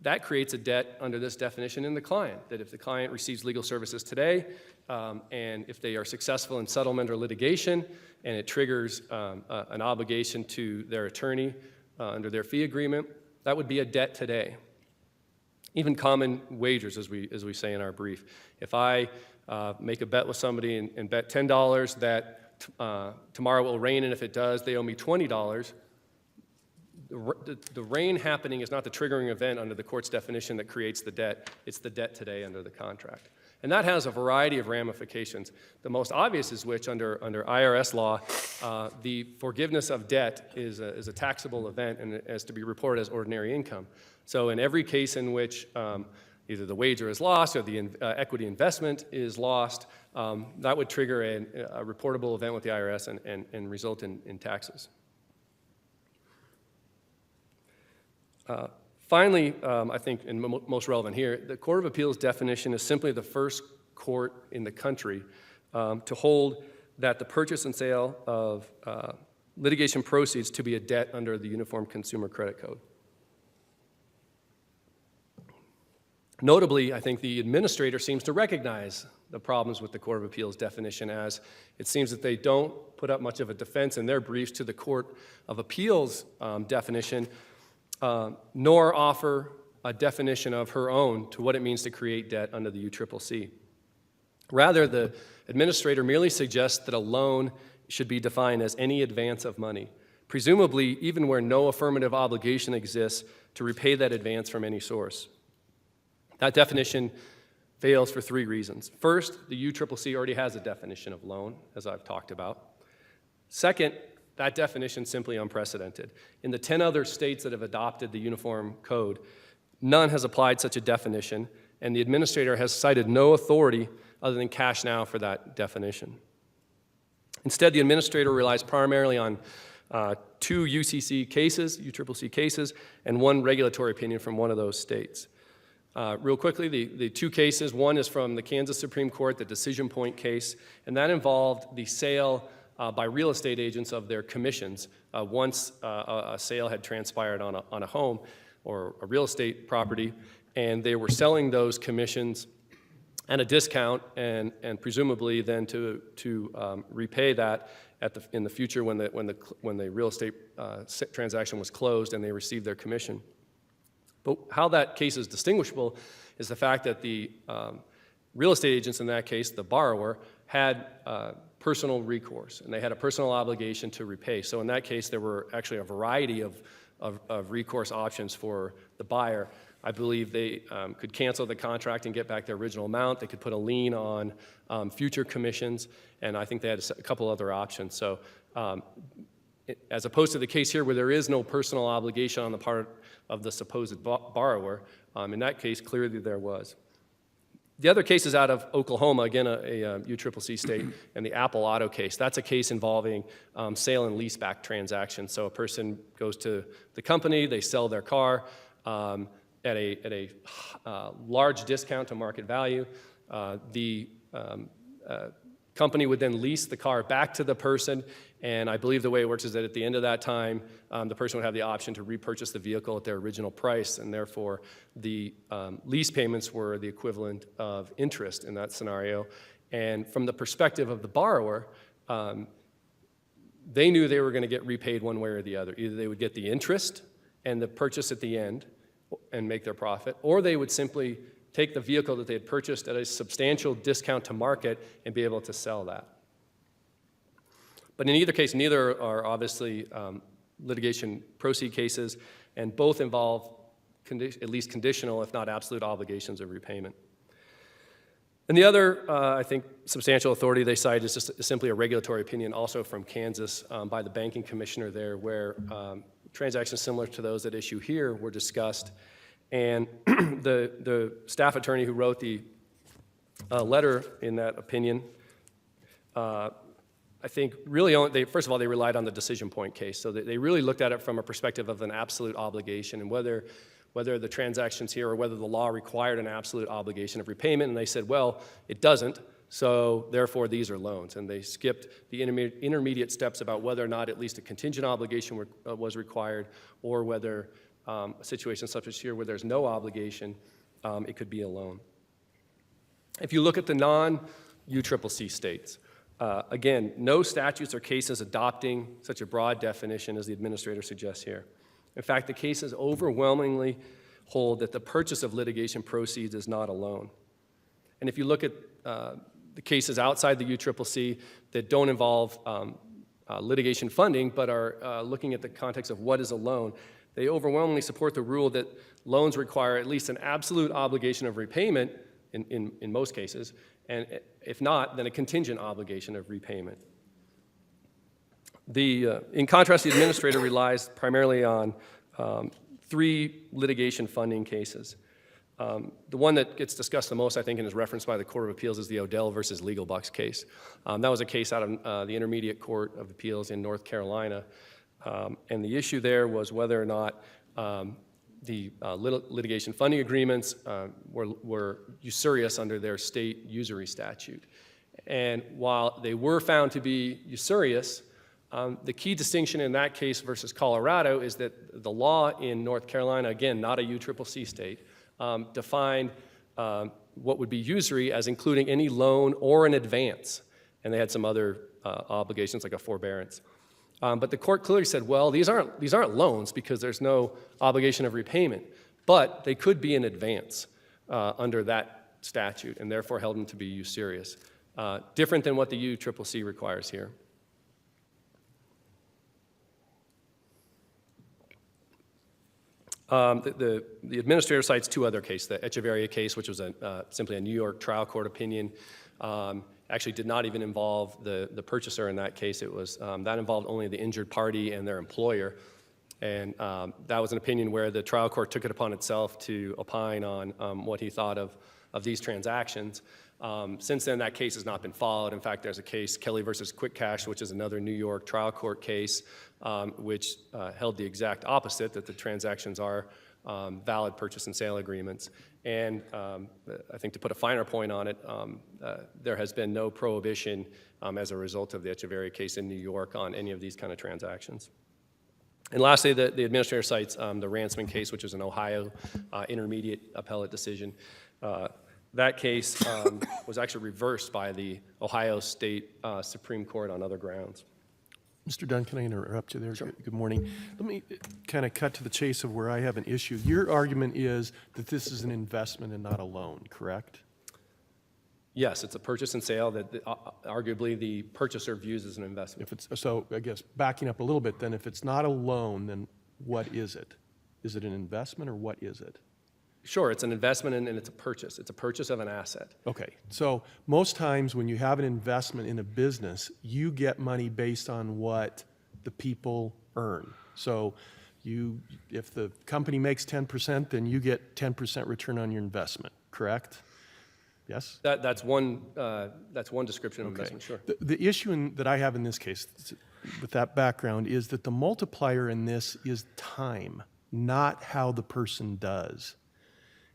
That creates a debt under this definition in the client, that if the client receives legal services today, and if they are successful in settlement or litigation, and it triggers an obligation to their attorney under their fee agreement, that would be a debt today. Even common wagers, as we say in our brief. If I make a bet with somebody and bet $10 that tomorrow it will rain, and if it does, they owe me $20, the rain happening is not the triggering event under the court's definition that creates the debt. It's the debt today under the contract. And that has a variety of ramifications. The most obvious is which, under IRS law, the forgiveness of debt is a taxable event and is to be reported as ordinary income. So in every case in which either the wager is lost or the equity investment is lost, that would trigger a reportable event with the IRS and result in taxes. Finally, I think, and most relevant here, the Court of Appeals definition is simply the first court in the country to hold that the purchase and sale of litigation proceeds to be a debt under the Uniform Consumer Credit Code. Notably, I think the administrator seems to recognize the problems with the Court of Appeals definition, as it seems that they don't put up much of a defense in their briefs to the Court of Appeals definition, nor offer a definition of her own to what it means to create debt under the UCCC. Rather, the administrator merely suggests that a loan should be defined as any advance of money, presumably even where no affirmative obligation exists to repay that advance from any source. That definition fails for three reasons. First, the UCCC already has a definition of loan, as I've talked about. Second, that definition is simply unprecedented. In the 10 other states that have adopted the Uniform Code, none has applied such a definition, and the administrator has cited no authority other than Cash Now for that definition. Instead, the administrator relies primarily on two UCC cases, and one regulatory opinion from one of those states. Real quickly, the two cases, one is from the Kansas Supreme Court, the Decision Point case, and that involved the sale by real estate agents of their commissions once a sale had transpired on a home or a real estate property, and they were selling those commissions at a discount and presumably then to repay that in the future when the real estate transaction was closed and they received their commission. But how that case is distinguishable is the fact that the real estate agents in that case, the borrower, had personal recourse, and they had a personal obligation to repay. So in that case, there were actually a variety of recourse options for the buyer. I believe they could cancel the contract and get back their original amount. They could put a lien on future commissions, and I think they had a couple other options. So as opposed to the case here where there is no personal obligation on the part of the supposed borrower, in that case, clearly there was. The other case is out of Oklahoma, again, a UCCC state, and the Apple Auto case. That's a case involving sale and leaseback transactions. So a person goes to the company, they sell their car at a large discount to market value. The company would then lease the car back to the person, and I believe the way it works is that at the end of that time, the person would have the option to repurchase the vehicle at their original price, and therefore the lease payments were the equivalent of interest in that scenario. And from the perspective of the borrower, they knew they were going to get repaid one way or the other. Either they would get the interest and the purchase at the end and make their profit, or they would simply take the vehicle that they had purchased at a substantial discount to market and be able to sell that. But in either case, neither are obviously litigation proceed cases, and both involve at least conditional, if not absolute, obligations of repayment. And the other, I think, substantial authority they cite is just simply a regulatory opinion, also from Kansas, by the banking commissioner there, where transactions similar to those at issue here were discussed. And the staff attorney who wrote the letter in that opinion I think really, first of all, they relied on the decision point case. So they really looked at it from a perspective of an absolute obligation and whether the transactions here or whether the law required an absolute obligation of repayment. And they said, well, it doesn't, so therefore these are loans. And they skipped the intermediate steps about whether or not at least a contingent obligation was required, or whether a situation such as here where there's no obligation, it could be a loan. If you look at the non-UCCC states, again, no statutes or cases adopting such a broad definition as the administrator suggests here. In fact, the cases overwhelmingly hold that the purchase of litigation proceeds is not a loan. And if you look at the cases outside the UCCC that don't involve litigation funding but are looking at the context of what is a loan, they overwhelmingly support the rule that loans require at least an absolute obligation of repayment in most cases, and if not, then a contingent obligation of repayment. In contrast, the administrator relies primarily on 3 litigation funding cases. The one that gets discussed the most, I think, and is referenced by the Court of Appeals is the Odell versus Legal Bucks case. That was a case out of the Intermediate Court of Appeals in North Carolina. And the issue there was whether or not the litigation funding agreements were usurious under their state usury statute. And while they were found to be usurious, the key distinction in that case versus Colorado is that the law in North Carolina, again, not a UCCC state, defined what would be usury as including any loan or an advance. And they had some other obligations like a forbearance. But the court clearly said, well, these aren't loans because there's no obligation of repayment, but they could be an advance under that statute and therefore held them to be usurious. Different than what the UCCC requires here. The administrator cites 2 other cases. The Echeverria case, which was simply a New York trial court opinion, actually did not even involve the purchaser in that case. It was, that involved only the injured party and their employer. And that was an opinion where the trial court took it upon itself to opine on what he thought of these transactions. Since then, that case has not been followed. In fact, there's a case, Kelly versus Quick Cash, which is another New York trial court case, which held the exact opposite, that the transactions are valid purchase and sale agreements. And I think to put a finer point on it, there has been no prohibition as a result of the Echeverria case in New York on any of these kind of transactions. And lastly, the administrator cites the Ransman case, which is an Ohio intermediate appellate decision. That case was actually reversed by the Ohio State Supreme Court on other grounds. Mr. Dunn, can I interrupt you there? Sure. Good morning. Let me kind of cut to the chase of where I have an issue. Your argument is that this is an investment and not a loan, correct? Yes, it's a purchase and sale that arguably the purchaser views as an investment. If it's, so I guess backing up a little bit, then if it's not a loan, then what is it? Is it an investment or what is it? Sure, it's an investment and it's a purchase. It's a purchase of an asset. Okay, so most times when you have an investment in a business, you get money based on what the people earn. So if the company makes 10%, then you get 10% return on your investment, correct? Yes? That's one description of investment, sure. The issue that I have in this case, with that background, is that the multiplier in this is time, not how the person does.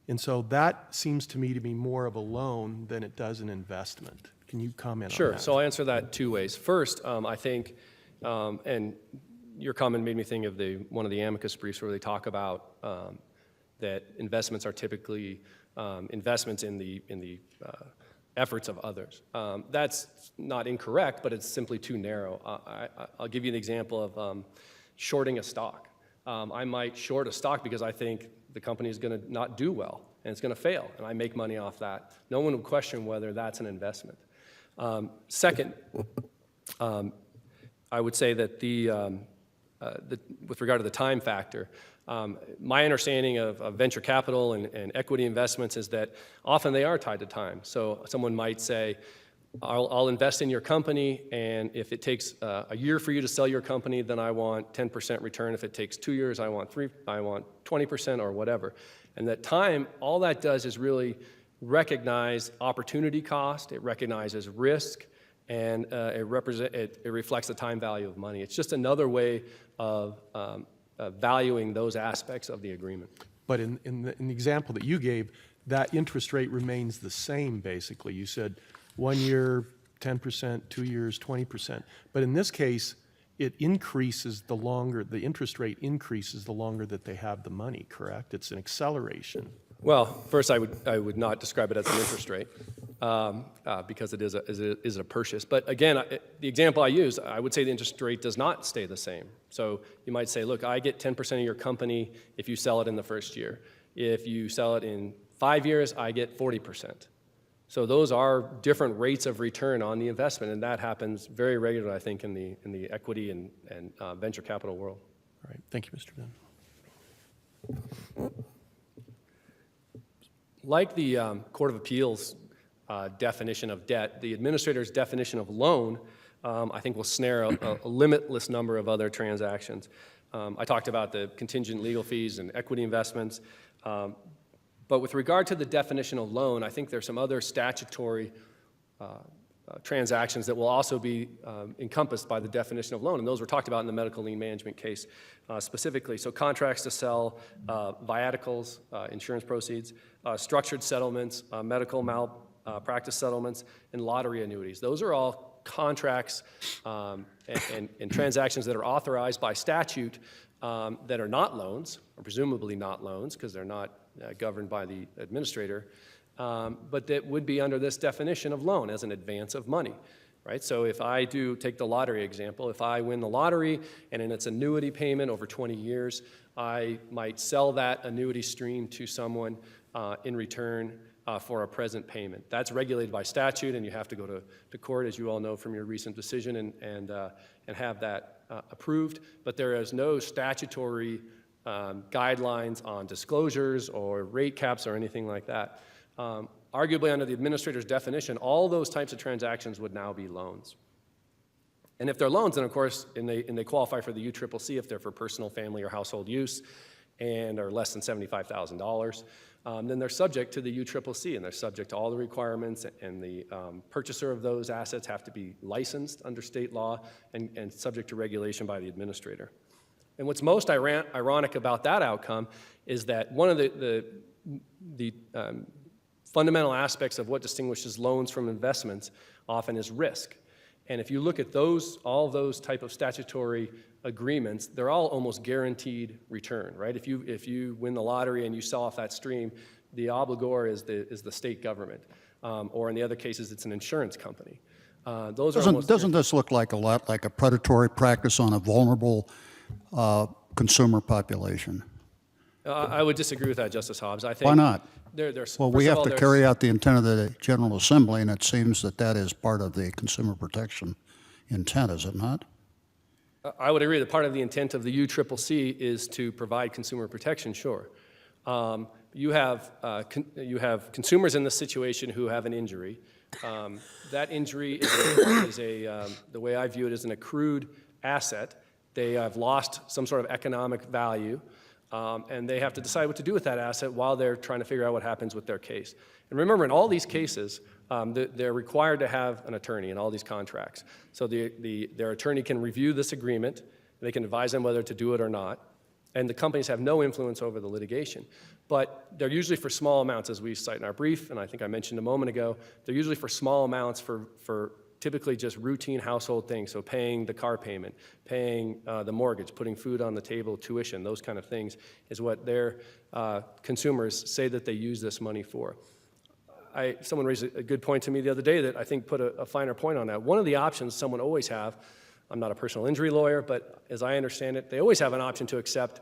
And so that seems to me to be more of a loan than it does an investment. Can you comment on that? Sure, so I'll answer that 2 ways. First, I think, and your comment made me think of one of the amicus briefs where they talk about that investments are typically investments in the efforts of others. That's not incorrect, but it's simply too narrow. I'll give you an example of shorting a stock. I might short a stock because I think the company is going to not do well and it's going to fail, and I make money off that. No one would question whether that's an investment. Second, I would say that with regard to the time factor, my understanding of venture capital and equity investments is that often they are tied to time. So someone might say, I'll invest in your company, and if it takes a year for you to sell your company, then I want 10% return. If it takes 2 years, I want 20% or whatever. And that time, all that does is really recognize opportunity cost. It recognizes risk, and it reflects the time value of money. It's just another way of valuing those aspects of the agreement. But in the example that you gave, that interest rate remains the same, basically. You said 1 year, 10%, 2 years, 20%. But in this case, it increases the longer, the interest rate increases the longer that they have the money, correct? It's an acceleration. Well, first, I would not describe it as an interest rate because it is a purchase. But again, the example I use, I would say the interest rate does not stay the same. So you might say, look, I get 10% of your company if you sell it in the first year. If you sell it in 5 years, I get 40%. So those are different rates of return on the investment, and that happens very regularly, I think, in the equity and venture capital world. All right, thank you, Mr. Dunn. Like the Court of Appeals definition of debt, the administrator's definition of loan, I think, will snare a limitless number of other transactions. I talked about the contingent legal fees and equity investments. But with regard to the definition of loan, I think there's some other statutory transactions that will also be encompassed by the definition of loan, and those were talked about in the medical lien management case specifically. So contracts to sell viaticals, insurance proceeds, structured settlements, medical malpractice settlements, and lottery annuities. Those are all contracts and transactions that are authorized by statute that are not loans, or presumably not loans, because they're not governed by the administrator, but that would be under this definition of loan as an advance of money, right? So if I do take the lottery example, if I win the lottery and in its annuity payment over 20 years, I might sell that annuity stream to someone in return for a present payment. That's regulated by statute, and you have to go to court, as you all know from your recent decision, and have that approved. But there is no statutory guidelines on disclosures or rate caps or anything like that. Arguably, under the administrator's definition, all those types of transactions would now be loans. And if they're loans, then of course, and they qualify for the UCCC if they're for personal, family, or household use and are less than $75,000, then they're subject to the UCCC, and they're subject to all the requirements, and the purchaser of those assets have to be licensed under state law and subject to regulation by the administrator. And what's most ironic about that outcome is that one of the fundamental aspects of what distinguishes loans from investments often is risk. And if you look at all those type of statutory agreements, they're all almost guaranteed return, right? If you win the lottery and you sell off that stream, the obligor is the state government, or in the other cases, it's an insurance company. Doesn't this look like a lot like a predatory practice on a vulnerable consumer population? I would disagree with that, Justice Hobbs. I think Why not? Well, we have to carry out the intent of the General Assembly, and it seems that is part of the consumer protection intent, is it not? I would agree that part of the intent of the UCCC is to provide consumer protection, sure. You have consumers in this situation who have an injury. That injury is the way I view it, is an accrued asset. They have lost some sort of economic value, and they have to decide what to do with that asset while they're trying to figure out what happens with their case. And remember, in all these cases, they're required to have an attorney in all these contracts. So their attorney can review this agreement, they can advise them whether to do it or not, and the companies have no influence over the litigation. But they're usually for small amounts, as we cite in our brief, and I think I mentioned a moment ago, they're usually for small amounts for typically just routine household things, so paying the car payment, paying the mortgage, putting food on the table, tuition, those kind of things is what their consumers say that they use this money for. Someone raised a good point to me the other day that I think put a finer point on that. One of the options someone always have, I'm not a personal injury lawyer, but as I understand it, they always have an option to accept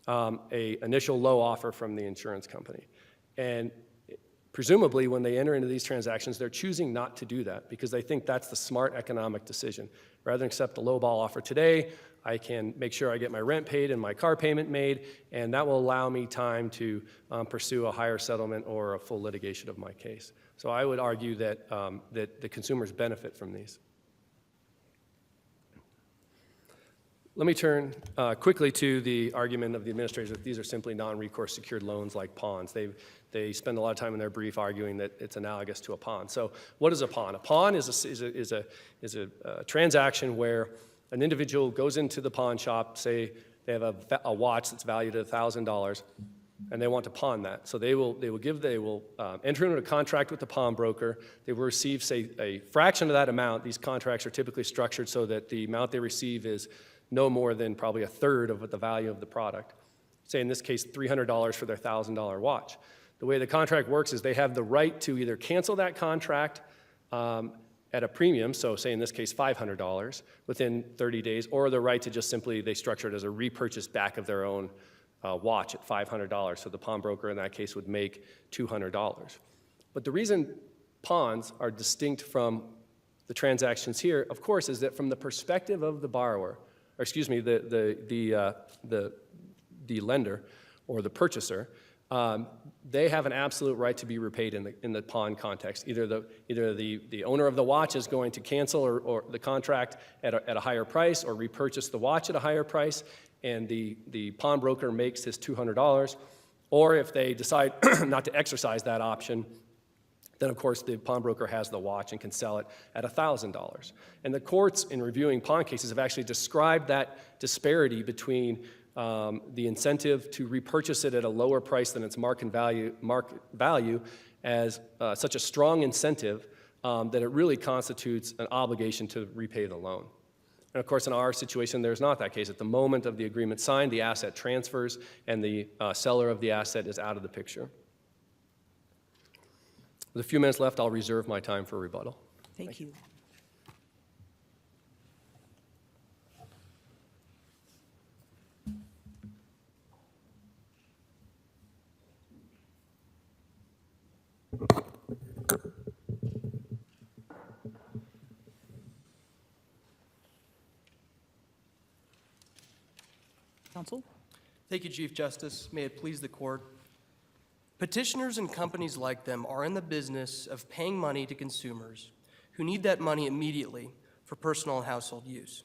a initial low offer from the insurance company. And presumably, when they enter into these transactions, they're choosing not to do that because they think that's the smart economic decision. Rather than accept a low-ball offer today, I can make sure I get my rent paid and my car payment made, and that will allow me time to pursue a higher settlement or a full litigation of my case. So I would argue that, that the consumers benefit from these. Let me turn quickly to the argument of the administrators that these are simply non-recourse secured loans like pawns. They spend a lot of time in their brief arguing that it's analogous to a pawn. So what is a pawn? A pawn is a transaction where an individual goes into the pawn shop, say they have a watch that's valued at $1,000, and they want to pawn that. So they will enter into a contract with the pawnbroker. They will receive, say, a fraction of that amount. These contracts are typically structured so that the amount they receive is no more than probably a third of the value of the product. Say in this case, $300 for their $1,000 watch. The way the contract works is they have the right to either cancel that contract at a premium, so say in this case $500 within 30 days, or the right to just simply, they structure it as a repurchase back of their own watch at $500. So the pawnbroker in that case would make $200. But the reason pawns are distinct from the transactions here, of course, is that from the perspective of the borrower, or excuse me, the lender or the purchaser, they have an absolute right to be repaid in the pawn context. Either the owner of the watch is going to cancel or the contract at a higher price, or repurchase the watch at a higher price, and the pawnbroker makes his $200. Or if they decide not to exercise that option, then of course the pawnbroker has the watch and can sell it at $1,000. And the courts in reviewing pawn cases have actually described that disparity between the incentive to repurchase it at a lower price than its market value as such a strong incentive that it really constitutes an obligation to repay the loan. And of course, in our situation, there's not that case. At the moment of the agreement signed, the asset transfers, and the seller of the asset is out of the picture. With a few minutes left, I'll reserve my time for rebuttal. Thank you. Counsel? Thank you, Chief Justice. May it please the court. Petitioners and companies like them are in the business of paying money to consumers who need that money immediately for personal and household use.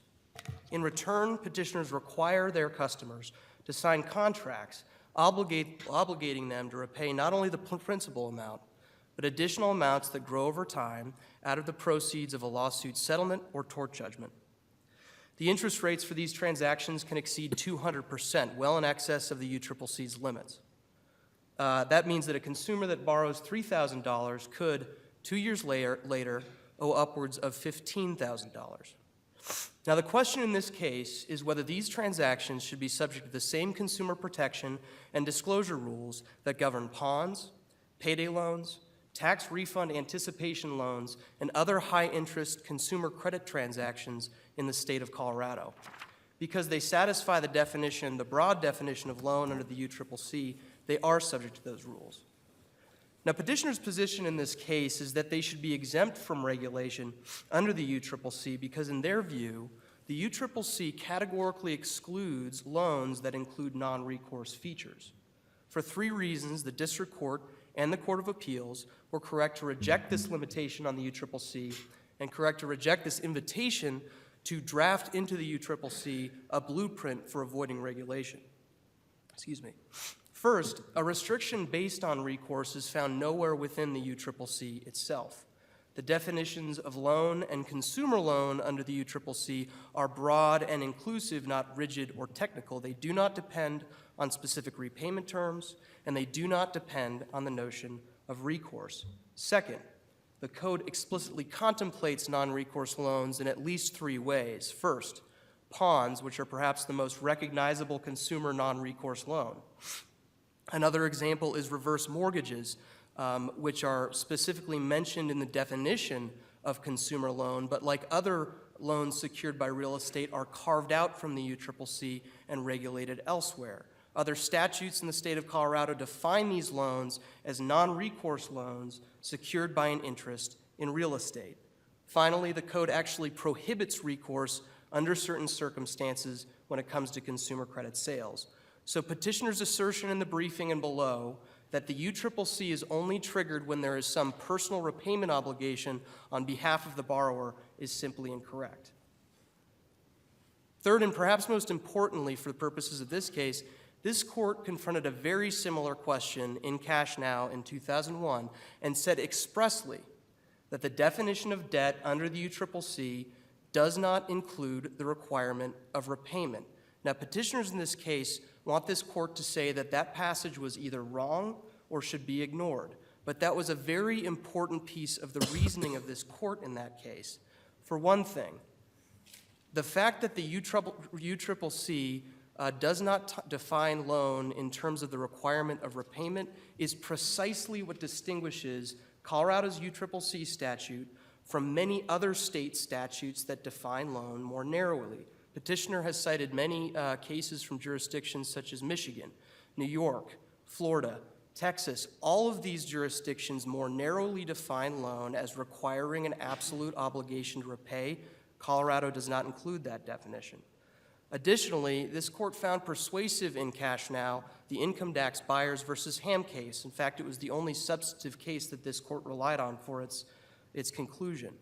In return, petitioners require their customers to sign contracts obligating them to repay not only the principal amount, but additional amounts that grow over time out of the proceeds of a lawsuit settlement or tort judgment. The interest rates for these transactions can exceed 200%, well in excess of the UCCC's limits. That means that a consumer that borrows $3,000 could, 2 years later, owe upwards of $15,000. Now, the question in this case is whether these transactions should be subject to the same consumer protection and disclosure rules that govern pawns, payday loans, tax refund anticipation loans, and other high-interest consumer credit transactions in the state of Colorado. Because they satisfy the broad definition of loan under the UCCC, they are subject to those rules. Now, petitioners' position in this case is that they should be exempt from regulation under the UCCC because, in their view, the UCCC categorically excludes loans that include non-recourse features. For 3 reasons, the District Court and the Court of Appeals were correct to reject this limitation on the UCCC and correct to reject this invitation to draft into the UCCC a blueprint for avoiding regulation. Excuse me. First, a restriction based on recourse is found nowhere within the UCCC itself. The definitions of loan and consumer loan under the UCCC are broad and inclusive, not rigid or technical. They do not depend on specific repayment terms, and they do not depend on the notion of recourse. Second, the code explicitly contemplates non-recourse loans in at least 3 ways. First, pawns, which are perhaps the most recognizable consumer non-recourse loan. Another example is reverse mortgages, which are specifically mentioned in the definition of consumer loan, but like other loans secured by real estate, are carved out from the UCCC and regulated elsewhere. Other statutes in the state of Colorado define these loans as non-recourse loans secured by an interest in real estate. Finally, the code actually prohibits recourse under certain circumstances when it comes to consumer credit sales. So petitioners' assertion in the briefing and below that the UCCC is only triggered when there is some personal repayment obligation on behalf of the borrower is simply incorrect. Third, and perhaps most importantly for the purposes of this case, this court confronted a very similar question in Cash Now in 2001 and said expressly that the definition of debt under the UCCC does not include the requirement of repayment. Now, petitioners in this case want this court to say that that passage was either wrong or should be ignored, but that was a very important piece of the reasoning of this court in that case. For one thing, the fact that the UCCC does not define loan in terms of the requirement of repayment is precisely what distinguishes Colorado's UCCC statute from many other state statutes that define loan more narrowly. Petitioner has cited many cases from jurisdictions such as Michigan, New York, Florida, Texas. All of these jurisdictions more narrowly define loan as requiring an absolute obligation to repay. Colorado does not include that definition. Additionally, this court found persuasive in Cash Now the income tax buyers versus Ham case. In fact, it was the only substantive case that this court relied on for its conclusion.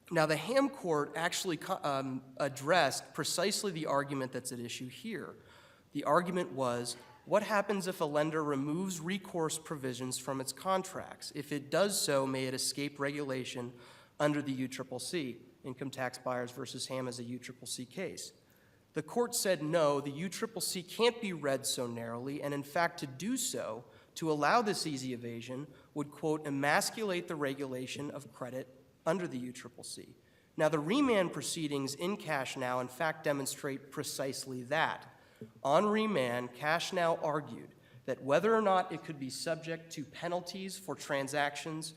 Now, the Ham court actually addressed precisely the argument that's at issue here. The argument was, what happens if a lender removes recourse provisions from its contracts? If it does so, may it escape regulation under the UCCC? Income tax buyers versus Ham is a UCCC case. The court said no, the UCCC can't be read so narrowly, and in fact, to do so, to allow this easy evasion, would, quote, emasculate the regulation of credit under the UCCC. Now, the remand proceedings in Cash Now, in fact, demonstrate precisely that. On remand, Cash Now argued that whether or not it could be subject to penalties for transactions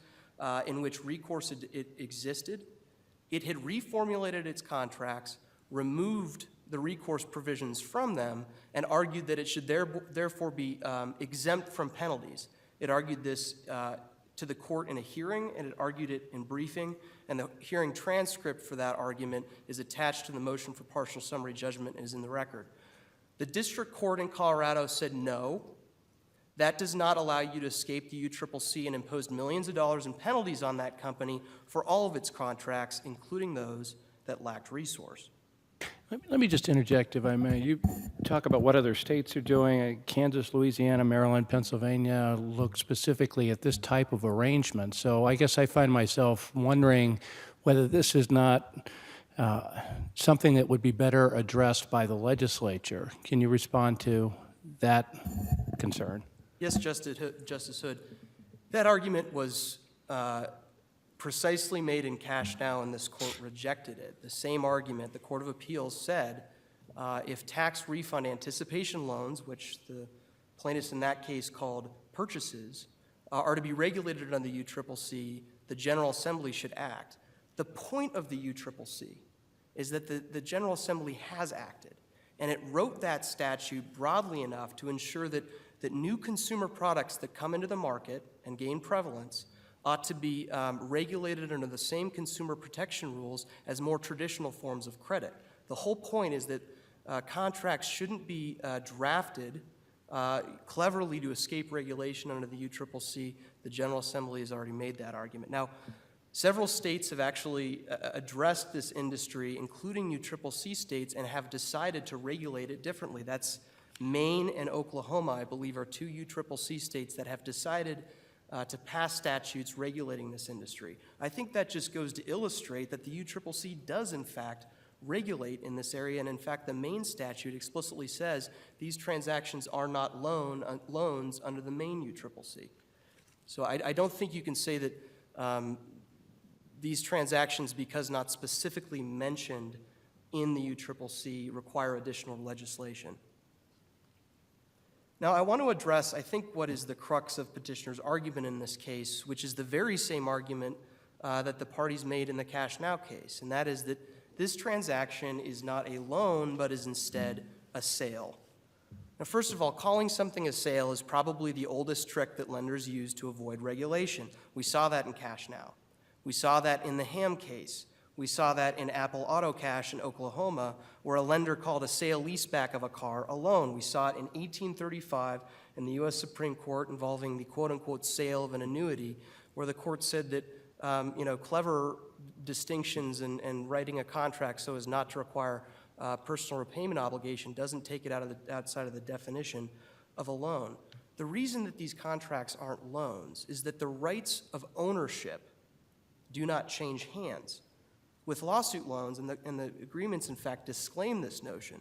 in which recourse existed, it had reformulated its contracts, removed the recourse provisions from them, and argued that it should therefore be exempt from penalties. It argued this to the court in a hearing, and it argued it in briefing, and the hearing transcript for that argument is attached to the motion for partial summary judgment and is in the record. The district court in Colorado said no, that does not allow you to escape the UCCC, and imposed millions of dollars in penalties on that company for all of its contracts, including those that lacked resource. Let me just interject, if I may. You talk about what other states are doing. Kansas, Louisiana, Maryland, Pennsylvania look specifically at this type of arrangement. So I guess I find myself wondering whether this is not something that would be better addressed by the legislature. Can you respond to that concern? Yes, Justice Hood. That argument was precisely made in Cash Now, and this court rejected it. The same argument, the Court of Appeals said, if tax refund anticipation loans, which the plaintiffs in that case called purchases, are to be regulated under the UCCC, the General Assembly should act. The point of the UCCC is that the General Assembly has acted, and it wrote that statute broadly enough to ensure that new consumer products that come into the market and gain prevalence ought to be regulated under the same consumer protection rules as more traditional forms of credit. The whole point is that contracts shouldn't be drafted cleverly to escape regulation under the UCCC. The General Assembly has already made that argument. Now, several states have actually addressed this industry, including UCCC states, and have decided to regulate it differently. That's Maine and Oklahoma, I believe, are two UCCC states that have decided to pass statutes regulating this industry. I think that just goes to illustrate that the UCCC does, in fact, regulate in this area, and in fact, the Maine statute explicitly says these transactions are not loans under the Maine UCCC. So I don't think you can say that these transactions, because not specifically mentioned in the UCCC, require additional legislation. Now, I want to address, I think, what is the crux of petitioner's argument in this case, which is the very same argument that the parties made in the Cash Now case, and that is that this transaction is not a loan, but is instead a sale. Now, first of all, calling something a sale is probably the oldest trick that lenders use to avoid regulation. We saw that in Cash Now. We saw that in the Ham case. We saw that in Apple Auto Cash in Oklahoma, where a lender called a sale leaseback of a car a loan. We saw it in 1835 in the U.S. Supreme Court involving the quote-unquote sale of an annuity, where the court said that clever distinctions and writing a contract so as not to require personal repayment obligation doesn't take it outside of the definition of a loan. The reason that these contracts aren't loans is that the rights of ownership do not change hands. With lawsuit loans, and the agreements, in fact, disclaim this notion,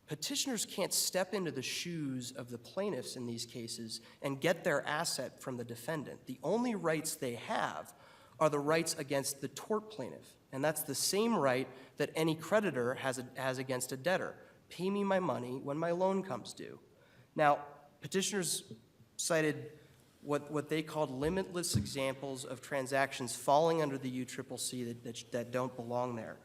petitioners can't step into the shoes of the plaintiffs in these cases and get their asset from the defendant. The only rights they have are the rights against the tort plaintiff, and that's the same right that any creditor has against a debtor. Pay me my money when my loan comes due. Now, petitioners cited what they called limitless examples of transactions falling under the UCCC that don't belong there.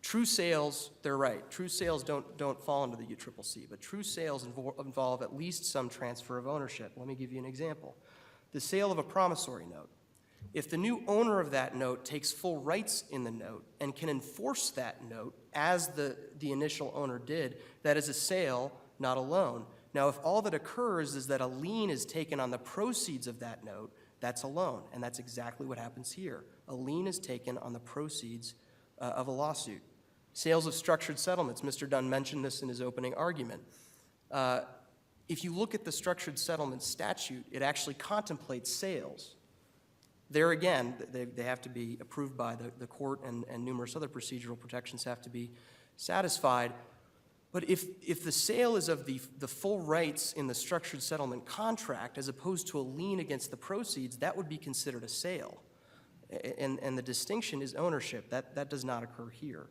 True sales, they're right. True sales don't fall under the UCCC, but true sales involve at least some transfer of ownership. Let me give you an example. The sale of a promissory note. If the new owner of that note takes full rights in the note and can enforce that note as the initial owner did, that is a sale, not a loan. Now, if all that occurs is that a lien is taken on the proceeds of that note, that's a loan, and that's exactly what happens here. A lien is taken on the proceeds of a lawsuit. Sales of structured settlements, Mr. Dunn mentioned this in his opening argument. If you look at the structured settlement statute, it actually contemplates sales. There again, they have to be approved by the court, and numerous other procedural protections have to be satisfied. But if the sale is of the full rights in the structured settlement contract as opposed to a lien against the proceeds, that would be considered a sale. And the distinction is ownership. That does not occur here.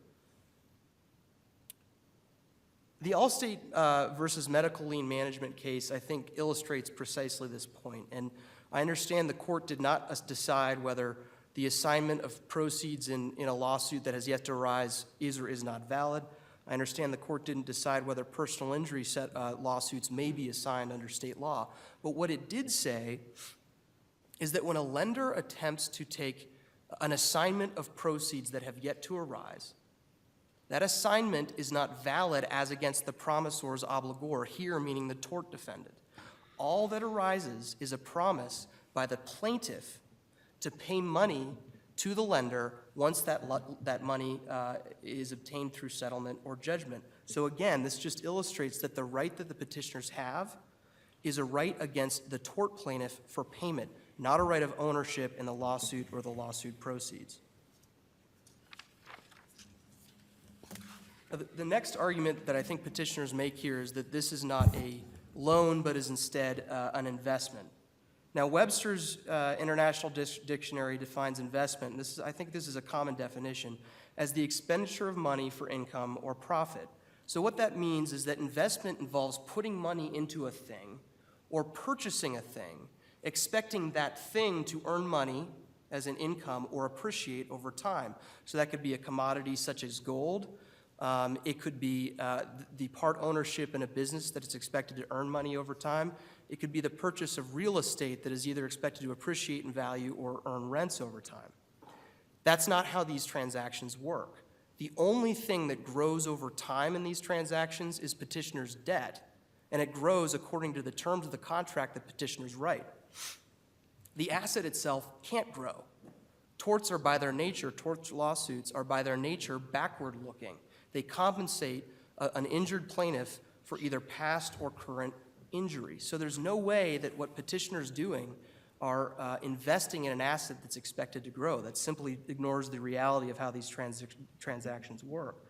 The Allstate versus medical lien management case, I think, illustrates precisely this point. And I understand the court did not decide whether the assignment of proceeds in a lawsuit that has yet to arise is or is not valid. I understand the court didn't decide whether personal injury lawsuits may be assigned under state law. But what it did say is that when a lender attempts to take an assignment of proceeds that have yet to arise, that assignment is not valid as against the promisor's obligor, here meaning the tort defendant. All that arises is a promise by the plaintiff to pay money to the lender once that money is obtained through settlement or judgment. So again, this just illustrates that the right that the petitioners have is a right against the tort plaintiff for payment, not a right of ownership in the lawsuit or the lawsuit proceeds. The next argument that I think petitioners make here is that this is not a loan, but is instead an investment. Now, Webster's International Dictionary defines investment, and I think this is a common definition, as the expenditure of money for income or profit. So what that means is that investment involves putting money into a thing or purchasing a thing, expecting that thing to earn money as an income or appreciate over time. So that could be a commodity such as gold. It could be the part ownership in a business that is expected to earn money over time. It could be the purchase of real estate that is either expected to appreciate in value or earn rents over time. That's not how these transactions work. The only thing that grows over time in these transactions is petitioner's debt, and it grows according to the terms of the contract that petitioners write. The asset itself can't grow. Torts are by their nature, tort lawsuits are by their nature backward-looking. They compensate an injured plaintiff for either past or current injury. So there's no way that what petitioners doing are investing in an asset that's expected to grow. That simply ignores the reality of how these transactions work.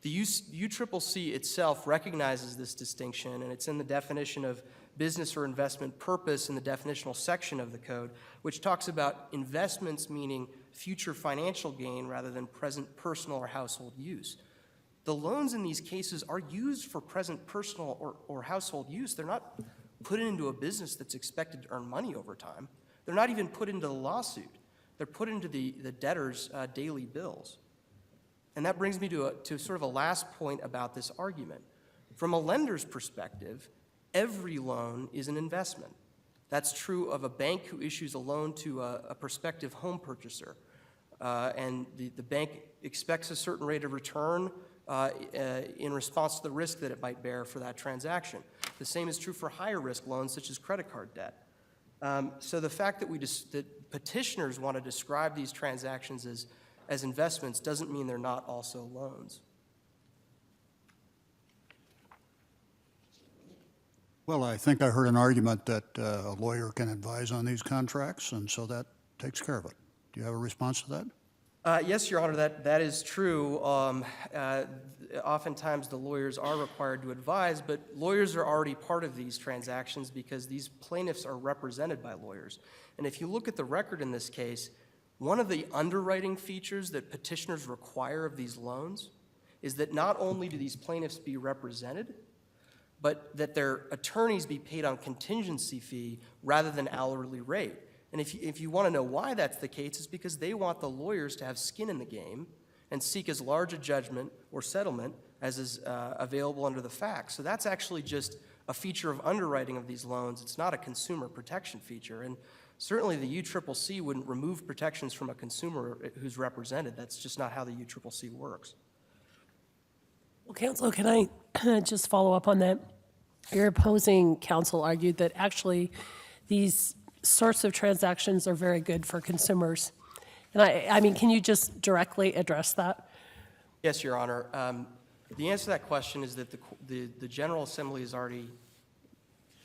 The UCCC itself recognizes this distinction, and it's in the definition of business or investment purpose in the definitional section of the code, which talks about investments meaning future financial gain rather than present personal or household use. The loans in these cases are used for present personal or household use. They're not put into a business that's expected to earn money over time. They're not even put into the lawsuit. They're put into the debtor's daily bills. And that brings me to sort of a last point about this argument. From a lender's perspective, every loan is an investment. That's true of a bank who issues a loan to a prospective home purchaser. And the bank expects a certain rate of return in response to the risk that it might bear for that transaction. The same is true for higher risk loans such as credit card debt. So the fact that petitioners want to describe these transactions as investments doesn't mean they're not also loans. Well, I think I heard an argument that a lawyer can advise on these contracts, and so that takes care of it. Do you have a response to that? Yes, Your Honor, that is true. Oftentimes, the lawyers are required to advise, but lawyers are already part of these transactions because these plaintiffs are represented by lawyers. And if you look at the record in this case, one of the underwriting features that petitioners require of these loans is that not only do these plaintiffs be represented, but that their attorneys be paid on contingency fee rather than hourly rate. And if you want to know why that's the case, it's because they want the lawyers to have skin in the game and seek as large a judgment or settlement as is available under the facts. So that's actually just a feature of underwriting of these loans. It's not a consumer protection feature. And certainly the UCCC wouldn't remove protections from a consumer who's represented. That's just not how the UCCC works. Well, counsel, can I just follow up on that? Your opposing counsel argued that actually these sorts of transactions are very good for consumers. And I mean, can you just directly address that? Yes, Your Honor. The answer to that question is that the General Assembly has already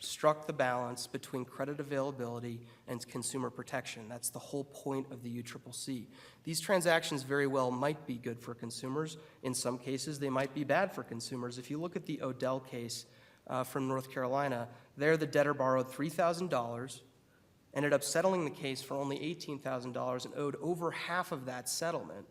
struck the balance between credit availability and consumer protection. That's the whole point of the UCCC. These transactions very well might be good for consumers. In some cases, they might be bad for consumers. If you look at the Odell case from North Carolina, there the debtor borrowed $3,000, ended up settling the case for only $18,000 and owed over half of that settlement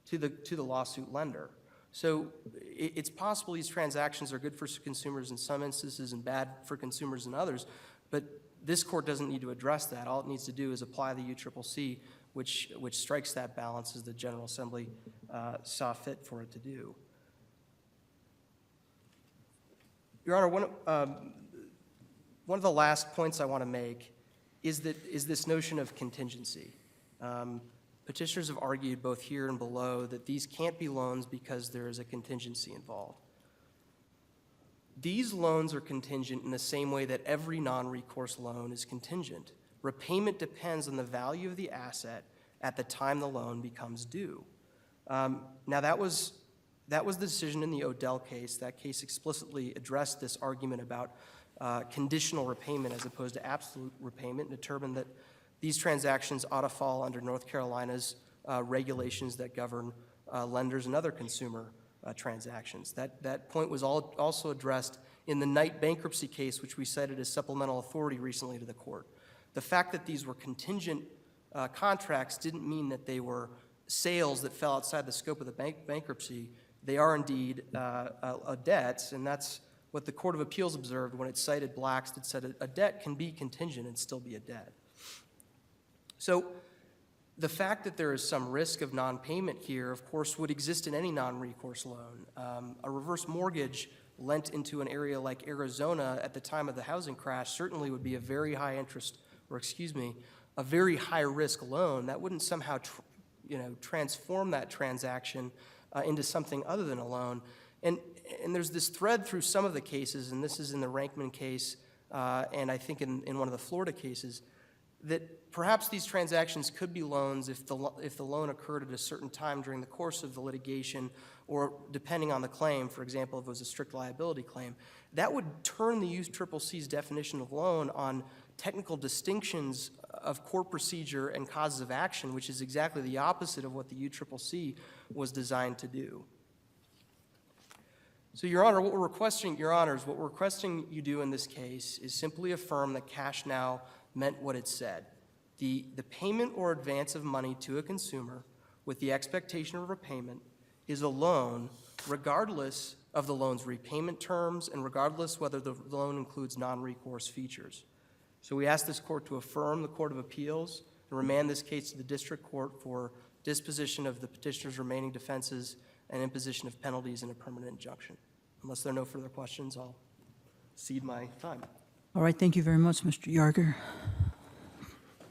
to the lawsuit lender. So it's possible these transactions are good for consumers in some instances and bad for consumers in others, but this court doesn't need to address that. All it needs to do is apply the UCCC, which strikes that balance as the General Assembly saw fit for it to do. Your Honor, one of the last points I want to make is this notion of contingency. Petitioners have argued both here and below that these can't be loans because there is a contingency involved. These loans are contingent in the same way that every non-recourse loan is contingent. Repayment depends on the value of the asset at the time the loan becomes due. Now that was the decision in the Odell case. That case explicitly addressed this argument about conditional repayment as opposed to absolute repayment and determined that these transactions ought to fall under North Carolina's regulations that govern lenders and other consumer transactions. That point was also addressed in the Knight bankruptcy case, which we cited as supplemental authority recently to the court. The fact that these were contingent contracts didn't mean that they were sales that fell outside the scope of the bankruptcy. They are indeed debts, and that's what the Court of Appeals observed when it cited Blacks that said a debt can be contingent and still be a debt. So the fact that there is some risk of non-payment here, of course, would exist in any non-recourse loan. A reverse mortgage lent into an area like Arizona at the time of the housing crash certainly would be a very high interest, or excuse me, a very high risk loan. That wouldn't somehow transform that transaction into something other than a loan. And there's this thread through some of the cases, and this is in the Rankman case, and I think in one of the Florida cases, that perhaps these transactions could be loans if the loan occurred at a certain time during the course of the litigation, or depending on the claim, for example, if it was a strict liability claim. That would turn the UCCC's definition of loan on technical distinctions of court procedure and causes of action, which is exactly the opposite of what the UCCC was designed to do. So, Your Honor, what we're requesting you do in this case is simply affirm that cash now meant what it said. The payment or advance of money to a consumer with the expectation of repayment is a loan regardless of the loan's repayment terms and regardless whether the loan includes non-recourse features. So we ask this court to affirm the Court of Appeals and remand this case to the district court for disposition of the petitioner's remaining defenses and imposition of penalties and a permanent injunction. Unless there are no further questions, I'll cede my time. All right, thank you very much, Mr. Yarger.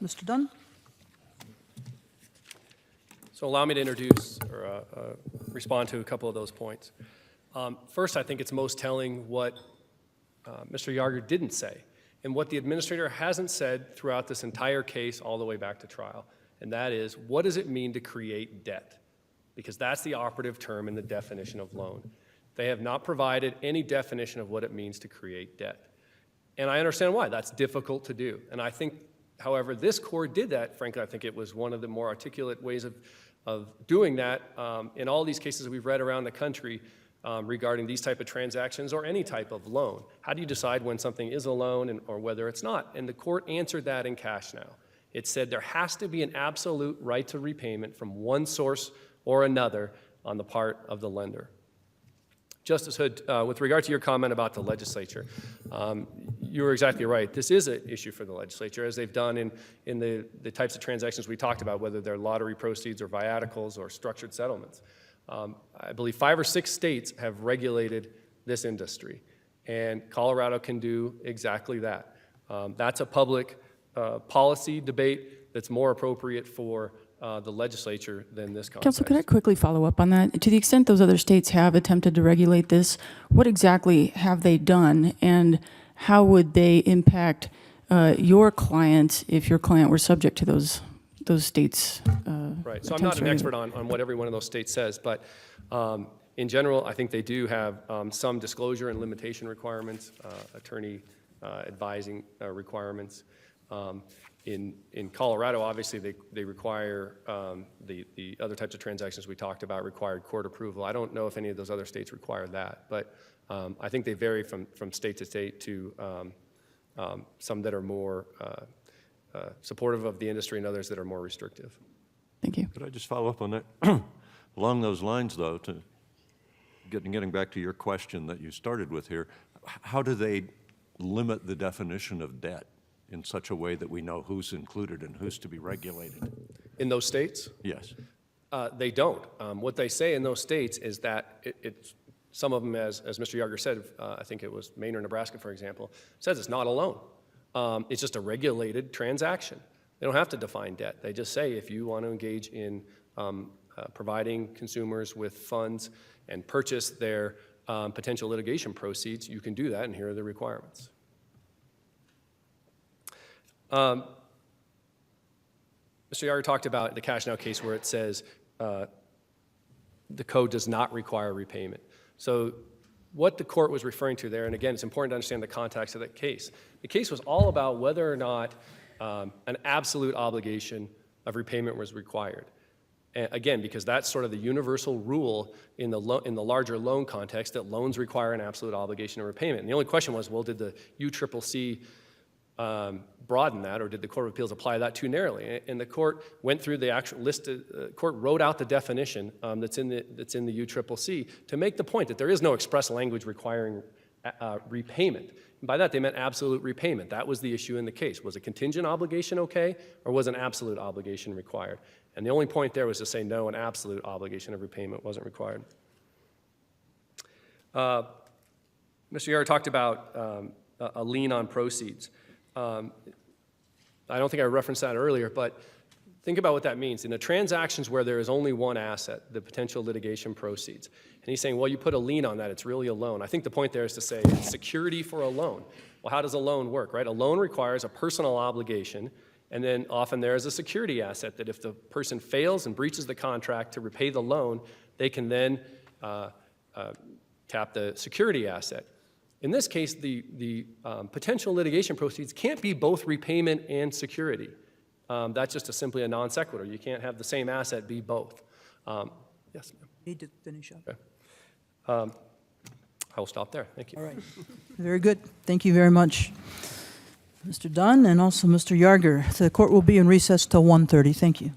Mr. Dunn? So allow me to introduce or respond to a couple of those points. First, I think it's most telling what Mr. Yarger didn't say and what the administrator hasn't said throughout this entire case all the way back to trial, and that is, what does it mean to create debt? Because that's the operative term in the definition of loan. They have not provided any definition of what it means to create debt. And I understand why. That's difficult to do. And I think, however, this court did that. Frankly, I think it was one of the more articulate ways of doing that in all these cases we've read around the country regarding these type of transactions or any type of loan. How do you decide when something is a loan or whether it's not? And the court answered that in Cash Now. It said there has to be an absolute right to repayment from one source or another on the part of the lender. Justice Hood, with regard to your comment about the legislature, you're exactly right. This is an issue for the legislature, as they've done in the types of transactions we talked about, whether they're lottery proceeds or viaticals or structured settlements. I believe 5 or 6 states have regulated this industry, and Colorado can do exactly that. That's a public policy debate that's more appropriate for the legislature than this context. Counsel, could I quickly follow up on that? To the extent those other states have attempted to regulate this, what exactly have they done, and how would they impact your client if your client were subject to those states? Right. So I'm not an expert on what every one of those states says, but in general, I think they do have some disclosure and limitation requirements, attorney advising requirements. In Colorado, obviously, they require the other types of transactions we talked about required court approval. I don't know if any of those other states require that, but I think they vary from state to state to some that are more supportive of the industry and others that are more restrictive. Thank you. Could I just follow up on that? Along those lines, though, to getting back to your question that you started with here, how do they limit the definition of debt in such a way that we know who's included and who's to be regulated? In those states? Yes. They don't. What they say in those states is that it's some of them, as Mr. Yarger said, I think it was Maine or Nebraska, for example, says it's not a loan. It's just a regulated transaction. They don't have to define debt. They just say if you want to engage in providing consumers with funds and purchase their potential litigation proceeds, you can do that, and here are the requirements. Mr. Yarger talked about the Cash Now case where it says the code does not require repayment. So what the court was referring to there, and again, it's important to understand the context of that case. The case was all about whether or not an absolute obligation of repayment was required. And again, because that's sort of the universal rule in the larger loan context, that loans require an absolute obligation of repayment. And the only question was, well, did the UCCC broaden that, or did the Court of Appeals apply that too narrowly? And the court went through the actual list. Court wrote out the definition that's in the UCCC to make the point that there is no express language requiring repayment. And by that, they meant absolute repayment. That was the issue in the case. Was a contingent obligation okay, or was an absolute obligation required? And the only point there was to say no, an absolute obligation of repayment wasn't required. Mr. Yarger talked about a lien on proceeds. I don't think I referenced that earlier, but think about what that means. In the transactions where there is only one asset, the potential litigation proceeds, and he's saying, well, you put a lien on that, it's really a loan. I think the point there is to say it's security for a loan. Well, how does a loan work, right? A loan requires a personal obligation, and then often there is a security asset that if the person fails and breaches the contract to repay the loan, they can then tap the security asset. In this case, the potential litigation proceeds can't be both repayment and security. That's just simply a non sequitur. You can't have the same asset be both. Yes, ma'am. Need to finish up. Okay. I will stop there. Thank you. All right. Very good. Thank you very much, Mr. Dunn, and also Mr. Yarger. The court will be in recess till 1:30. Thank you.